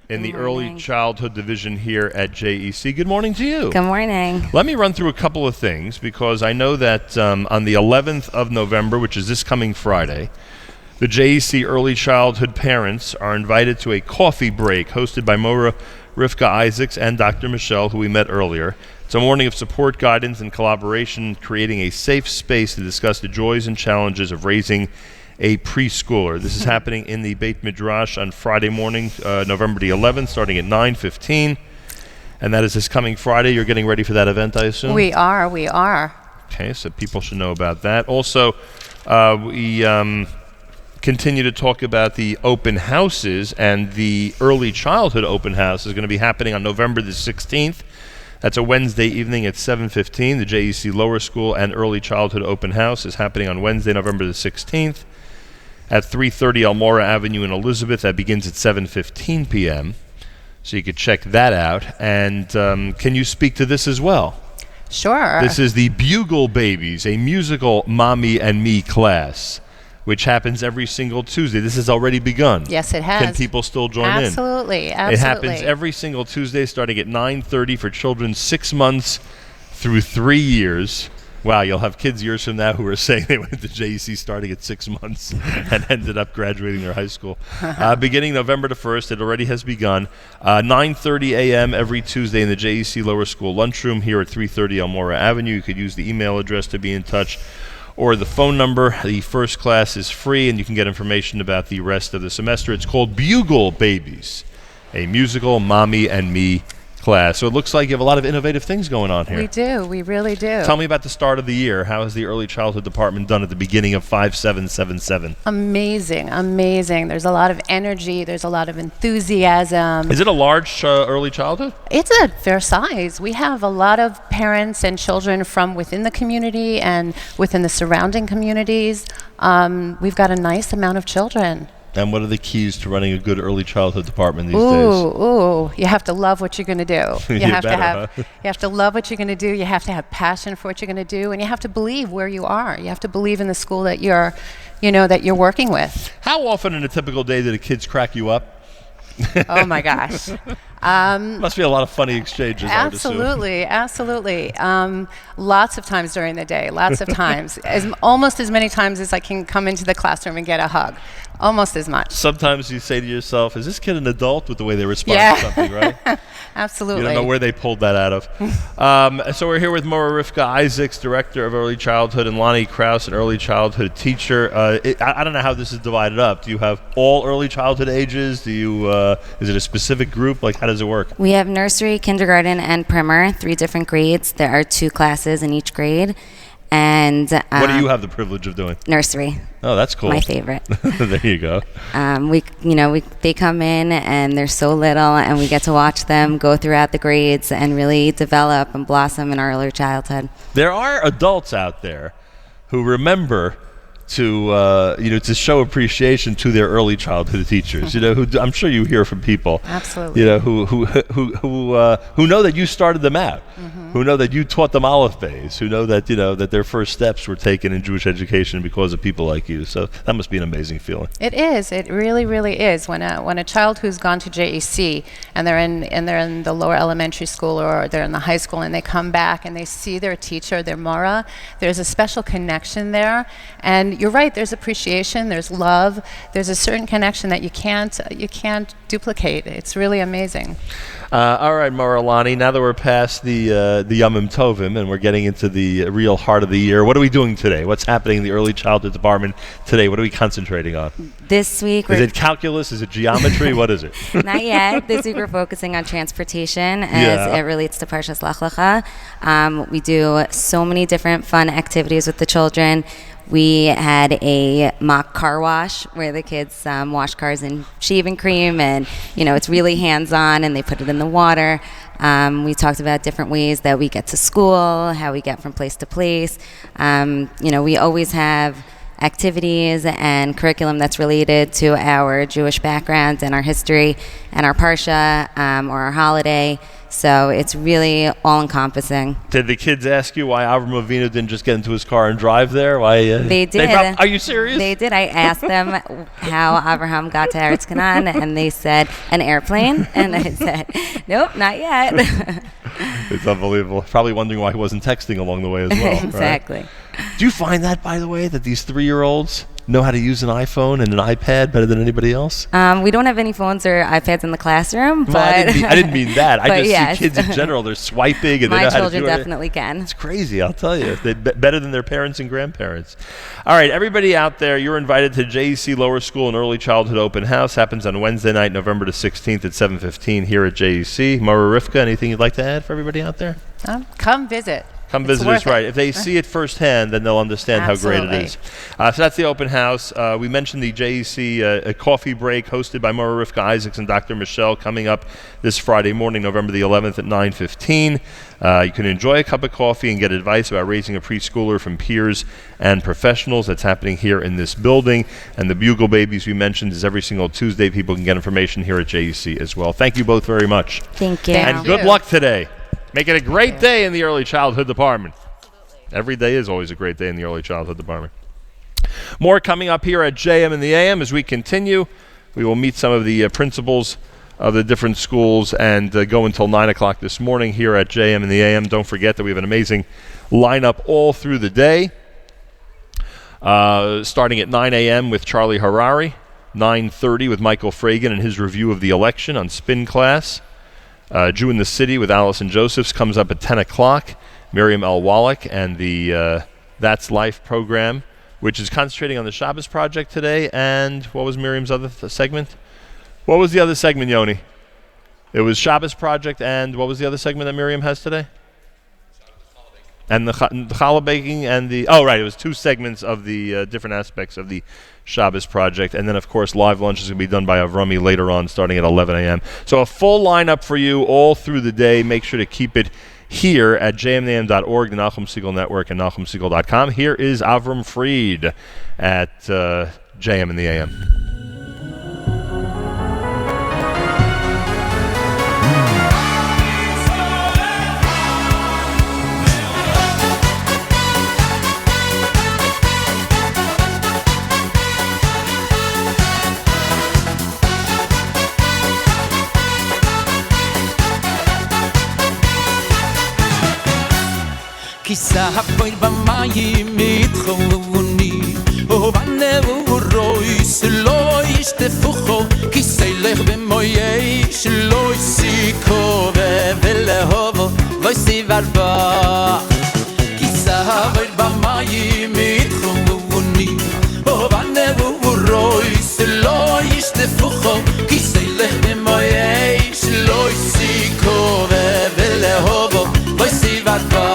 in the early childhood division here at JEC. Good morning to you. Good morning. Let me run through a couple of things, because I know that on the 11th of November, which is this coming Friday, the JEC early childhood parents are invited to a coffee break hosted by Mora Rivka Isaacs and Dr. Michelle, who we met earlier. It's a morning of support, guidance, and collaboration, creating a safe space to discuss the joys and challenges of raising a preschooler. This is happening in the Beit Midrash on Friday morning, November the 11th, starting at 9:15. And that is this coming Friday. You're getting ready for that event, I assume? We are. Okay, so people should know about that. Also, we continue to talk about the open houses, and the early childhood open house is going to be happening on November the 16th. That's a Wednesday evening at 7:15. The JEC Lower School and Early Childhood Open House is happening on Wednesday, November the 16th at 330 Elmora Avenue in Elizabeth. That begins at 7:15 p.m. So you could check that out. And can you speak to this as well? Sure. This is the Bugle Babies, a musical Mommy and Me class, which happens every single Tuesday. This has already begun. Yes, it has. Can people still join in? Absolutely. It happens every single Tuesday starting at 9:30 for children 6 months through 3 years. Wow, you'll have kids years from now who are saying they went to JEC starting at 6 months and ended up graduating their high school. Beginning November the 1st, it already has begun. 9:30 a.m. every Tuesday in the JEC Lower School lunchroom here at 330 Elmora Avenue. You could use the email address to be in touch or the phone number. The first class is free, and you can get information about the rest of the semester. It's called Bugle Babies, a musical Mommy and Me class. So it looks like you have a lot of innovative things going on here. We do. We really do. Tell me about the start of the year. How has the early childhood department done at the beginning of 5777? Amazing, amazing. There's a lot of energy. There's a lot of enthusiasm. Is it a large early childhood? It's a fair size. We have a lot of parents and children from within the community and within the surrounding communities. We've got a nice amount of children. And what are the keys to running a good early childhood department these days? Ooh, you have to love what you're going to do. You have to better, have, huh? you have to love what you're going to do. You have to have passion for what you're going to do, and you have to believe where you are. You have to believe in the school that you're working with. How often in a typical day do the kids crack you up? Oh my gosh. Must be a lot of funny exchanges. Absolutely, absolutely. Lots of times during the day, lots of times. Almost as many times as I can come into the classroom and get a hug. Almost as much. Sometimes you say to yourself, is this kid an adult, with the way they respond to something, right? Absolutely. You don't know where they pulled that out of. So we're here with Mora Rivka Isaacs, Director of Early Childhood, and Lonnie Krause, an early childhood teacher. I don't know how this is divided up. Do you have all early childhood ages? Do you? Is it a specific group? Like, how does it work? We have nursery, kindergarten, and primer, 3 different grades. There are 2 classes in each grade. And what do you have the privilege of doing? Nursery. Oh, that's cool. My favorite. There you go. They come in and they're so little, and we get to watch them go throughout the grades and really develop and blossom in our early childhood. There are adults out there who remember to show appreciation to their early childhood teachers. Who I'm sure you hear from people. Absolutely. Who know that you started them out, who know that you taught them Aleph Beis, who know that that their first steps were taken in Jewish education because of people like you. So that must be an amazing feeling. It is. It really, really is. When a child who's gone to JEC and they're in the lower elementary school or they're in the high school and they come back and they see their teacher, their Mora, there's a special connection there. And you're right. There's appreciation. There's love. There's a certain connection that you can't duplicate. It's really amazing. All right, Mora Lonnie. Now that we're past the Yomim Tovim and we're getting into the real heart of the year, what are we doing today? What's happening in the early childhood department today? What are we concentrating on? This week, is it calculus? Is it geometry? What is it? Not yet. This week we're focusing on transportation as it relates to Parshas Lech Lecha. We do so many different fun activities with the children. We had a mock car wash where the kids wash cars in shaving cream, and it's really hands-on, and they put it in the water. We talked about different ways that we get to school, how we get from place to place. We always have activities and curriculum that's related to our Jewish background and our history and our Parsha or our holiday. So it's really all-encompassing. Did the kids ask you why Avram Avinu didn't just get into his car and drive there? Why? They did. Are you serious? They did. I asked them how Avraham got to Eretz Canaan, and they said, an airplane. And I said, nope, not yet. It's unbelievable. Probably wondering why he wasn't texting along the way as well. Exactly. Right? Do you find that, by the way, that these 3-year-olds know how to use an iPhone and an iPad better than anybody else? We don't have any phones or iPads in the classroom. But well, I didn't mean that. I just yes. see kids in general. They're swiping and they know how to do it. My children definitely can. It's crazy, I'll tell you. They're better than their parents and grandparents. All right, everybody out there, you're invited to JEC Lower School and Early Childhood Open House. Happens on Wednesday night, November the 16th at 7:15 here at JEC. Mora Rivka, anything you'd like to add for everybody out there? Come visit. Come visit us, right. If they see it firsthand, then they'll understand how great it is. So that's the open house. We mentioned the JEC a coffee break hosted by Mora Rivka Isaacs and Dr. Michelle coming up this Friday morning, November the 11th at 9:15. You can enjoy a cup of coffee and get advice about raising a preschooler from peers and professionals. That's happening here in this building. And the Bugle Babies we mentioned is every single Tuesday. People can get information here at JEC as well. Thank you both very much. Thank you. And good luck today. Make it a great day in the early childhood department. Every day is always a great day in the early childhood department. More coming up here at JM in the AM as we continue. We will meet some of the principals of the different schools and go until 9 o'clock this morning here at JM in the AM. Don't forget that we have an amazing lineup all through the day. Starting at 9 a.m. with Charlie Harari, 9:30 with Michael Fragan and his review of the election on Spin Class. Jew in the City with Allison Josephs comes up at 10 o'clock. Miriam L. Wallach and the That's Life program, which is concentrating on the Shabbos project today. And what was Miriam's other segment? What was the other segment, Yoni? It was Shabbos Project, and what was the other segment that Miriam has today? And the challah baking and the... Oh, right. It was 2 segments of the different aspects of the Shabbos Project. And then, of course, live lunch is going to be done by Avrami later on, starting at 11 a.m. So a full lineup for you all through the day. Make sure to keep it here at jmnam.org, the Nachum Segal Network, and NachumSegal.com. Here is Avram Fried at JM in the AM. Kisahapoy b'mayim mitcholuni Ovanevu rois lo yishtefucho Kiseilech b'moyei shlo yisiko Velehovo lo yisivarba Kisahapoy b'mayim mitcholuni Ovanevu rois lo yishtefucho Kiseilech b'moyei shlo yisiko Velehovo lo yisivarba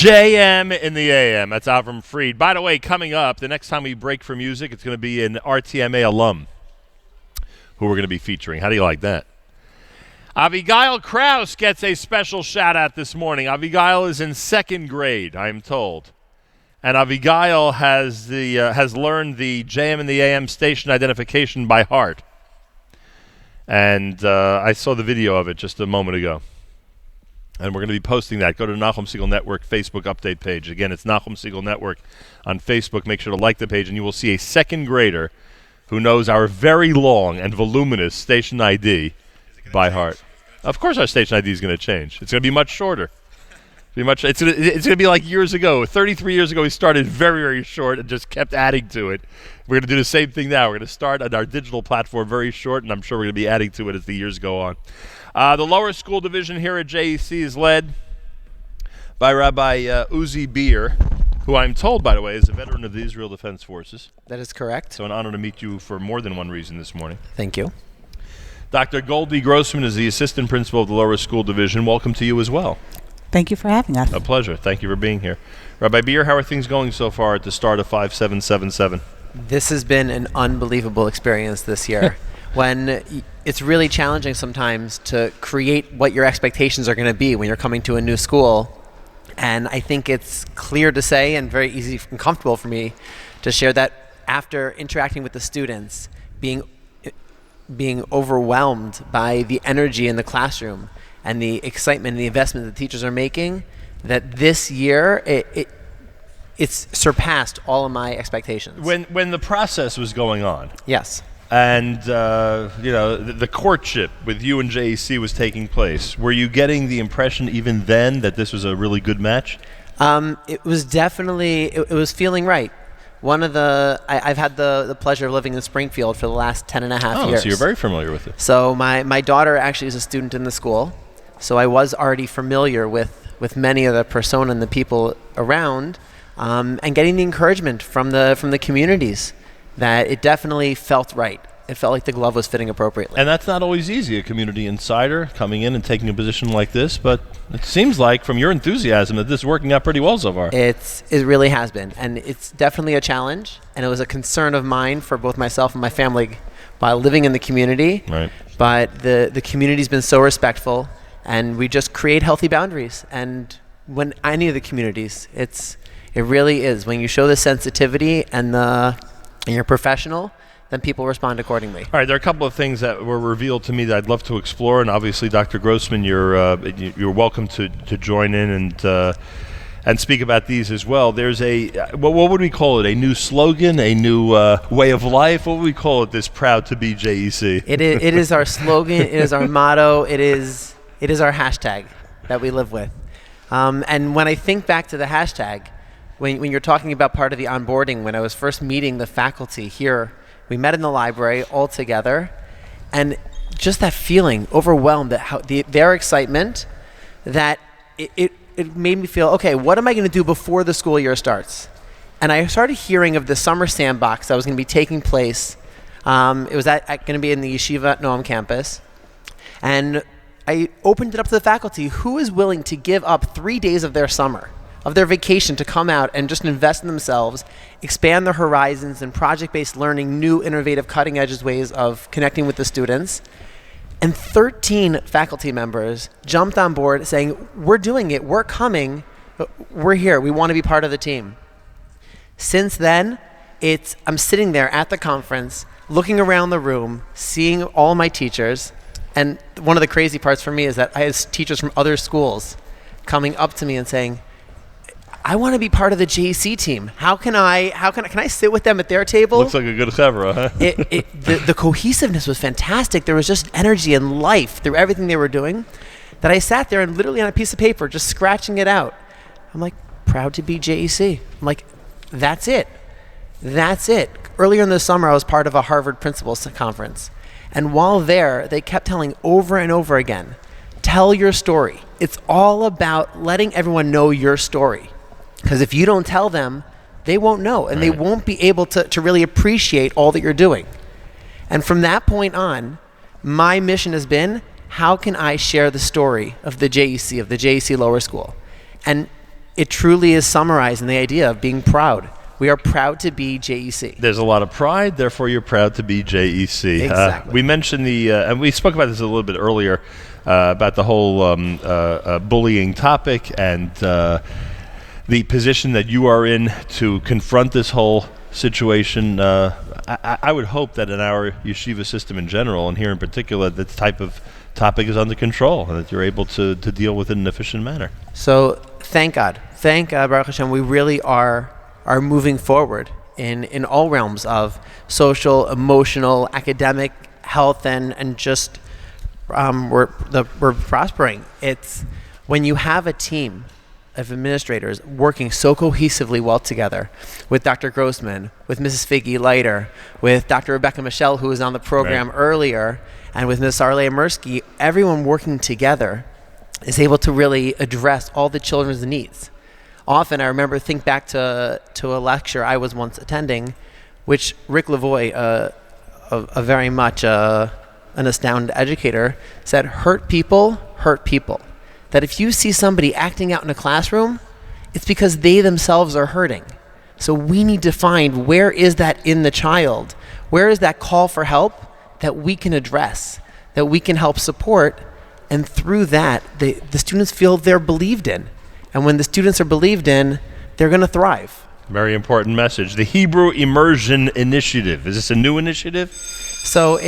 JM in the AM. That's Avram Fried. By the way, coming up, the next time we break for music, it's going to be an RTMA alum who we're going to be featuring. How do you like that? Abigail Kraus gets a special shout-out this morning. Abigail is in 2nd grade, I'm told. And Abigail has learned the JM in the AM station identification by heart. And I saw the video of it just a moment ago. And we're going to be posting that. Go to the Nachum Segal Network Facebook update page. Again, it's Nachum Segal Network on Facebook. Make sure to like the page, and you will see a 2nd grader who knows our very long and voluminous station ID by heart. Of course our station ID is going to change. It's going to be much shorter. Pretty much, it's gonna be like years ago. 33 years ago, we started very, very short and just kept adding to it. We're gonna do the same thing now. We're gonna start on our digital platform very short, and I'm sure we're gonna be adding to it as the years go on. The lower school division here at JEC is led by Rabbi Uzi Beer, who I'm told, by the way, is a veteran of the Israel Defense Forces. That is correct. So an honor to meet you for more than one reason this morning. Thank you. Dr. Goldie Grossman is the assistant principal of the lower school division. Welcome to you as well. Thank you for having us. A pleasure. Thank you for being here. Rabbi Beer, how are things going so far at the start of 5777? This has been an unbelievable experience this year. When it's really challenging sometimes to create what your expectations are going to be when you're coming to a new school. And I think it's clear to say and very easy and comfortable for me to share that after interacting with the students, being overwhelmed by the energy in the classroom and the excitement and the investment that the teachers are making, that this year it's surpassed all of my expectations. When the process was going on, yes, and the courtship with you and JEC was taking place, were you getting the impression even then that this was a really good match? It was definitely it was feeling right. I've had the pleasure of living in Springfield for the last 10 and a half years. So you're very familiar with it. So my daughter actually is a student in the school, so I was already familiar with many of the persona and the people around, and getting the encouragement from the communities that it definitely felt right. It felt like the glove was fitting appropriately. And that's not always easy, a community insider coming in and taking a position like this, but it seems like from your enthusiasm that this is working out pretty well so far. It really has been, and it's definitely a challenge, and it was a concern of mine for both myself and my family while living in the community. Right. But the community's been so respectful, and we just create healthy boundaries. And when any of the communities, it really is. When you show the sensitivity and you're professional, then people respond accordingly. All right, there are a couple of things that were revealed to me that I'd love to explore, and obviously, Dr. Grossman, you're welcome to join in and speak about these as well. There's what would we call it? A new slogan, a new way of life. What would we call it? This proud to be JEC. It is our slogan. It is our motto. It is our hashtag that we live with. And when I think back to the hashtag, when you're talking about part of the onboarding, when I was first meeting the faculty here, we met in the library all together, and just that feeling, overwhelmed at how their excitement, that it made me feel, okay, what am I going to do before the school year starts? And I started hearing of the summer sandbox that was going to be taking place. It was going to be in the Yeshiva at Noam campus, and I opened it up to the faculty. Who is willing to give up 3 days of their summer, of their vacation, to come out and just invest in themselves, expand their horizons in project-based learning, new, innovative, cutting-edge ways of connecting with the students? And 13 faculty members jumped on board saying, we're doing it, we're coming, we're here, we want to be part of the team. Since then, I'm sitting there at the conference, looking around the room, seeing all my teachers, and one of the crazy parts for me is that I had teachers from other schools coming up to me and saying, I want to be part of the JEC team. Can I sit with them at their table? Looks like a good chevra, huh? The cohesiveness was fantastic. There was just energy and life through everything they were doing, that I sat there and literally on a piece of paper, just scratching it out. I'm like, proud to be JEC. I'm like, that's it. That's it. Earlier in the summer, I was part of a Harvard Principals Conference. And while there, they kept telling over and over again, tell your story. It's all about letting everyone know your story. Because if you don't tell them, they won't know, and they won't be able to really appreciate all that you're doing. And from that point on, my mission has been, how can I share the story of the JEC, of the JEC Lower School? And it truly is summarized in the idea of being proud. We are proud to be JEC. There's a lot of pride, therefore you're proud to be JEC. Exactly. We mentioned and we spoke about this a little bit earlier, about the whole bullying topic and the position that you are in to confront this whole situation. I would hope that in our yeshiva system in general, and here in particular, this type of topic is under control and that you're able to deal with it in an efficient manner. So thank God, Baruch Hashem, we really are moving forward in all realms of social, emotional, academic, health, and just we're prospering. It's when you have a team of administrators working so cohesively well together with Dr. Grossman, with Mrs. Figgy Leiter, with Dr. Rebecca Michelle, who was on the program earlier, and with Ms. Arlea Mirsky, everyone working together is able to really address all the children's needs. Often, I remember think back to a lecture I was once attending, which Rick Lavoie, a very much an astounded educator, said, hurt people hurt people. That if you see somebody acting out in a classroom, it's because they themselves are hurting. So we need to find where is that in the child, where is that call for help that we can address, that we can help support, and through that, the students feel they're believed in. And when the students are believed in, they're going to thrive. Very important message. The Hebrew Immersion Initiative. Is this a new initiative? So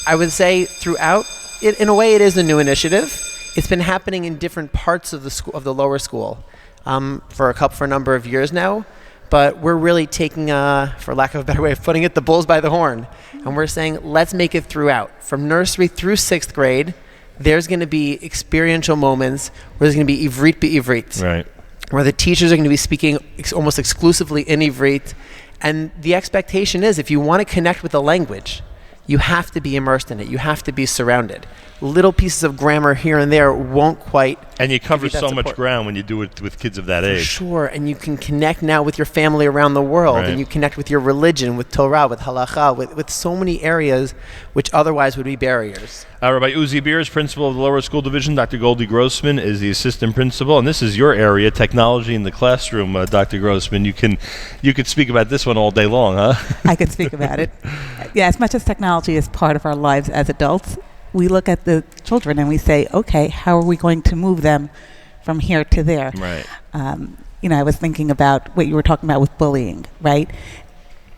I would say throughout, in a way it is a new initiative. It's been happening in different parts of the school, of the lower school, for a number of years now. But we're really taking, for lack of a better way of putting it, the bulls by the horn. And we're saying, let's make it throughout. From nursery through 6th grade, there's going to be experiential moments where there's going to be Ivrit be'Ivrit. Right. Where the teachers are going to be speaking almost exclusively in Ivrit. And the expectation is, if you want to connect with the language, you have to be immersed in it. You have to be surrounded. Little pieces of grammar here and there won't quite. And you cover so much ground when you do it with kids of that age. Sure, and you can connect now with your family around the world, and you connect with your religion, with Torah, with halacha, with so many areas which otherwise would be barriers. Rabbi Uzi Beers, principal of the lower school division. Dr. Goldie Grossman is the assistant principal, and this is your area, technology in the classroom. Dr. Grossman, you could speak about this one all day long, huh? I could speak about it. Yeah, as much as technology is part of our lives as adults, we look at the children and we say, okay, how are we going to move them from here to there? Right. I was thinking about what you were talking about with bullying, right?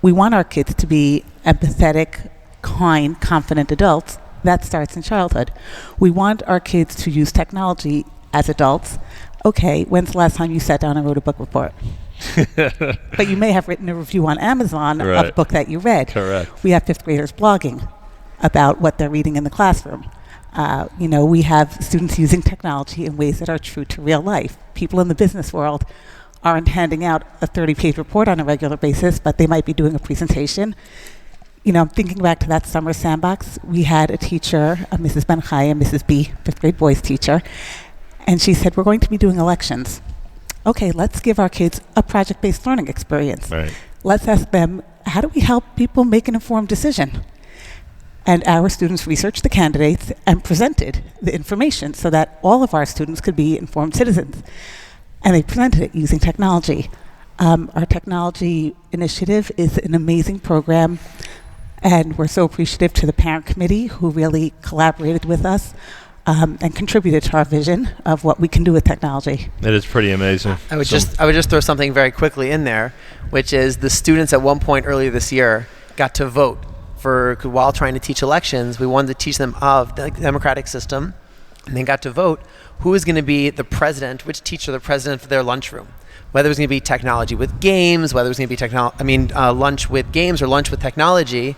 We want our kids to be empathetic, kind, confident adults. That starts in childhood. We want our kids to use technology as adults. Okay, when's the last time you sat down and wrote a book report? But you may have written a review on Amazon of a book that you read. Correct. We have 5th graders blogging about what they're reading in the classroom. We have students using technology in ways that are true to real life. People in the business world aren't handing out a 30-page report on a regular basis, but they might be doing a presentation. I'm thinking back to that summer sandbox. We had a teacher, Mrs. Ben Chaya, Mrs. B, 5th grade boys teacher, and she said, we're going to be doing elections. Okay, let's give our kids a project-based learning experience. Right. Let's ask them, how do we help people make an informed decision? And our students researched the candidates and presented the information so that all of our students could be informed citizens. And they presented it using technology. Our technology initiative is an amazing program, and we're so appreciative to the parent committee who really collaborated with us and contributed to our vision of what we can do with technology. It is pretty amazing. I would just throw something very quickly in there, which is the students at one point earlier this year got to vote. While trying to teach elections, we wanted to teach them of the democratic system, and they got to vote who is going to be the president, which teacher the president for their lunchroom. Whether it was going to be technology with games, whether it was going to be lunch with games or lunch with technology,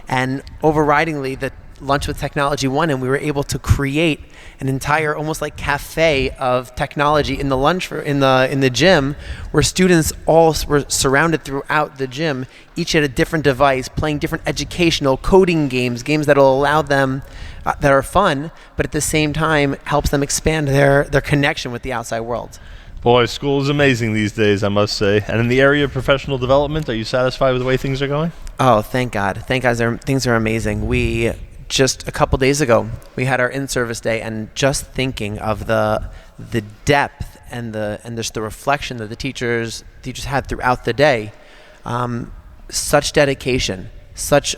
and overridingly the lunch with technology won, and we were able to create an entire almost like cafe of technology in the lunch in the gym, where students all were surrounded throughout the gym, each had a different device, playing different educational coding games that will allow them that are fun, but at the same time helps them expand their connection with the outside world. Boy, school is amazing these days, I must say. And in the area of professional development, are you satisfied with the way things are going? Oh, thank God. Things are amazing. Just a couple days ago, we had our in-service day, and just thinking of the depth and just the reflection that the teachers had throughout the day, such dedication, such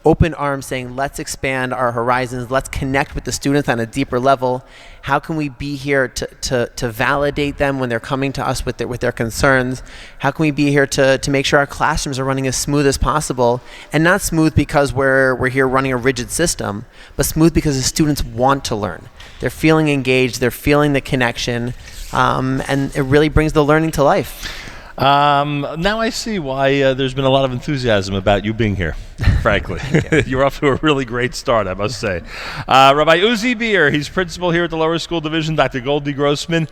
open arms saying, let's expand our horizons, let's connect with the students on a deeper level. How can we be here to validate them when they're coming to us with their concerns? How can we be here to make sure our classrooms are running as smooth as possible? And not smooth because we're here running a rigid system, but smooth because the students want to learn. They're feeling engaged, they're feeling the connection, and it really brings the learning to life. Now I see why there's been a lot of enthusiasm about you being here, frankly. You're off to a really great start, I must say. Rabbi Uzi Beer, he's principal here at the lower school division. Dr. Goldie Grossman,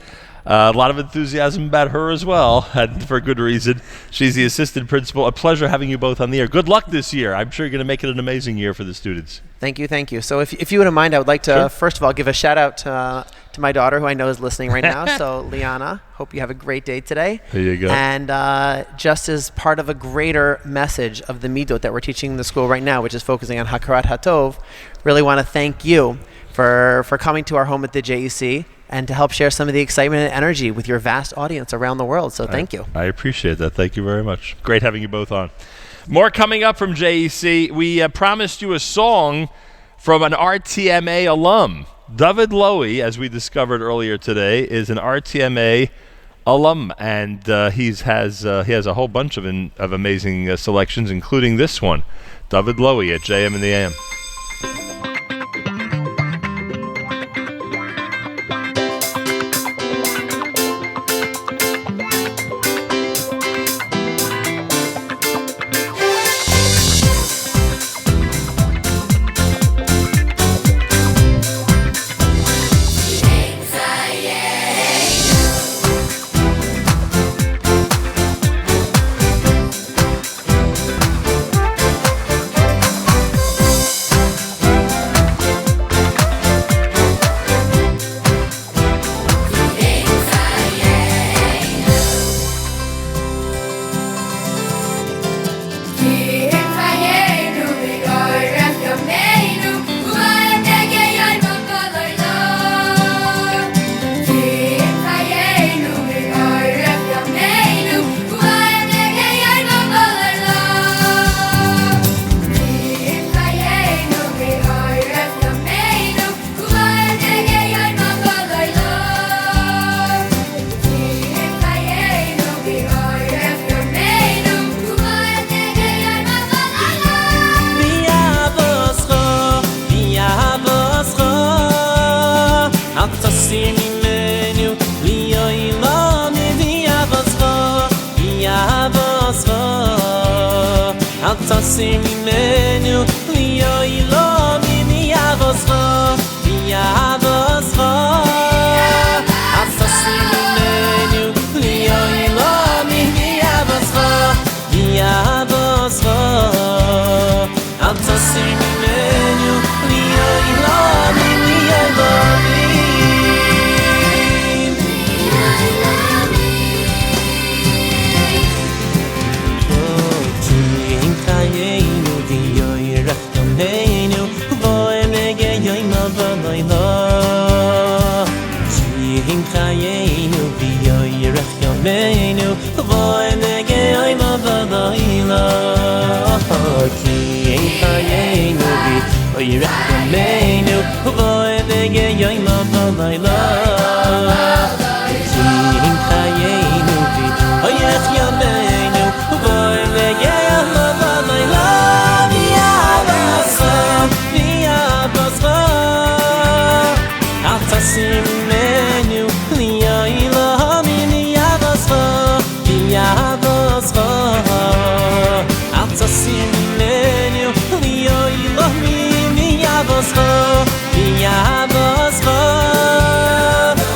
a lot of enthusiasm about her as well, and for good reason. She's the assistant principal. A pleasure having you both on the air. Good luck this year. I'm sure you're going to make it an amazing year for the students. Thank you, thank you. So if you wouldn't mind, I would like to, first of all, give a shout out to my daughter, who I know is listening right now. So Liana, hope you have a great day today. There you go. And just as part of a greater message of the midot that we're teaching in the school right now, which is focusing on Hakarat Hatov, really want to thank you for coming to our home at the JEC and to help share some of the excitement and energy with your vast audience around the world. So thank you. I appreciate that. Thank you very much. Great having you both on. More coming up from JEC. We promised you a song from an RTMA alum. David Lowy, as we discovered earlier today, is an RTMA alum, and he has a whole bunch of amazing selections, including this one. David Lowy at JM in the AM.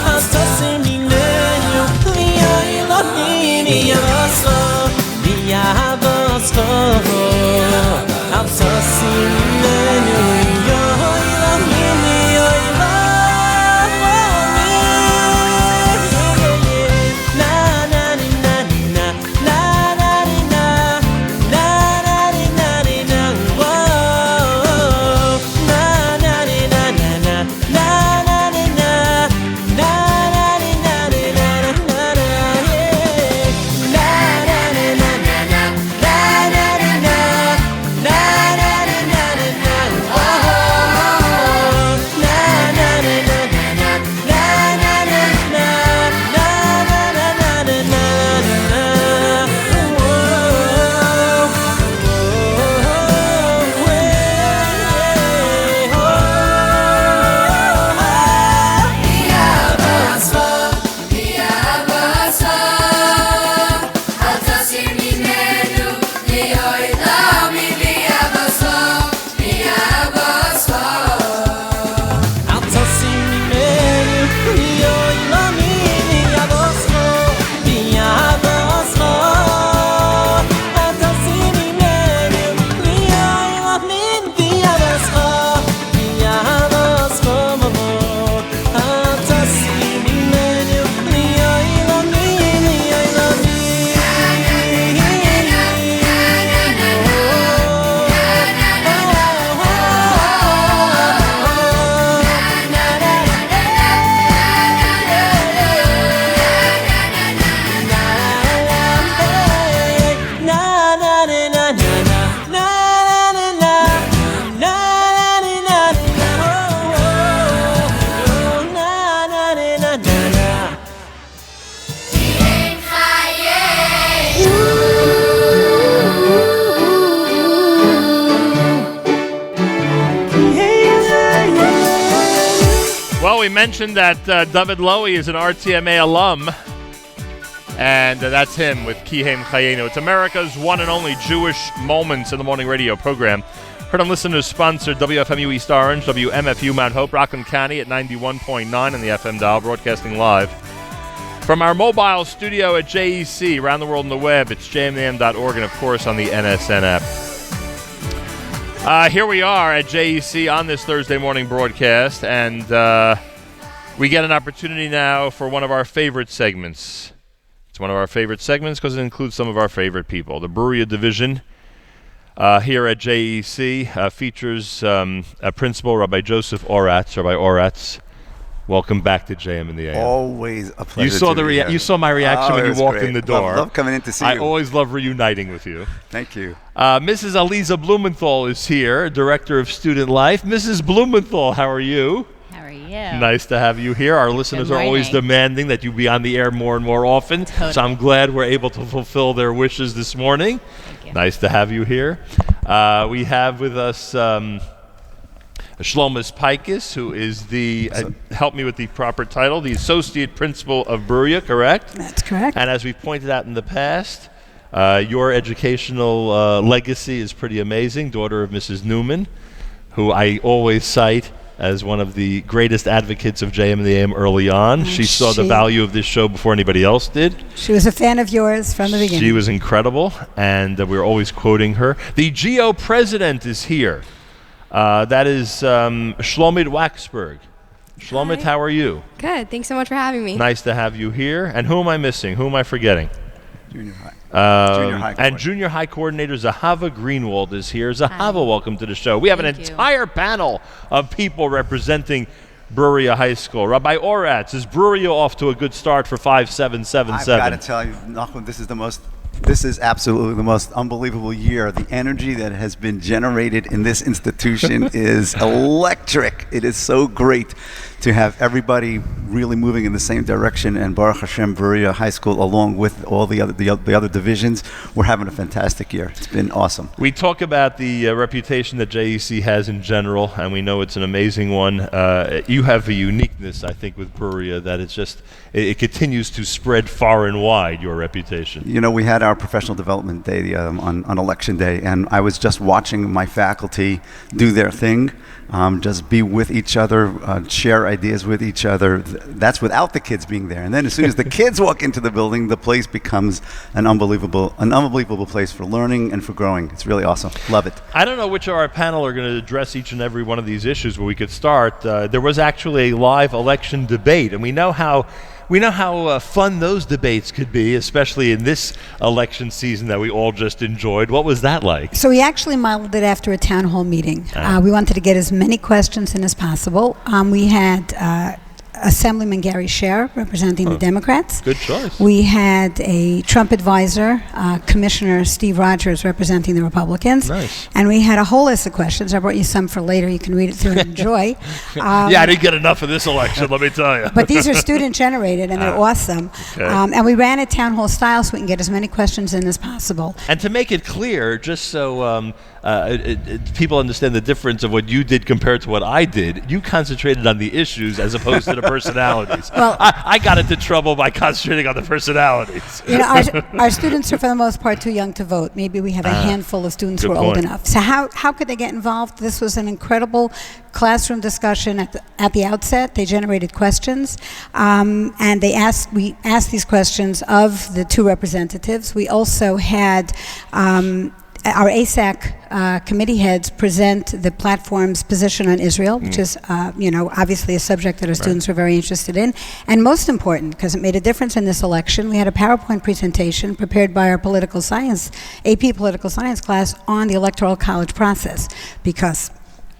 Hasta we mentioned that David Lowy is an RTMA alum, and that's him with Kihem Chayenu. It's America's one and only Jewish Moments in the Morning radio program. Heard on listeners sponsored WFMU East Orange, WMFU Mount Hope, Rockland County at 91.9 on the FM dial, broadcasting live from our mobile studio at JEC, around the world on the web. It's jmam.org and, of course, on the NSN app. Here we are at JEC on this Thursday morning broadcast, and we get an opportunity now for one of our favorite segments. It's one of our favorite segments because it includes some of our favorite people. The Brewera division here at JEC features a principal, Rabbi Joseph Oratz. Rabbi Oratz, welcome back to JM in the AM. Always a pleasure. You saw my reaction when you walked in the door. Love coming in to see you. I always love reuniting with you. Thank you. Mrs. Aliza Blumenthal is here, Director of Student Life. Mrs. Blumenthal, how are you? How are you? Nice to have you here. Our listeners are always demanding that you be on the air more and more often. Totally. So I'm glad we're able to fulfill their wishes this morning. Thank you. Nice to have you here. We have with us Shlomis Pikes, who is the, help me with the proper title, the Associate Principal of Brewera, correct? That's correct. And as we've pointed out in the past, your educational legacy is pretty amazing. Daughter of Mrs. Newman, who I always cite as one of the greatest advocates of JM and the AM early on. She saw the value of this show before anybody else did. She was a fan of yours from the beginning. She was incredible, and we're always quoting her. The GO president is here. That is Shlomit Waxberg. Shlomit, how are you? Good. Thanks so much for having me. Nice to have you here. And who am I missing? Who am I forgetting? Junior high. And junior high coordinator Zahava Greenwald is here. Zahava, welcome to the show. We have an entire panel of people representing Brewera High School. Rabbi Oratz, is Brewera off to a good start for 5777? I've got to tell you, Nachum, this is absolutely the most unbelievable year. The energy that has been generated in this institution is electric. It is so great to have everybody really moving in the same direction, and Baruch Hashem, Brewera High School, along with all the other divisions, we're having a fantastic year. It's been awesome. We talk about the reputation that JEC has in general, and we know it's an amazing one. You have a uniqueness, I think, with Brewera that it's just, it continues to spread far and wide, your reputation. You know, we had our professional development day on election day, and I was just watching my faculty do their thing, just be with each other, share ideas with each other. That's without the kids being there. And then as soon as the kids walk into the building, the place becomes an unbelievable place for learning and for growing. It's really awesome. Love it. I don't know which of our panel are going to address each and every one of these issues, but we could start. There was actually a live election debate, and we know how fun those debates could be, especially in this election season that we all just enjoyed. What was that like? So we actually modeled it after a town hall meeting. We wanted to get as many questions in as possible. We had Assemblyman Gary Scher representing the Democrats. Good choice. We had a Trump advisor, Commissioner Steve Rogers, representing the Republicans. Nice. And we had a whole list of questions. I brought you some for later. You can read it through and enjoy. Yeah, I didn't get enough of this election, let me tell you. But these are student-generated, and they're awesome. Okay. And we ran it town hall style so we can get as many questions in as possible. And to make it clear, just so people understand the difference of what you did compared to what I did, you concentrated on the issues as opposed to the personalities. Well, I got into trouble by concentrating on the personalities. You know, our students are for the most part too young to vote. Maybe we have a handful of students who are old enough. So how could they get involved? This was an incredible classroom discussion at the outset. They generated questions, and we asked these questions of the two representatives. We also had our ASAC committee heads present the platform's position on Israel, which is, obviously a subject that our students are very interested in. And most important, because it made a difference in this election, we had a PowerPoint presentation prepared by our political science, AP political science class on the Electoral College process, because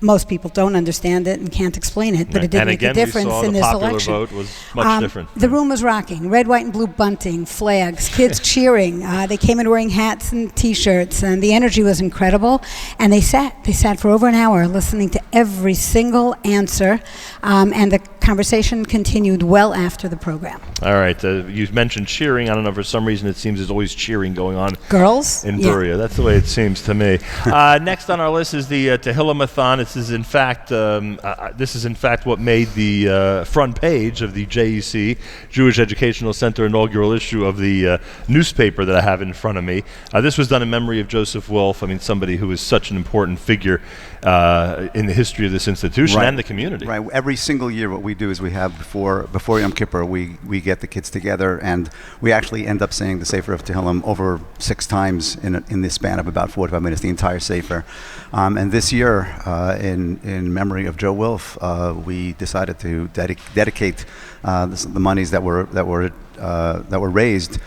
most people don't understand it and can't explain it, but it did make a difference in this election. The popular vote was much different. The room was rocking. Red, white, and blue bunting, flags, kids cheering. They came in wearing hats and T-shirts, and the energy was incredible. And they sat for over an hour listening to every single answer, and the conversation continued well after the program. All right. You mentioned cheering. I don't know, for some reason it seems there's always cheering going on. Girls? In Brewera. That's the way it seems to me. Next on our list is the Tehillah-mathon. It's This is in fact what made the front page of the JEC, Jewish Educational Center, inaugural issue of the newspaper that I have in front of me. This was done in memory of Joseph Wolf. I mean, somebody who is such an important figure in the history of this institution and the community. Right. Every single year, what we do is we have before Yom Kippur, we get the kids together, and we actually end up saying the Sefer of Tehillim over 6 times in the span of about 45 minutes, the entire Sefer. And this year, in memory of Joe Wolf, we decided to dedicate the monies that were raised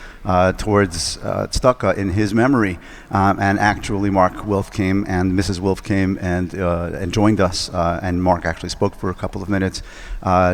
towards tzedakah in his memory. And actually, Mark Wolf came and Mrs. Wolf came and joined us. And Mark actually spoke for a couple of minutes.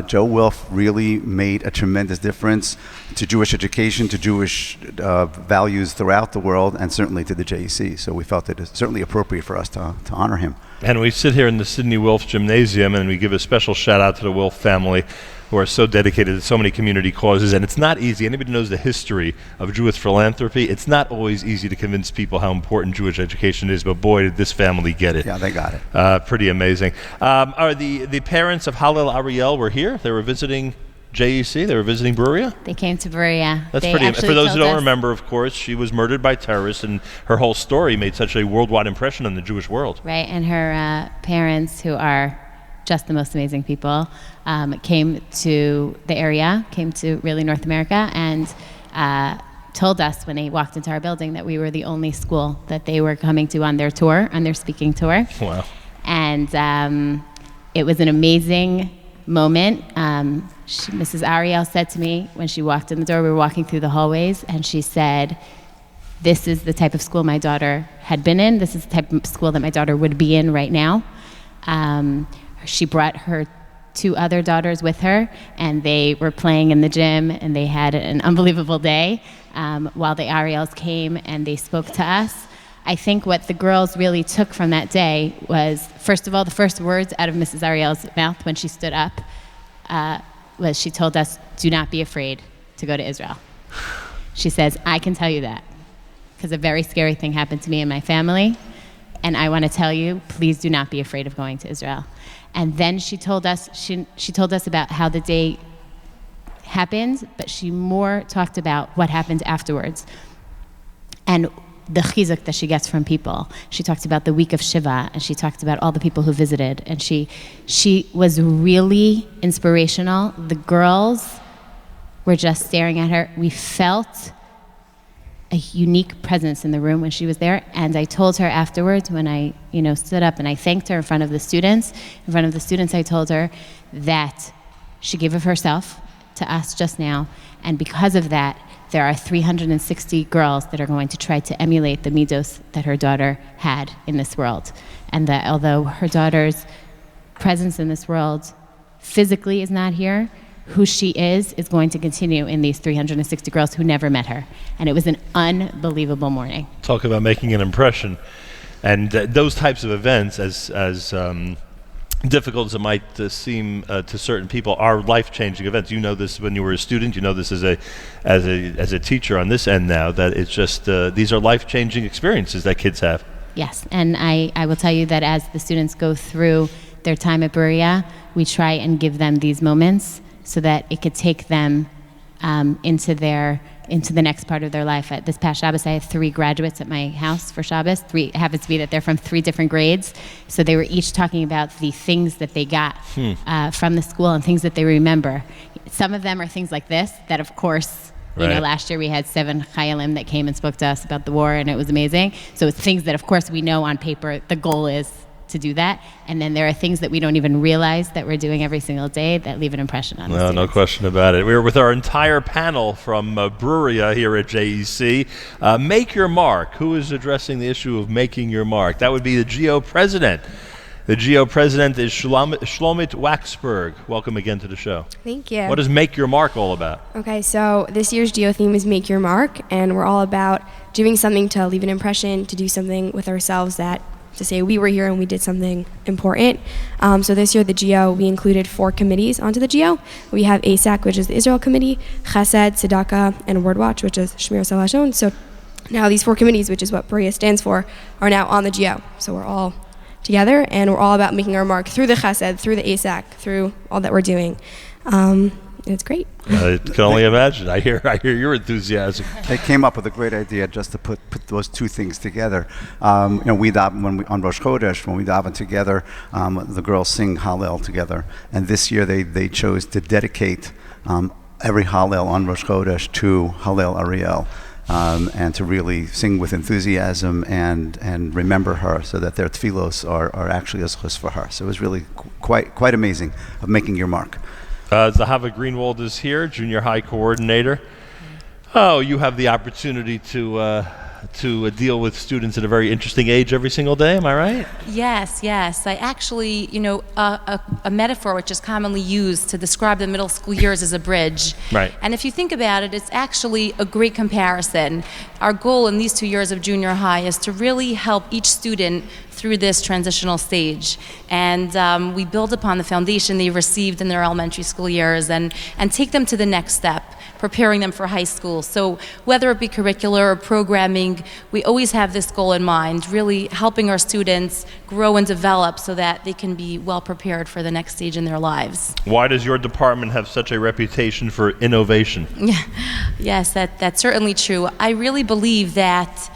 Joe Wolf really made a tremendous difference to Jewish education, to Jewish values throughout the world, and certainly to the JEC. So we felt it is certainly appropriate for us to honor him. And we sit here in the Sidney Wolf Gymnasium, and we give a special shout out to the Wolf family, who are so dedicated to so many community causes. And it's not easy. Anybody who knows the history of Jewish philanthropy, it's not always easy to convince people how important Jewish education is, but boy, did this family get it. Yeah, they got it. Pretty amazing. Are the parents of Hallel Ariel were here? They were visiting JEC? They were visiting Brewera? They came to Brewera. That's pretty. For those who don't remember, of course, she was murdered by terrorists, and her whole story made such a worldwide impression on the Jewish world. Right, and her parents, who are just the most amazing people, came to the area, came to really North America, and told us when they walked into our building that we were the only school that they were coming to on their tour, on their speaking tour. Wow. And it was an amazing moment. Mrs. Ariel said to me when she walked in the door, we were walking through the hallways, and she said, "This is the type of school my daughter had been in. This is the type of school that my daughter would be in right now." She brought her 2 other daughters with her, and they were playing in the gym, and they had an unbelievable day while the Ariels came and they spoke to us. I think what the girls really took from that day was, first of all, the first words out of Mrs. Ariel's mouth when she stood up was she told us, "Do not be afraid to go to Israel." She says, "I can tell you that because a very scary thing happened to me and my family, and I want to tell you, please do not be afraid of going to Israel." And then she told us about how the day happened, but she more talked about what happened afterwards and the chizuk that she gets from people. She talked about the week of Shiva, and she talked about all the people who visited, and she was really inspirational. The girls were just staring at her. We felt a unique presence in the room when she was there, and I told her afterwards when I stood up and I thanked her in front of the students. I told her that she gave of herself to us just now, and because of that, there are 360 girls that are going to try to emulate the midos that her daughter had in this world, and that although her daughter's presence in this world physically is not here, who she is going to continue in these 360 girls who never met her. And it was an unbelievable morning. Talk about making an impression. And those types of events, as difficult as it might seem to certain people, are life-changing events. You know this when you were a student. You know this as a teacher on this end now, that it's just these are life-changing experiences that kids have. Yes, and I will tell you that as the students go through their time at Brewera, we try and give them these moments so that it could take them into the next part of their life. This past Shabbos, I had 3 graduates at my house for Shabbos. It happens to be that they're from 3 different grades. So they were each talking about the things that they got from the school and things that they remember. Some of them are things like this, that of course, last year we had 7 Chayalim that came and spoke to us about the war, and it was amazing. So it's things that of course we know on paper the goal is to do that, and then there are things that we don't even realize that we're doing every single day that leave an impression on us. No question about it. We were with our entire panel from Brewera here at JEC. Make your mark. Who is addressing the issue of making your mark? That would be the GO president. The GO president is Shlomit Waxberg. Welcome again to the show. Thank you. What is Make Your Mark all about? Okay, so this year's GO theme is Make Your Mark, and we're all about doing something to leave an impression, to do something with ourselves to say we were here and we did something important. So this year, the GO, we included 4 committees onto the GO. We have ASAC, which is the Israel Committee, Chesed, Tzedakah, and WordWatch, which is Shmir Salashon. So now these 4 committees, which is what Brewera stands for, are now on the GO. So we're all together, and we're all about making our mark through the chesed, through the ASAC, through all that we're doing. It's great. I can only imagine. I hear your enthusiasm. They came up with a great idea just to put those two things together. We daven on Rosh Chodesh, when we daven together, the girls sing Hallel together. And this year they chose to dedicate every Hallel on Rosh Chodesh to Hallel Ariel. And to really sing with enthusiasm and remember her, so that their tefillos are actually a zchus for her. So it was really quite amazing of making your mark. Zahava Greenwald is here, junior high coordinator. Oh, you have the opportunity to deal with students at a very interesting age every single day, am I right? Yes. I actually, a metaphor which is commonly used to describe the middle school years is a bridge. Right. And if you think about it, it's actually a great comparison. Our goal in these 2 years of junior high is to really help each student through this transitional stage. And we build upon the foundation they received in their elementary school years and take them to the next step, preparing them for high school. So whether it be curricular or programming, we always have this goal in mind, really helping our students grow and develop so that they can be well prepared for the next stage in their lives. Why does your department have such a reputation for innovation? Yes, that's certainly true. I really believe that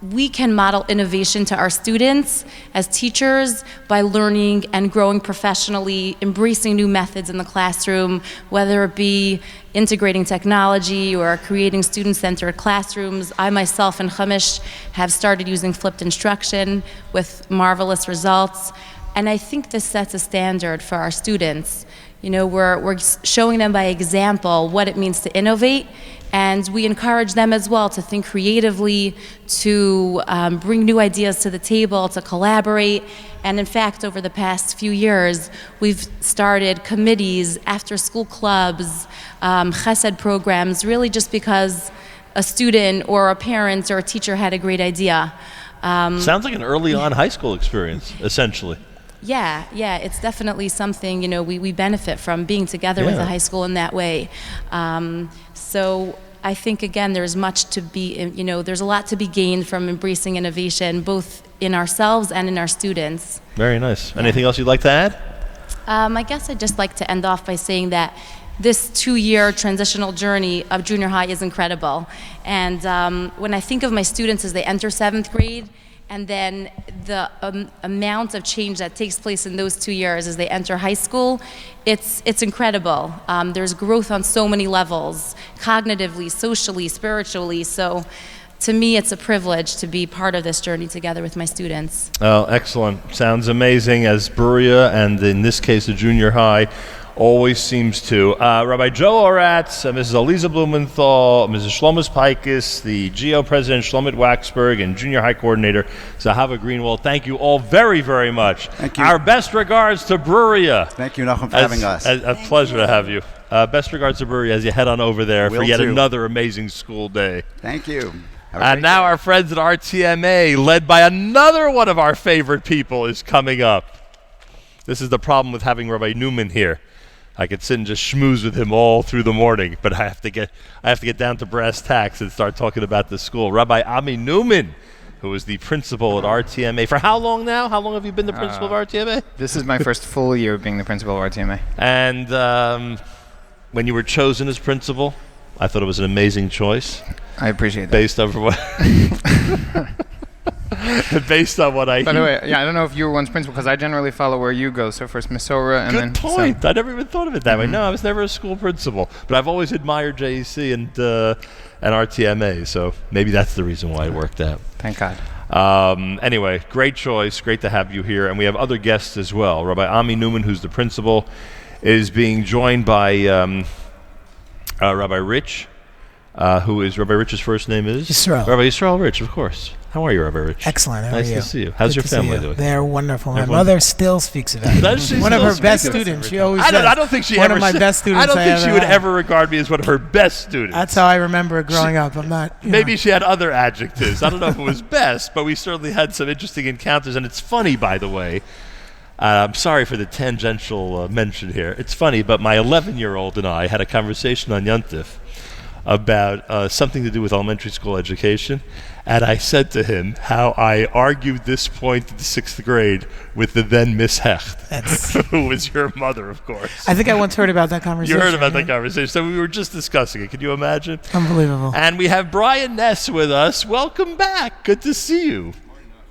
we can model innovation to our students as teachers by learning and growing professionally, embracing new methods in the classroom, whether it be integrating technology or creating student-centered classrooms. I myself in Chumash have started using flipped instruction with marvelous results. And I think this sets a standard for our students. We're showing them by example what it means to innovate, and we encourage them as well to think creatively, to bring new ideas to the table, to collaborate. And in fact, over the past few years, we've started committees, after-school clubs, chesed programs, really just because a student or a parent or a teacher had a great idea. Sounds like an early on high school experience, essentially. Yeah, it's definitely something, we benefit from being together with the high school in that way. So I think, again, there's much to be, there's a lot to be gained from embracing innovation, both in ourselves and in our students. Very nice. Anything else you'd like to add? I guess I'd just like to end off by saying that this 2-year transitional journey of junior high is incredible. And when I think of my students as they enter 7th grade, and then the amount of change that takes place in those 2 years as they enter high school, it's incredible. There's growth on so many levels, cognitively, socially, spiritually. So to me, it's a privilege to be part of this journey together with my students. Oh, excellent. Sounds amazing, as Brewera, and in this case, the junior high, always seems to. Rabbi Joe Oratz, Mrs. Aliza Blumenthal, Mrs. Shlomis Pikes, the GO President Shlomit Waxberg, and Junior High Coordinator Zahava Greenwald. Thank you all very, very much. Thank you. Our best regards to Brewera. Thank you, Nachum, for having us. A pleasure to have you. Best regards to Brewera as you head on over there for yet do. another amazing school day. Thank you. And now our friends at RTMA, led by another one of our favorite people, is coming up. This is the problem with having Rabbi Newman here. I could sit and just schmooze with him all through the morning, but I have to get down to brass tacks and start talking about the school. Rabbi Ami Newman, who is the principal at RTMA. For how long now? How long have you been the principal of RTMA? This is my first full year being the principal of RTMA. And when you were chosen as principal, I thought it was an amazing choice. I appreciate that. Based on what based on what I hear. By the way, I don't know if you were once principal, because I generally follow where you go. So first Mesorah, and then... Good point. I never even thought of it that way. No, I was never a school principal. But I've always admired JEC and RTMA, so maybe that's the reason why it worked out. Thank God. Anyway, great choice. Great to have you here. And we have other guests as well. Rabbi Ami Newman, who's the principal, is being joined by Rabbi Rich, who is Rabbi Rich's first name is? Yisrael. Rabbi Yisrael Rich, of course. How are you, Rabbi Rich? Excellent. How nice are you? to see you. How's Good your to see family you. doing? They're wonderful. My Everyone? mother still speaks of it. Does she one of still her best speak of it? students. She always I says. don't think she one ever of my said- best students. I don't think ever she would had. ever regard me as one of her best students. That's how I remember it growing up. I'm not. Maybe she had other adjectives. I don't know if it was best, but we certainly had some interesting encounters. And it's funny, by the way. I'm sorry for the tangential mention here. It's funny, but my 11-year-old and I had a conversation on Yontif about something to do with elementary school education, and I said to him how I argued this point in the 6th grade with the then Miss Hecht, who was your mother, of course. I think I once heard about that conversation. You heard about that conversation. So we were just discussing it. Can you imagine? Unbelievable. And we have Brian Ness with us. Welcome back. Good to see you.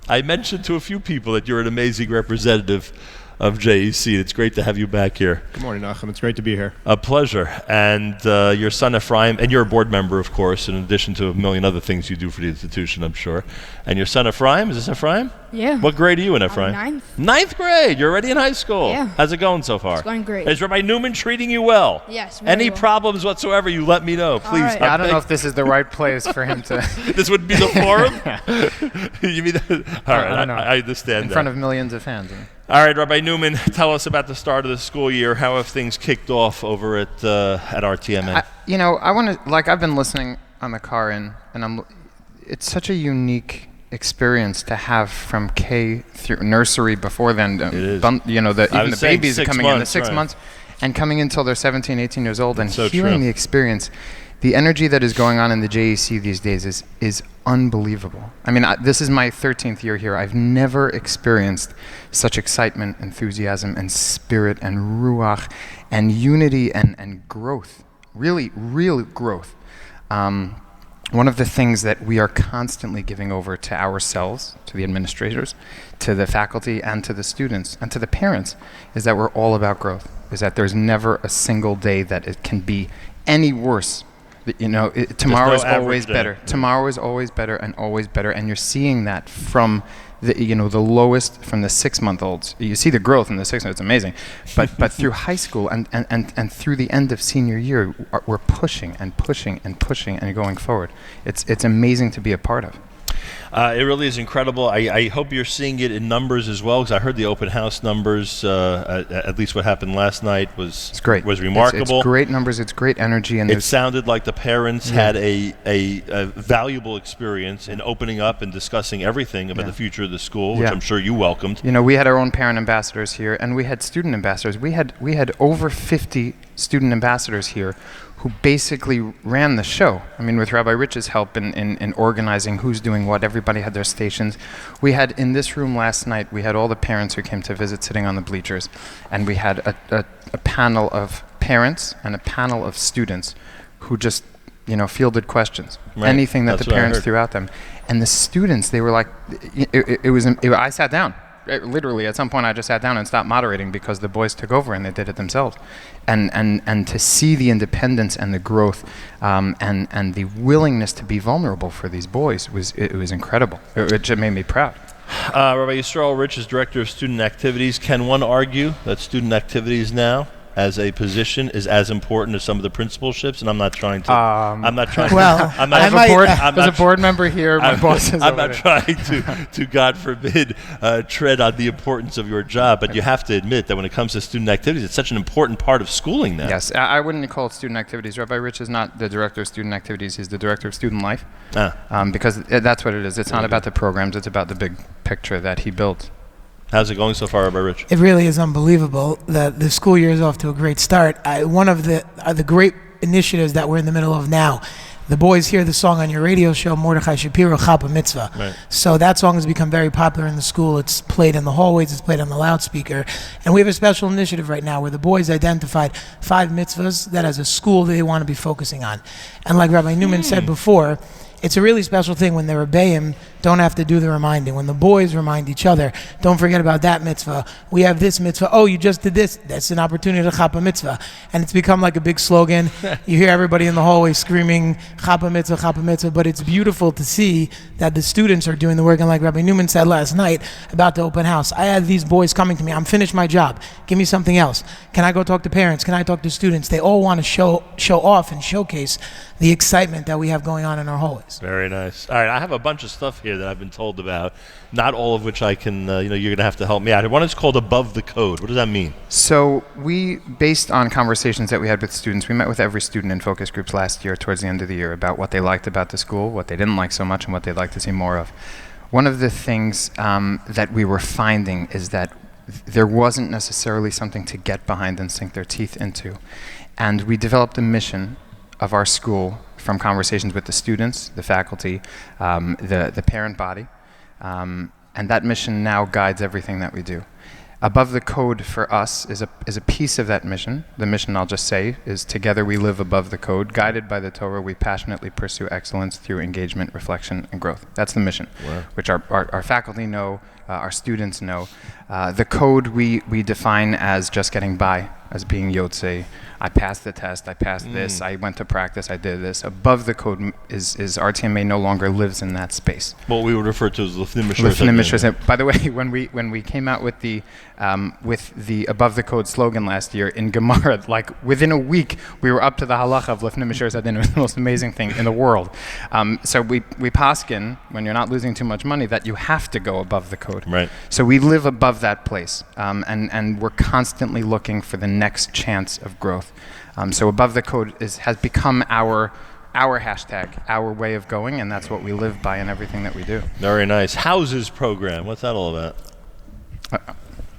I mentioned to a few people that you're an amazing representative of JEC. It's great to have you back here. Good morning, Nachum. It's great to be here. A pleasure. And your son Ephraim, and you're a board member, of course, in addition to a million other things you do for the institution, I'm sure. And your son Ephraim, is this Ephraim? Yeah. What grade are you in, Ephraim? Ninth. Ninth grade. You're already in high school. Yeah. How's it going so far? It's going great. Is Rabbi Newman treating you well? Yes, very Any well. problems whatsoever, you let me know, please. right. I don't know if this is the right place for him to. This would be the forum? You mean all right, I don't know. I understand in that. front of millions of fans. All right, Rabbi Newman, tell us about the start of the school year. How have things kicked off over at RTMA? I want to, like, I've been listening on the car in, and it's such a unique experience to have from K through nursery before then. It is. Even the babies are coming in the 6 months and coming in until they're 17, 18 years old, and so hearing true. the experience. The energy that is going on in the JEC these days is unbelievable. I mean, this is my 13th year here. I've never experienced such excitement, enthusiasm, and spirit, and ruach, and unity, and growth. Really, real growth. One of the things that we are constantly giving over to ourselves, to the administrators, to the faculty, and to the students, and to the parents, is that we're all about growth. Is that there's never a single day that it can be any worse. Tomorrow is always better. Tomorrow is always better, and you're seeing that from the lowest, from the 6-month-olds. You see the growth in the 6 months. It's amazing, but through high school and through the end of senior year, we're pushing and pushing and pushing and going forward. It's amazing to be a part of. It really is incredible. I hope you're seeing it in numbers as well, because I heard the open house numbers, at least what happened last night, was great. Was remarkable. It's great numbers. It's great energy. And it sounded like the parents had a valuable experience in opening up and discussing everything about the future of the school, which I'm sure you welcomed. We had our own parent ambassadors here, and we had student ambassadors. We had over 50 student ambassadors here who basically ran the show. I mean, with Rabbi Rich's help in organizing who's doing what. Everybody had their stations. We had, in this room last night, we had all the parents who came to visit sitting on the bleachers, and we had a panel of parents and a panel of students who just, fielded questions. Right. Anything that That's the what I parents heard. threw at them. And the students, they were like, I sat down. Literally, at some point, I just sat down and stopped moderating because the boys took over and they did it themselves. And to see the independence and the growth and the willingness to be vulnerable for these boys was incredible. It just made me proud. Rabbi Yisrael Rich is Director of Student Activities. Can one argue that student activities now, as a position, is as important as some of the principalships? And I'm not trying to. As a board member here, my boss is I'm not trying to God forbid, tread on the importance of your job. But you have to admit that when it comes to student activities, it's such an important part of schooling now. Yes, I wouldn't call it student activities. Rabbi Rich is not the director of student activities. He's the director of student life. Because that's what it is. It's not about the programs. It's about the big picture that he built. How's it going so far, Rabbi Rich? It really is unbelievable that the school year is off to a great start. One of the great initiatives that we're in the middle of now, the boys hear the song on your radio show, Mordechai Shapiro, Chapa Mitzvah. Right. So that song has become very popular in the school. It's played in the hallways, it's played on the loudspeaker. And we have a special initiative right now where the boys identified 5 mitzvahs that as a school they want to be focusing on. And like Rabbi Newman said before, it's a really special thing when the Rebbeim don't have to do the reminding. When the boys remind each other, don't forget about that mitzvah. We have this mitzvah. Oh, you just did this. That's an opportunity to chapa mitzvah. And it's become like a big slogan. You hear everybody in the hallway screaming, chapa mitzvah, but it's beautiful to see that the students are doing the work. And like Rabbi Newman said last night about the open house, I had these boys coming to me, I'm finished my job. Give me something else. Can I go talk to parents? Can I talk to students? They all want to show off and showcase the excitement that we have going on in our hallways. Very nice. All right, I have a bunch of stuff here that I've been told about, not all of which I can, you're going to have to help me out. One is called Above the Code. What does that mean? So we, based on conversations that we had with students, we met with every student in focus groups last year, towards the end of the year, about what they liked about the school, what they didn't like so much, and what they'd like to see more of. One of the things that we were finding is that there wasn't necessarily something to get behind and sink their teeth into. And we developed a mission of our school from conversations with the students, the faculty, the parent body, and that mission now guides everything that we do. Above the Code for us is a piece of that mission. The mission, I'll just say, is together we live above the code. Guided by the Torah, we passionately pursue excellence through engagement, reflection, and growth. That's the mission, which our faculty know, our students know. The code we define as just getting by, as being Yotze. I passed the test, I passed this, I went to practice, I did this. Above the code is RTMA no longer lives in that space. What we would refer to as Lifnim Mishras. By the way, when we came out with the Above the Code slogan last year in Gemara, like within a week we were up to the halacha of Lifnim Mishras. It was the most amazing thing in the world. So we paskin, when you're not losing too much money, that you have to go above the code. Right. So we live above that place, and we're constantly looking for the next chance of growth. So above the code has become our hashtag, our way of going, and that's what we live by in everything that we do. Very nice. Houses program, what's that all about?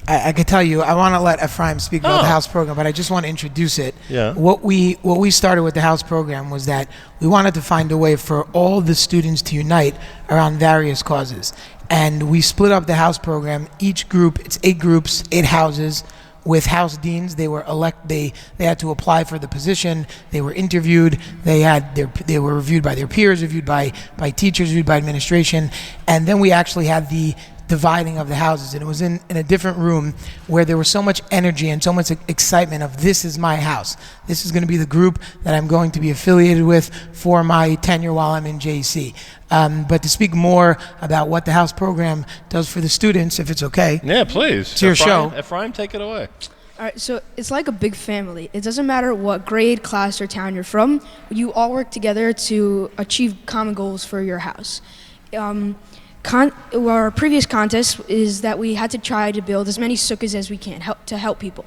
I could tell you, I want to let Ephraim speak about the house program, but I just want to introduce it. Yeah. What we started with the house program was that we wanted to find a way for all the students to unite around various causes. And we split up the house program. Each group, it's 8 groups, 8 houses, with house deans. They were they had to apply for the position. They were interviewed. They were reviewed by their peers, reviewed by teachers, reviewed by administration, and then we actually had the dividing of the houses, and it was in a different room where there was so much energy and so much excitement of, this is my house. This is going to be the group that I'm going to be affiliated with for my tenure while I'm in JEC. But to speak more about what the house program does for the students, if it's okay. Yeah, please. It's your show. Ephraim, take it away. All right, so it's like a big family. It doesn't matter what grade, class, or town you're from. You all work together to achieve common goals for your house. Our previous contest is that we had to try to build as many sukkahs as we can to help people.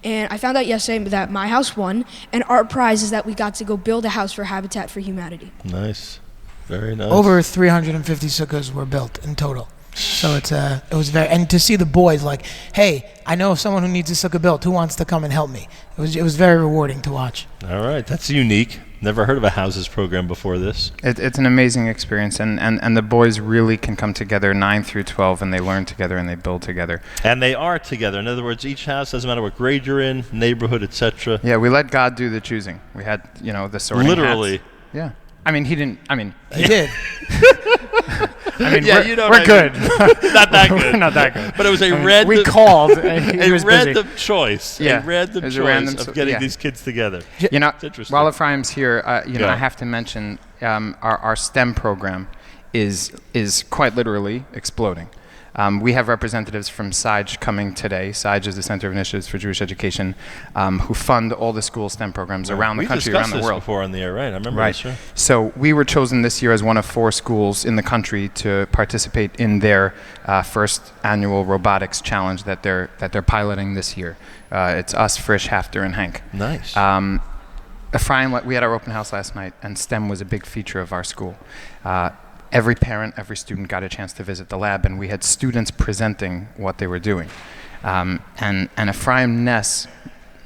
And I found out yesterday that my house won, and our prize is that we got to go build a house for Habitat for Humanity. Nice. Very nice. Over 350 sukkahs were built in total. So it was very, and to see the boys like, hey, I know someone who needs a sukkah built. Who wants to come and help me? It was very rewarding to watch. All right, that's unique. Never heard of a houses program before this. It's an amazing experience, and the boys really can come together 9 through 12, and they learn together and they build together. And they are together. In other words, each house, doesn't matter what grade you're in, neighborhood, etc. Yeah, we let God do the choosing. We had, the sorting literally. hats. Yeah. I mean, he didn't. I mean, he did. I mean, yeah, we're good. Not that good. We're not that good. But it was a random. We called. And he was random busy. choice. Yeah. A random choice of getting these kids together. It's interesting. While Ephraim's here, I have to mention our STEM program is quite literally exploding. We have representatives from SIGE coming today. SIGE is the Center of Initiatives for Jewish Education, who fund all the school STEM programs around the country, around the world. We discussed this before on the air, right? I remember right. this, sure. So we were chosen this year as one of 4 schools in the country to participate in their first annual robotics challenge that they're piloting this year. It's us, Frisch, Hafter, and Hank. Nice. Ephraim, we had our open house last night, and STEM was a big feature of our school. Every parent, every student got a chance to visit the lab, and we had students presenting what they were doing. And Ephraim Ness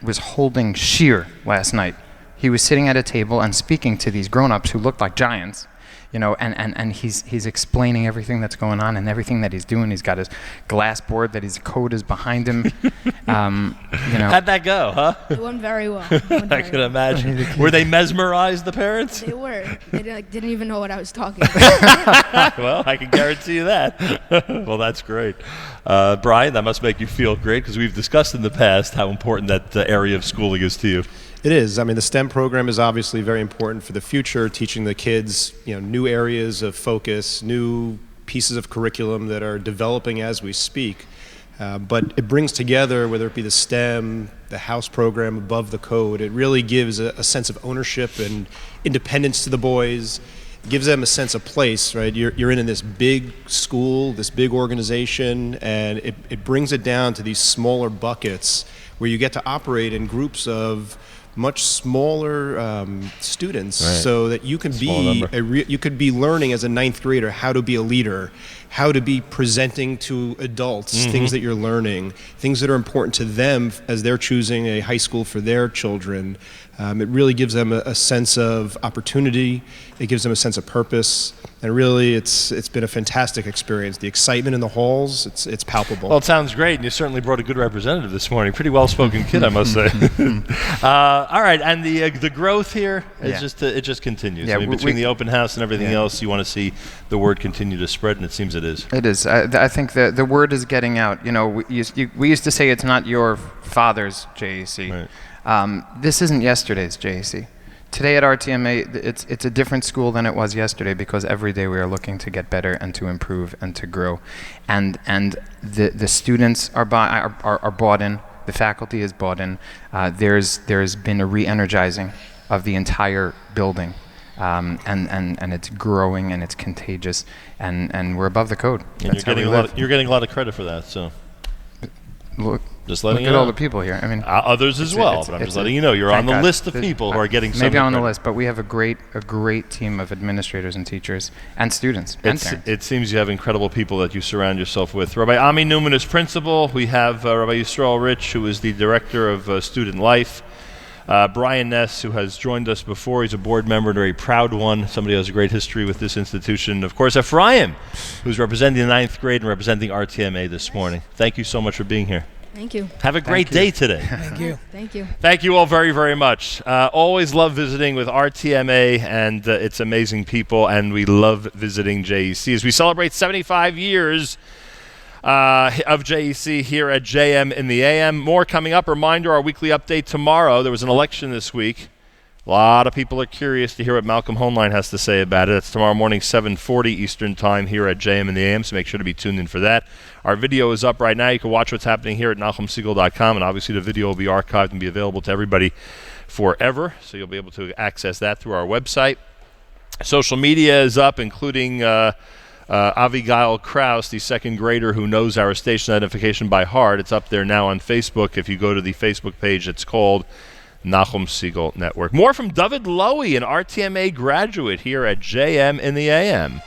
was holding shiur last night. He was sitting at a table and speaking to these grown-ups who looked like giants, and he's explaining everything that's going on and everything that he's doing. He's got his glass board that his code is behind him. How'd that go, huh? It went very well. I could imagine. Were they mesmerized, the parents? They were. They didn't even know what I was talking about. Well, I can guarantee you that. Well, that's great. Brian, that must make you feel great, because we've discussed in the past how important that area of schooling is to you. It is. I mean, the STEM program is obviously very important for the future, teaching the kids, new areas of focus, new pieces of curriculum that are developing as we speak. But it brings together, whether it be the STEM, the house program, above the code, it really gives a sense of ownership and independence to the boys. It gives them a sense of place, right? You're in this big school, this big organization, and it brings it down to these smaller buckets where you get to operate in groups of much smaller students, right, so that you can you could be learning as a 9th grader how to be a leader, how to be presenting to adults, things that you're learning, things that are important to them as they're choosing a high school for their children. It really gives them a sense of opportunity. It gives them a sense of purpose. And really, it's been a fantastic experience. The excitement in the halls, it's palpable. Well, it sounds great, and you certainly brought a good representative this morning. Pretty well-spoken kid, I must say. All right, and the growth here is it just continues. Yeah, I mean, between the open house and everything else, you want to see the word continue to spread, and it seems it is. It is. I think the word is getting out. You know, we used to say it's not your father's JEC. Right. This isn't yesterday's JEC. Today at RTMA, it's a different school than it was yesterday because every day we are looking to get better and to improve and to grow, and the students are bought in. The faculty is bought in. There's been a re-energizing of the entire building, and it's growing and it's contagious, and we're above the code. And you're getting a lot of credit for that. So. Look Look at all the people here. I mean, others as well. But I'm just letting you know you're on the list of people who are getting some. Maybe on the list, but we have a great team of administrators and teachers and students. It seems you have incredible people that you surround yourself with. Rabbi Ami Newman is principal. We have Rabbi Yisrael Rich, who is the director of student life. Brian Ness, who has joined us before. He's a board member and a very proud one. Somebody who has a great history with this institution. Of course, Ephraim, who's representing the 9th grade and representing RTMA this morning. Thank you so much for being here. Thank you. Have a great day today. Thank you. Thank you. Thank you all very, very much. Always love visiting with RTMA and its amazing people, and we love visiting JEC as we celebrate 75 years of JEC here at JM in the AM. More coming up. Reminder, our weekly update tomorrow. There was an election this week. A lot of people are curious to hear what Malcolm Hoenlein has to say about it. It's tomorrow morning, 7:40 Eastern Time here at JM in the AM, so make sure to be tuned in for that. Our video is up right now. You can watch what's happening here at NachumSegal.com, and obviously the video will be archived and be available to everybody forever, so you'll be able to access that through our website. Social media is up, including Avigail Kraus, the second grader who knows our station identification by heart. It's up there now on Facebook. If you go to the Facebook page, it's called Nachum Segal Network. More from David Lowy, an RTMA graduate here at JM in the AM.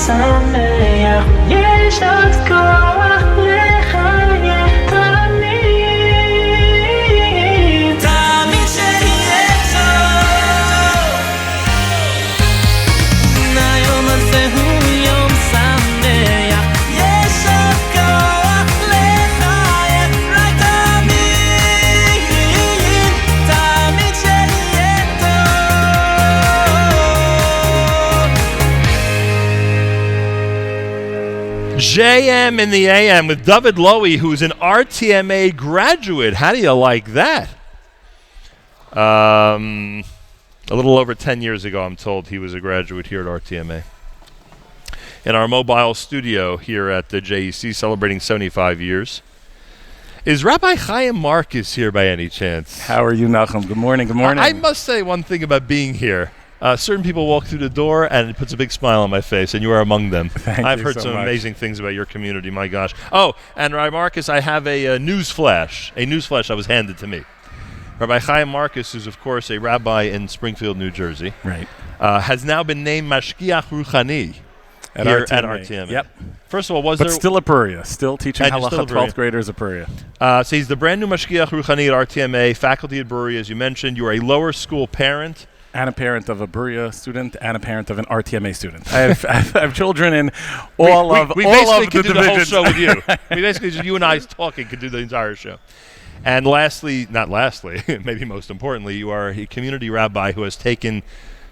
שמח, יש עוד כוח לחיים תמיד, תמיד שיהיה טוב. היום הזה הוא יום שמח, יש עוד כוח לחיים, רק תמיד, תמיד שיהיה טוב. JM in the AM with David Lowy, who's an RTMA graduate. How do you like that? A little over 10 years ago, I'm told he was a graduate here at RTMA. In our mobile studio here at the JEC, celebrating 75 years. Is Rabbi Chaim Marcus here by any chance? How are you, Nachum? Good morning, good morning. I must say one thing about being here. Certain people walk through the door and it puts a big smile on my face, and you are among them. I've heard some amazing things about your community, my gosh. Oh, and Rabbi Marcus, I have a news flash that was handed to me. Rabbi Chaim Marcus, who's of course a rabbi in Springfield, New Jersey, right, has now been named Mashgiach Ruchani here at RTMA. Yep. First of all, but still a Brewera, still teaching halacha 12th graders a Brewera. So he's the brand new Mashgiach Ruchani at RTMA, faculty at Brewera, as you mentioned. You are a lower school parent. And a parent of a Brewera student and a parent of an RTMA student. I have children in all of we all basically of could the do divisions. the whole show with you. We basically, just you and I talking, could do the entire show. And not lastly, maybe most importantly, you are a community rabbi who has taken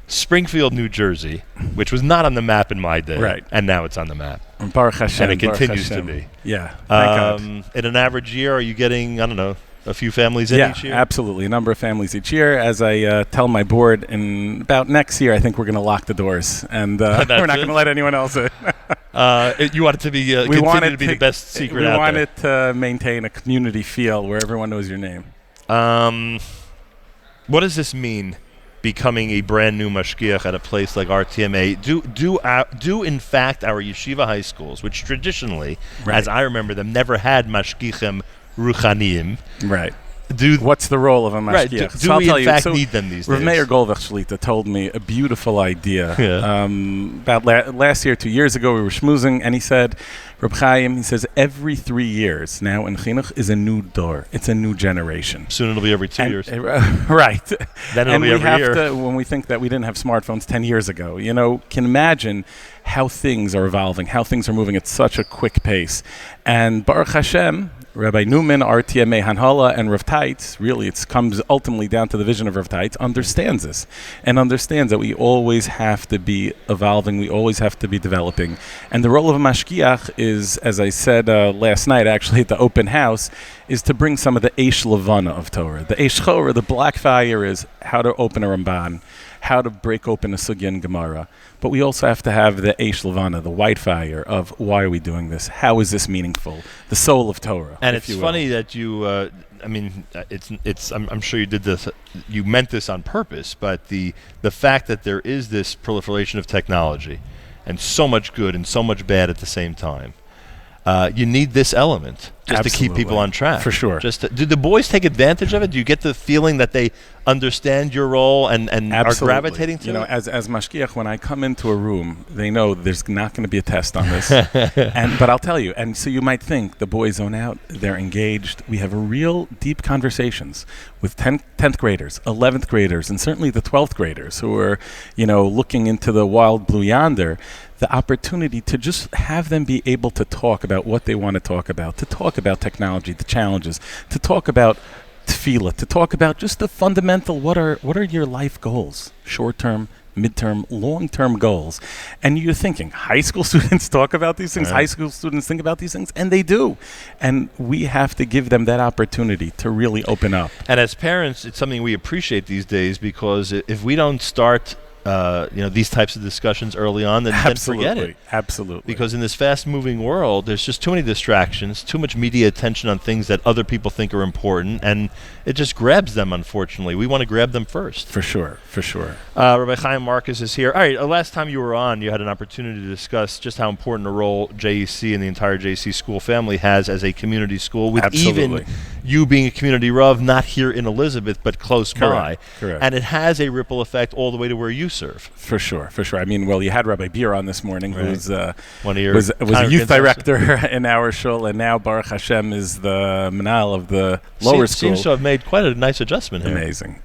Springfield, New Jersey, which was not on the map in my day, right, and now it's on the map. Baruch Hashem, and it continues Baruch to Hashem. be. Yeah, thank God. In an average year, are you getting, I don't know, a few families in each year? Yeah, absolutely. A number of families each year. As I tell my board, in about next year, I think we're going to lock the doors, and we're not going to let anyone else in. You want it to be continue to be the best secret we out want there. it to maintain a community feel where everyone knows your name. What does this mean, becoming a brand new mashgiach at a place like RTMA? Do in fact our yeshiva high schools, which traditionally, as I remember them, never had mashgichim ruchaniim. Right. What's the role of a mashgiach? Right. So I'll We tell in you, fact need them these Rav days? Meir Goldberg Shlita told me a beautiful idea. About last year, 2 years ago, we were schmoozing, and he said, Reb Chaim, he says, every 3 years now in Chinuch is a new door. It's a new generation. Soon it'll be every 2 years. Right. Then it'll and be we every have year. to, when we think that we didn't have smartphones 10 years ago, can imagine how things are evolving, how things are moving at such a quick pace. And Baruch Hashem, Rabbi Newman, RTMA Hanhala, and Rav Teitz, really it comes ultimately down to the vision of Rav Teitz, understands this and understands that we always have to be evolving, we always have to be developing. And the role of a mashgiach is, as I said last night actually at the open house, is to bring some of the Eish Levana of Torah. The Eish Chorah, the black fire, is how to open a Ramban, how to break open a Sugya and Gemara. But we also have to have the Eish Levana, the white fire of why are we doing this? How is this meaningful? The soul of Torah. And it's funny that you, I'm sure you did this, you meant this on purpose, but the fact that there is this proliferation of technology and so much good and so much bad at the same time, you need this element just to keep people on track. For sure. Do the boys take advantage of it? Do you get the feeling that they understand your role and are gravitating to it? As mashgiach, when I come into a room, they know there's not going to be a test on this. But I'll tell you, and so you might think the boys zone out, they're engaged. We have real deep conversations with 10th graders, 11th graders, and certainly the 12th graders who are, looking into the wild blue yonder. The opportunity to just have them be able to talk about what they want to talk about technology, the challenges, to talk about tefillah, to talk about just the fundamental, what are your life goals, short-term, midterm, long-term goals. And you're thinking, high school students talk about these things, high school students think about these things, and they do. And we have to give them that opportunity to really open up. And as parents, it's something we appreciate these days, because if we don't start these types of discussions early on, then forget it. Absolutely. Because in this fast-moving world, there's just too many distractions, too much media attention on things that other people think are important, and it just grabs them, unfortunately. We want to grab them first. For sure. Rabbi Chaim Marcus is here. All right, last time you were on, you had an opportunity to discuss just how important a role JEC and the entire JEC school family has as a community school, with even you being a community Rav, not here in Elizabeth, but close by. Correct. And it has a ripple effect all the way to where you serve. For sure. I mean, well, you had Rabbi Beer on this morning, who's one of your was a youth director in our shul, and now Baruch Hashem is the manal of the lower school. Seems to have made quite a nice adjustment here.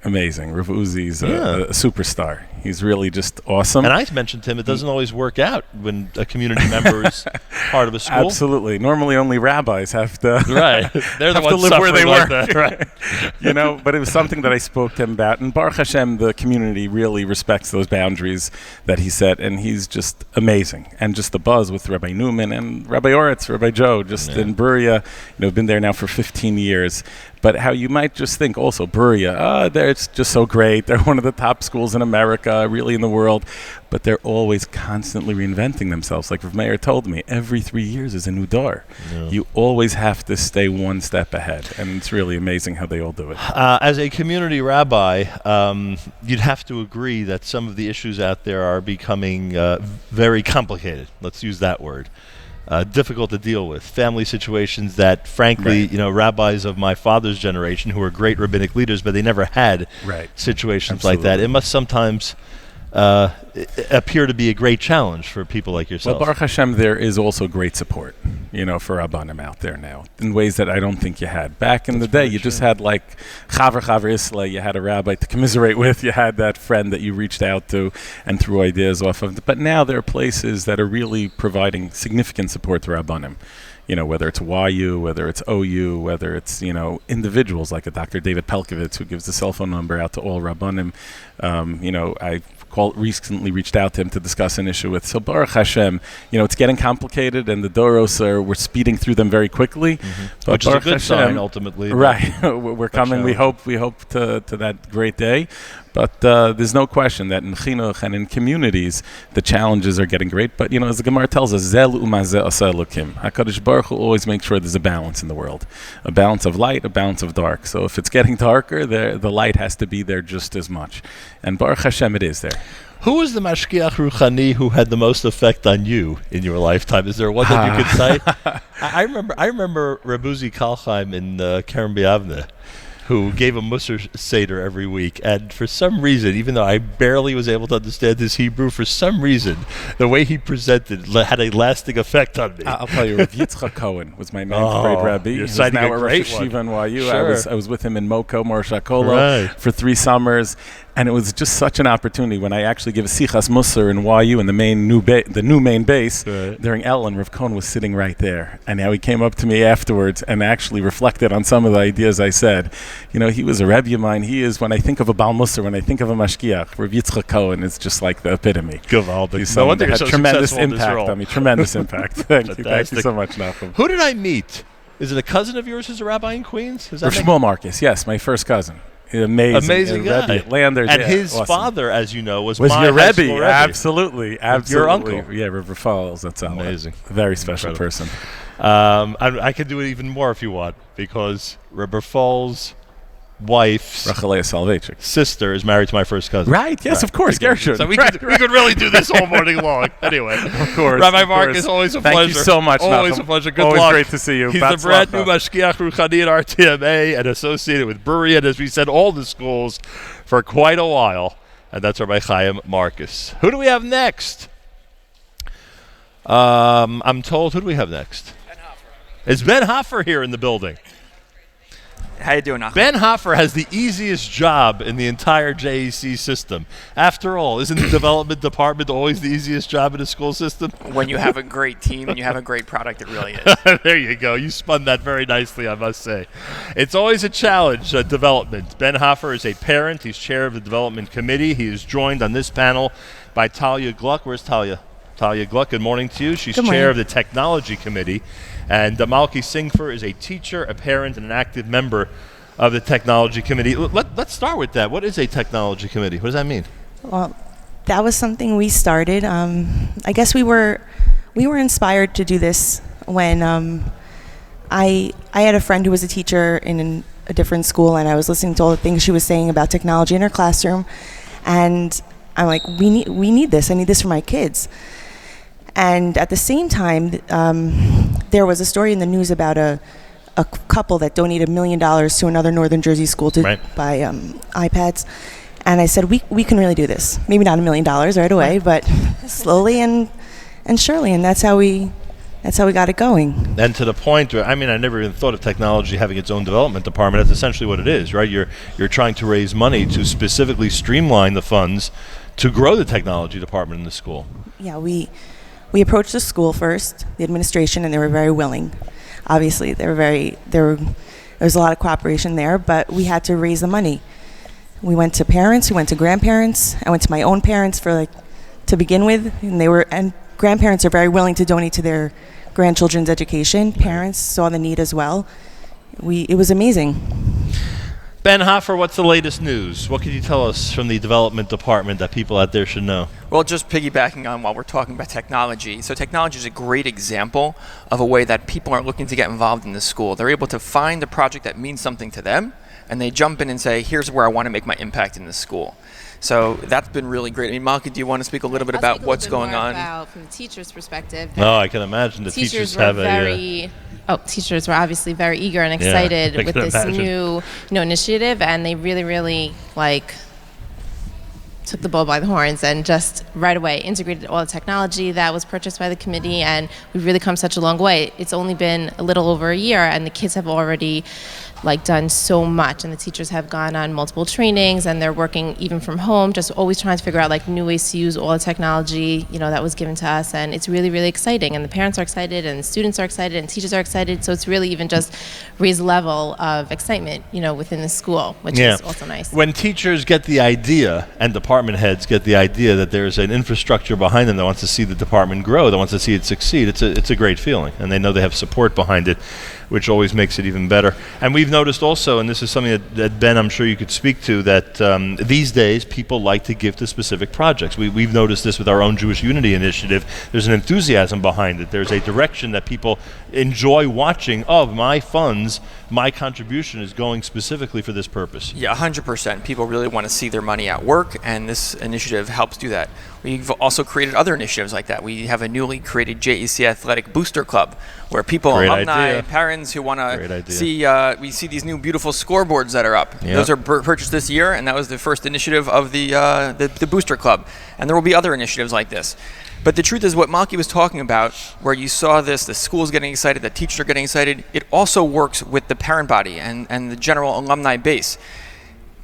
Amazing. Rav Uzi's a superstar. He's really just awesome. And I mentioned to him, it doesn't always work out when a community member is part of a school. Absolutely. Normally, only rabbis have to They're the have to ones live where they suffering work. like that, right? But it was something that I spoke to him about. And Baruch Hashem, the community really respects those boundaries that he set, and he's just amazing. And just the buzz with Rabbi Newman and Rabbi Oretz, Rabbi Joe, just in Brewera, been there now for 15 years. But how you might just think also, Brewera, it's just so great. They're one of the top schools in America, really in the world. But they're always constantly reinventing themselves. Like Rav Meir told me, every 3 years is a new door. Yeah. You always have to stay one step ahead. And it's really amazing how they all do it. As a community rabbi, you'd have to agree that some of the issues out there are becoming very complicated. Let's use that word. Difficult to deal with. Family situations that, frankly, rabbis of my father's generation who are great rabbinic leaders, but they never had situations like that. It must sometimes appear to be a great challenge for people like yourself. Well, Baruch Hashem, there is also great support, for Rabbanim out there now, in ways that I don't think you had. Back in the day, you just had like Chaver Isla, you had a rabbi to commiserate with, you had that friend that you reached out to and threw ideas off of. But now there are places that are really providing significant support to Rabbanim. Whether it's YU, whether it's OU, whether it's, individuals like a Dr. David Pelkovitz who gives the cell phone number out to all Rabbanim. I recently reached out to him to discuss an issue with. So Baruch Hashem, it's getting complicated, and the Doros we're speeding through them very quickly. But which Baruch is a good Hashem, sign, ultimately. Right. We're coming. We hope to that great day. But there's no question that in chinuch and in communities, the challenges are getting great. But, as the Gemara tells us, Zel u'ma ze asa Elokim. HaKadosh Baruch Hu always makes sure there's a balance in the world. A balance of light, a balance of dark. So if it's getting darker, the light has to be there just as much. And Baruch Hashem, it is there. Who was the mashkiach ruchani who had the most effect on you in your lifetime? Is there one that you could cite? I remember Rabuzi Kalchaim in Kerem B'Yavneh, who gave a Musar Seder every week. And for some reason, even though I barely was able to understand his Hebrew, for some reason, the way he presented had a lasting effect on me. I'll tell you, Rav Yitzchak Cohen was my ninth grade rabbi. You're He's citing now a at great Rosh one. Yeshiva NYU. Sure. I was with him in Moko, Morshakolo, for 3 summers. And it was just such an opportunity when I actually gave a Sichas Musar in YU in the new main base during El, and Rav Cohen was sitting right there. And now he came up to me afterwards and actually reflected on some of the ideas I said. He was a Rebbe of mine. He is, when I think of a Baal Musar, when I think of a Mashkiach, Rav Yitzchak Cohen is just like the epitome. He's someone that had tremendous impact on me. Tremendous impact. Thank you so much, Nachum. Who did I meet? Is it a cousin of yours who's a rabbi in Queens? Rav Shmuel Marcus, yes, my first cousin. Amazing guy. Rebbe at Landers, and his father, as you know, was your my high school Rebbe. Rebbe. Absolutely. Your uncle. Yeah, River Falls. That's amazing. A very special person. I can do it even more if you want, because River Falls' wife's sister is married to my first cousin. Right, yes, of course, Gershon. So we could really do this all morning long. Anyway, of course. Rabbi Mark, it's always a pleasure. Thank you so much, Always Nachum. a pleasure. Good always luck. Great to see you. He's the brand new Mashkiach Ruchani at RTMA and associated with Brewera, and as we said, all the schools for quite a while. And that's Rabbi Chaim Marcus. Who do we have next? I'm told, who do we have next? Ben Hoffer. Is Ben Hoffer here in the building? How you doing, Nachum? Ben Hoffer has the easiest job in the entire JEC system. After all, isn't the development department always the easiest job in a school system? When you have a great team and you have a great product, it really is. There you go. You spun that very nicely, I must say. It's always a challenge, development. Ben Hoffer is a parent. He's chair of the development committee. He is joined on this panel by Talia Gluck. Where's Talia? Talia Gluck, good morning to you. She's chair of the technology committee. And Malki Singfer is a teacher, a parent, and an active member of the technology committee. Let's start with that. What is a technology committee? What does that mean? Well, that was something we started. I guess we were inspired to do this when I had a friend who was a teacher in a different school, and I was listening to all the things she was saying about technology in her classroom, and I'm like, we need this. I need this for my kids. And at the same time, there was a story in the news about a a couple that donated $1 million to another Northern Jersey school to buy iPads. And I said, we can really do this. Maybe not $1 million right away, but slowly and surely. And that's how we got it going. And to the point where, I mean, I never even thought of technology having its own development department. That's essentially what it is, right? You're trying to raise money to specifically streamline the funds to grow the technology department in the school. Yeah, we approached the school first, the administration, and they were very willing. Obviously, there was a lot of cooperation there, but we had to raise the money. We went to parents, we went to grandparents. I went to my own parents to begin with, and grandparents are very willing to donate to their grandchildren's education. Parents saw the need as well. It was amazing. Ben Hoffer, what's the latest news? What can you tell us from the development department that people out there should know? Well, just piggybacking on while we're talking about technology. So technology is a great example of a way that people are looking to get involved in the school. They're able to find a project that means something to them, and they jump in and say, here's where I want to make my impact in the school. So that's been really great. I mean, Malka, do you want to speak a little bit about what's going on? From the teacher's perspective. No, I can imagine the teachers have teachers were obviously very eager and excited with this new initiative, and they really took the bull by the horns and just right away integrated all the technology that was purchased by the committee, and we've really come such a long way. It's only been a little over a year, and the kids have already done so much, and the teachers have gone on multiple trainings, and they're working even from home, just always trying to figure out new ways to use all the technology that was given to us, and it's really exciting, and the parents are excited, and the students are excited, and teachers are excited, so it's really even just raised level of excitement within the school, which is also nice. When teachers get the idea and department heads get the idea that there's an infrastructure behind them that wants to see the department grow, that wants to see it succeed, it's a great feeling, and they know they have support behind it, which always makes it even better. And we've noticed also, and this is something that Ben, I'm sure you could speak to, that these days people like to give to specific projects. We've noticed this with our own Jewish Unity initiative. There's an enthusiasm behind it. There's a direction that people enjoy watching. My funds, my contribution is going specifically for this purpose. Yeah, 100%. People really want to see their money at work, and this initiative helps do that. We've also created other initiatives like that. We have a newly created JEC Athletic Booster Club, where people, alumni, parents who want to see, we see these new beautiful scoreboards that are up. Yep. Those are purchased this year, and that was the first initiative of the Booster Club. And there will be other initiatives like this. But the truth is, what Malki was talking about, where you saw this, the school's getting excited, the teachers are getting excited, it also works with the parent body and the general alumni base.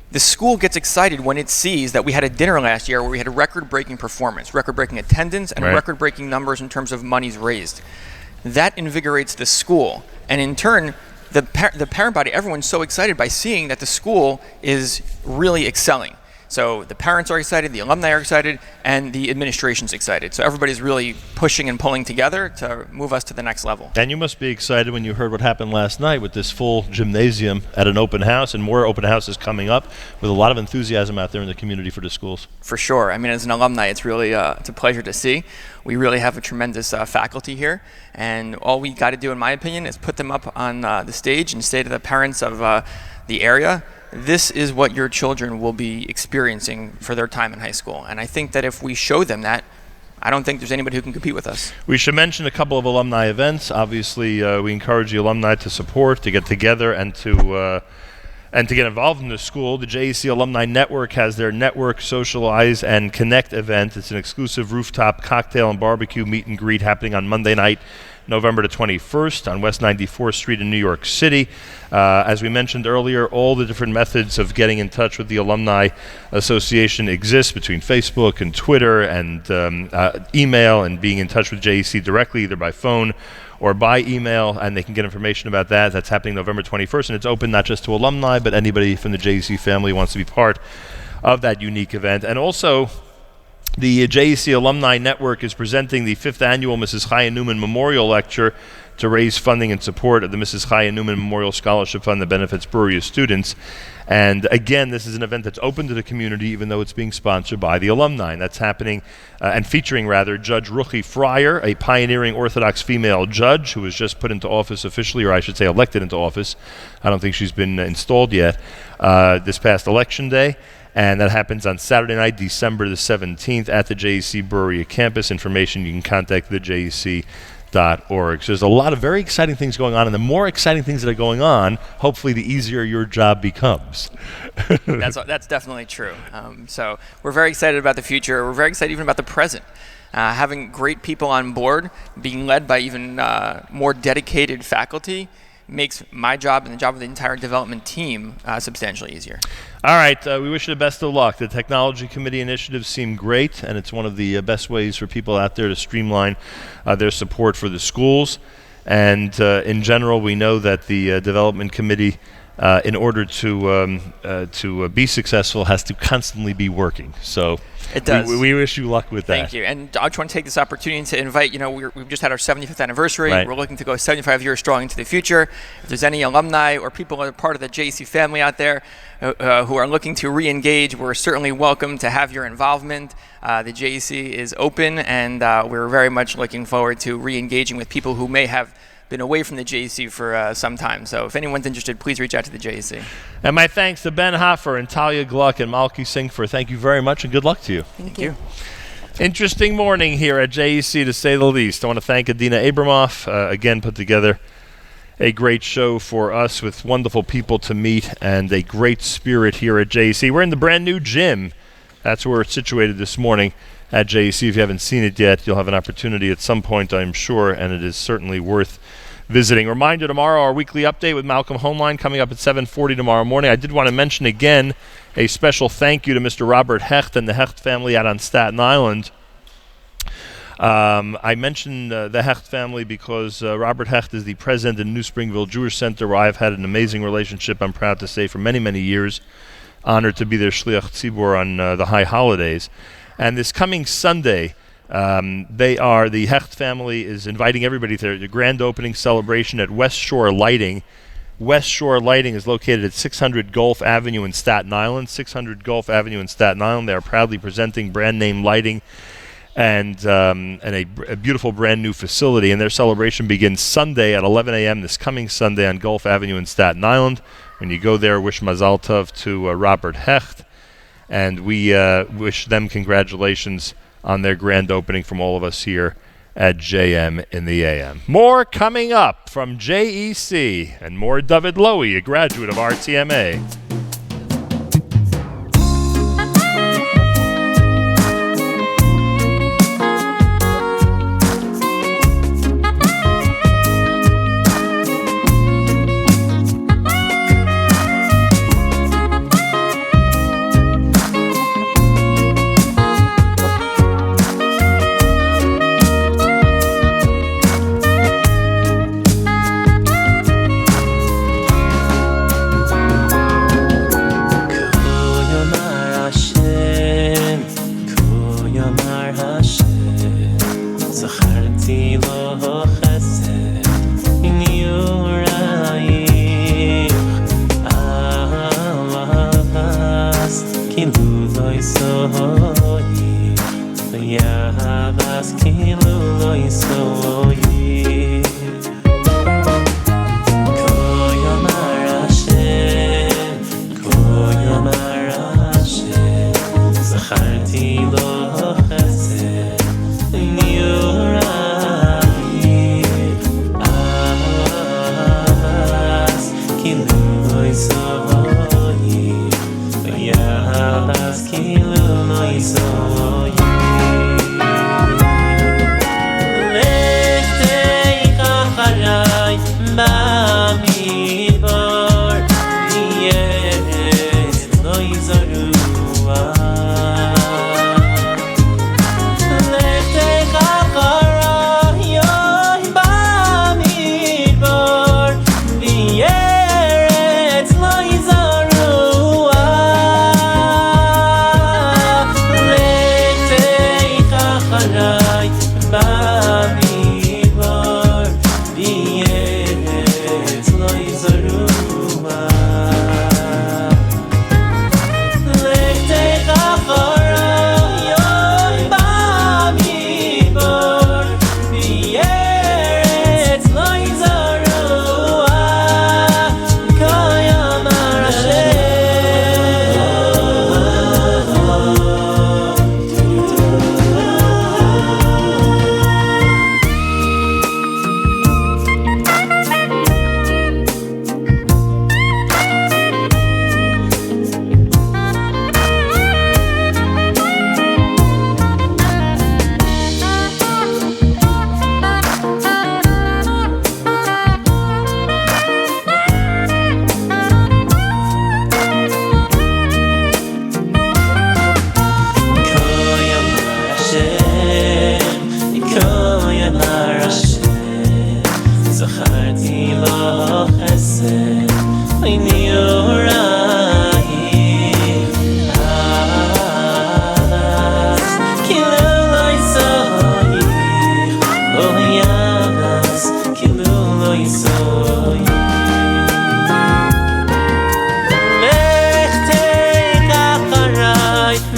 The school gets excited when it sees that we had a dinner last year where we had a record-breaking performance, record-breaking attendance, and record-breaking numbers in terms of monies raised. That invigorates the school. And in turn, the parent body, everyone's so excited by seeing that the school is really excelling. So the parents are excited, the alumni are excited, and the administration's excited. So everybody's really pushing and pulling together to move us to the next level. And you must be excited when you heard what happened last night with this full gymnasium at an open house, and more open houses coming up with a lot of enthusiasm out there in the community for the schools. For sure. I mean, as an alumni, it's really it's a pleasure to see. We really have a tremendous faculty here, and all we got to do, in my opinion, is put them up on the stage and say to the parents of the area, this is what your children will be experiencing for their time in high school. And I think that if we show them that, I don't think there's anybody who can compete with us. We should mention a couple of alumni events. Obviously, we encourage the alumni to support, to get together, and to get involved in the school. The JEC Alumni Network has their Network, Socialize, and Connect event. It's an exclusive rooftop cocktail and barbecue meet and greet happening on Monday night, November the 21st on West 94th Street in New York City. As we mentioned earlier, all the different methods of getting in touch with the Alumni Association exist between Facebook and Twitter and email, and being in touch with JEC directly, either by phone or by email, and they can get information about that. That's happening November 21st, and it's open not just to alumni, but anybody from the JEC family who wants to be part of that unique event. And also, the JEC Alumni Network is presenting the 5th annual Mrs. Chaya Newman Memorial Lecture to raise funding in support of the Mrs. Chaya Newman Memorial Scholarship Fund that benefits Brewera students. And again, this is an event that's open to the community, even though it's being sponsored by the alumni. And that's happening and featuring Judge Ruchi Fryer, a pioneering Orthodox female judge who was just put into office officially, or I should say elected into office. I don't think she's been installed yet, this past election day. And that happens on Saturday night, December the 17th at the JEC Brewera campus. Information, you can contact the JEC So there's a lot of very exciting things going on, and the more exciting things that are going on, hopefully the easier your job becomes. That's definitely true. So we're very excited about the future. We're very excited even about the present. Having great people on board, being led by even more dedicated faculty, makes my job and the job of the entire development team substantially easier. All right, we wish you the best of luck. The Technology Committee initiatives seem great, and it's one of the best ways for people out there to streamline their support for the schools. And in general, we know that the Development Committee, in order to be successful, has to constantly be working. So it does. We wish you luck with that. Thank you. And I just want to take this opportunity to invite, we've just had our 75th anniversary. Right. We're looking to go 75 years strong into the future. If there's any alumni or people who are part of the JEC family out there who are looking to re-engage, we're certainly welcome to have your involvement. The JEC is open, and we're very much looking forward to re-engaging with people who may have been away from the JEC for some time. So if anyone's interested, please reach out to the JEC. And my thanks to Ben Hoffer and Talia Gluck and Malky Singh. Thank you very much, and good luck to you. Thank you. Interesting morning here at JEC, to say the least. I want to thank Adina Abramoff, again put together a great show for us with wonderful people to meet and a great spirit here at JEC. We're in the brand new gym. That's where it's situated this morning at JEC. If you haven't seen it yet, you'll have an opportunity at some point, I'm sure, and it is certainly worth visiting. Reminder, tomorrow our weekly update with Malcolm Homeline coming up at 7:40 tomorrow morning. I did want to mention again a special thank you to Mr. Robert Hecht and the Hecht family out on Staten Island. I mentioned the Hecht family because Robert Hecht is the president of New Springville Jewish Center, where I've had an amazing relationship, I'm proud to say, for many, many years. Honored to be their Shliach Tzibur on the high holidays. And this coming Sunday, the Hecht family is inviting everybody to the grand opening celebration at West Shore Lighting. West Shore Lighting is located at 600 Gulf Avenue in Staten Island. 600 Gulf Avenue in Staten Island. They are proudly presenting brand name lighting and a beautiful brand new facility. And their celebration begins Sunday at 11 a.m. this coming Sunday on Gulf Avenue in Staten Island. When you go there, wish Mazal Tov to Robert Hecht. And we wish them congratulations on their grand opening from all of us here at JM in the AM. More coming up from JEC, and more David Lowy, a graduate of RTMA.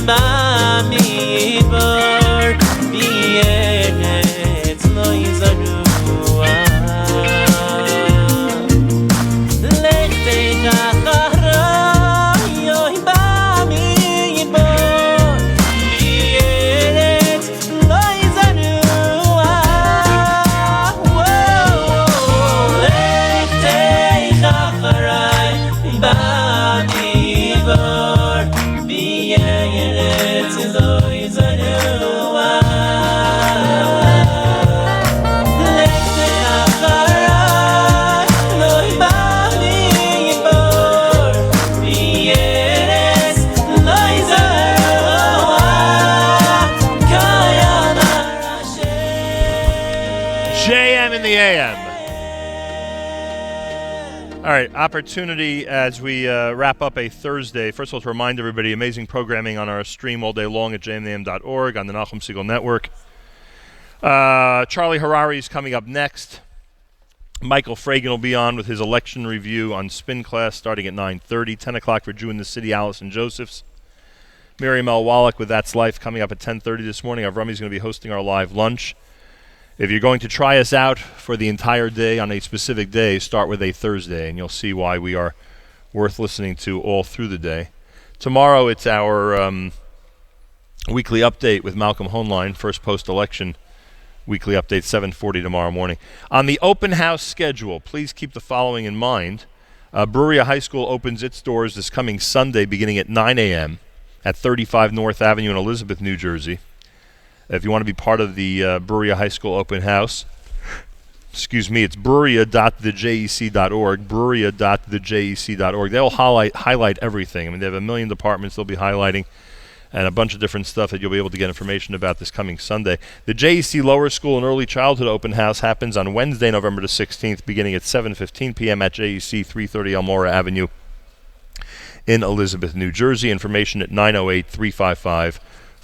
במדבר בארץ לא יזרוע לך תיקח אחריי אוי במדבר בארץ לא יזרוע לך תיקח אחריי במדבר בארץ לא יזרוע לך תיקח אחריי אוי במדבר בארץ לא יזרוע קיים JM in the AM. All right, opportunity as we wrap up a Thursday. First of all, to remind everybody, amazing programming on our stream all day long at jmnam.org on the Nachum Segal Network. Charlie Harari is coming up next. Michael Fragan will be on with his election review on Spin Class starting at 9:30. 10 o'clock for Jew in the City, Allison Josephs. Miriam L. Wallach with That's Life coming up at 10:30 this morning. Avrami's going to be hosting our live lunch. If you're going to try us out for the entire day on a specific day, start with a Thursday, and you'll see why we are worth listening to all through the day. Tomorrow, it's our weekly update with Malcolm Hoenlein, first post-election weekly update, 7:40 tomorrow morning. On the open house schedule, please keep the following in mind. Brewera High School opens its doors this coming Sunday beginning at 9 a.m. at 35 North Avenue in Elizabeth, New Jersey. If you want to be part of the Brewera High School open house, it's brewera.thejec.org, brewera.thejec.org. They'll highlight everything. I mean, they have a million departments they'll be highlighting and a bunch of different stuff that you'll be able to get information about this coming Sunday. The JEC Lower School and Early Childhood Open House happens on Wednesday, November the 16th, beginning at 7:15 p.m. at JEC 330 Elmora Avenue in Elizabeth, New Jersey. Information at 908-355-4850.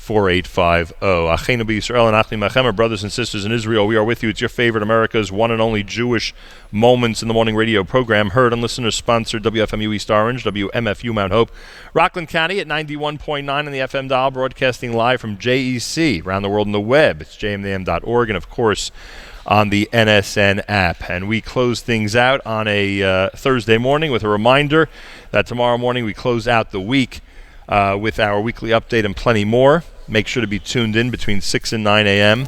Achenu b'Yisrael and Achim Machem, our brothers and sisters in Israel, we are with you. It's your favorite America's one and only Jewish Moments in the Morning radio program, heard on listeners-sponsored WFMU East Orange, WMFU Mount Hope, Rockland County at 91.9 on the FM dial, broadcasting live from JEC, around the world on the web. It's jmnam.org, and of course on the NSN app. And we close things out on a Thursday morning with a reminder that tomorrow morning we close out the week with our weekly update and plenty more. Make sure to be tuned in between 6 and 9 a.m.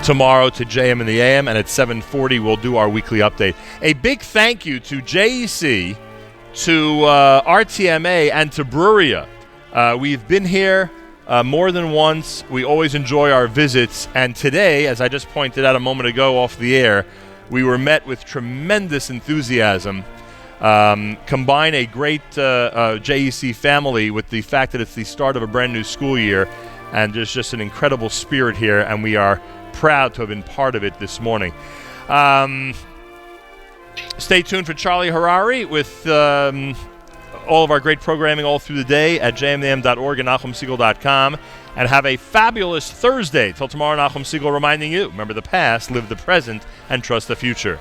tomorrow to JM in the AM, and at 7:40 we'll do our weekly update. A big thank you to JEC, to RTMA, and to Brewera. We've been here more than once. We always enjoy our visits, and today, as I just pointed out a moment ago off the air, we were met with tremendous enthusiasm. Combine a great JEC family with the fact that it's the start of a brand new school year, and there's just an incredible spirit here, and we are proud to have been part of it this morning. Stay tuned for Charlie Harari with all of our great programming all through the day at jmnam.org and NachumSegal.com, and have a fabulous Thursday. Till tomorrow, Nachum Segal reminding you, remember the past, live the present, and trust the future.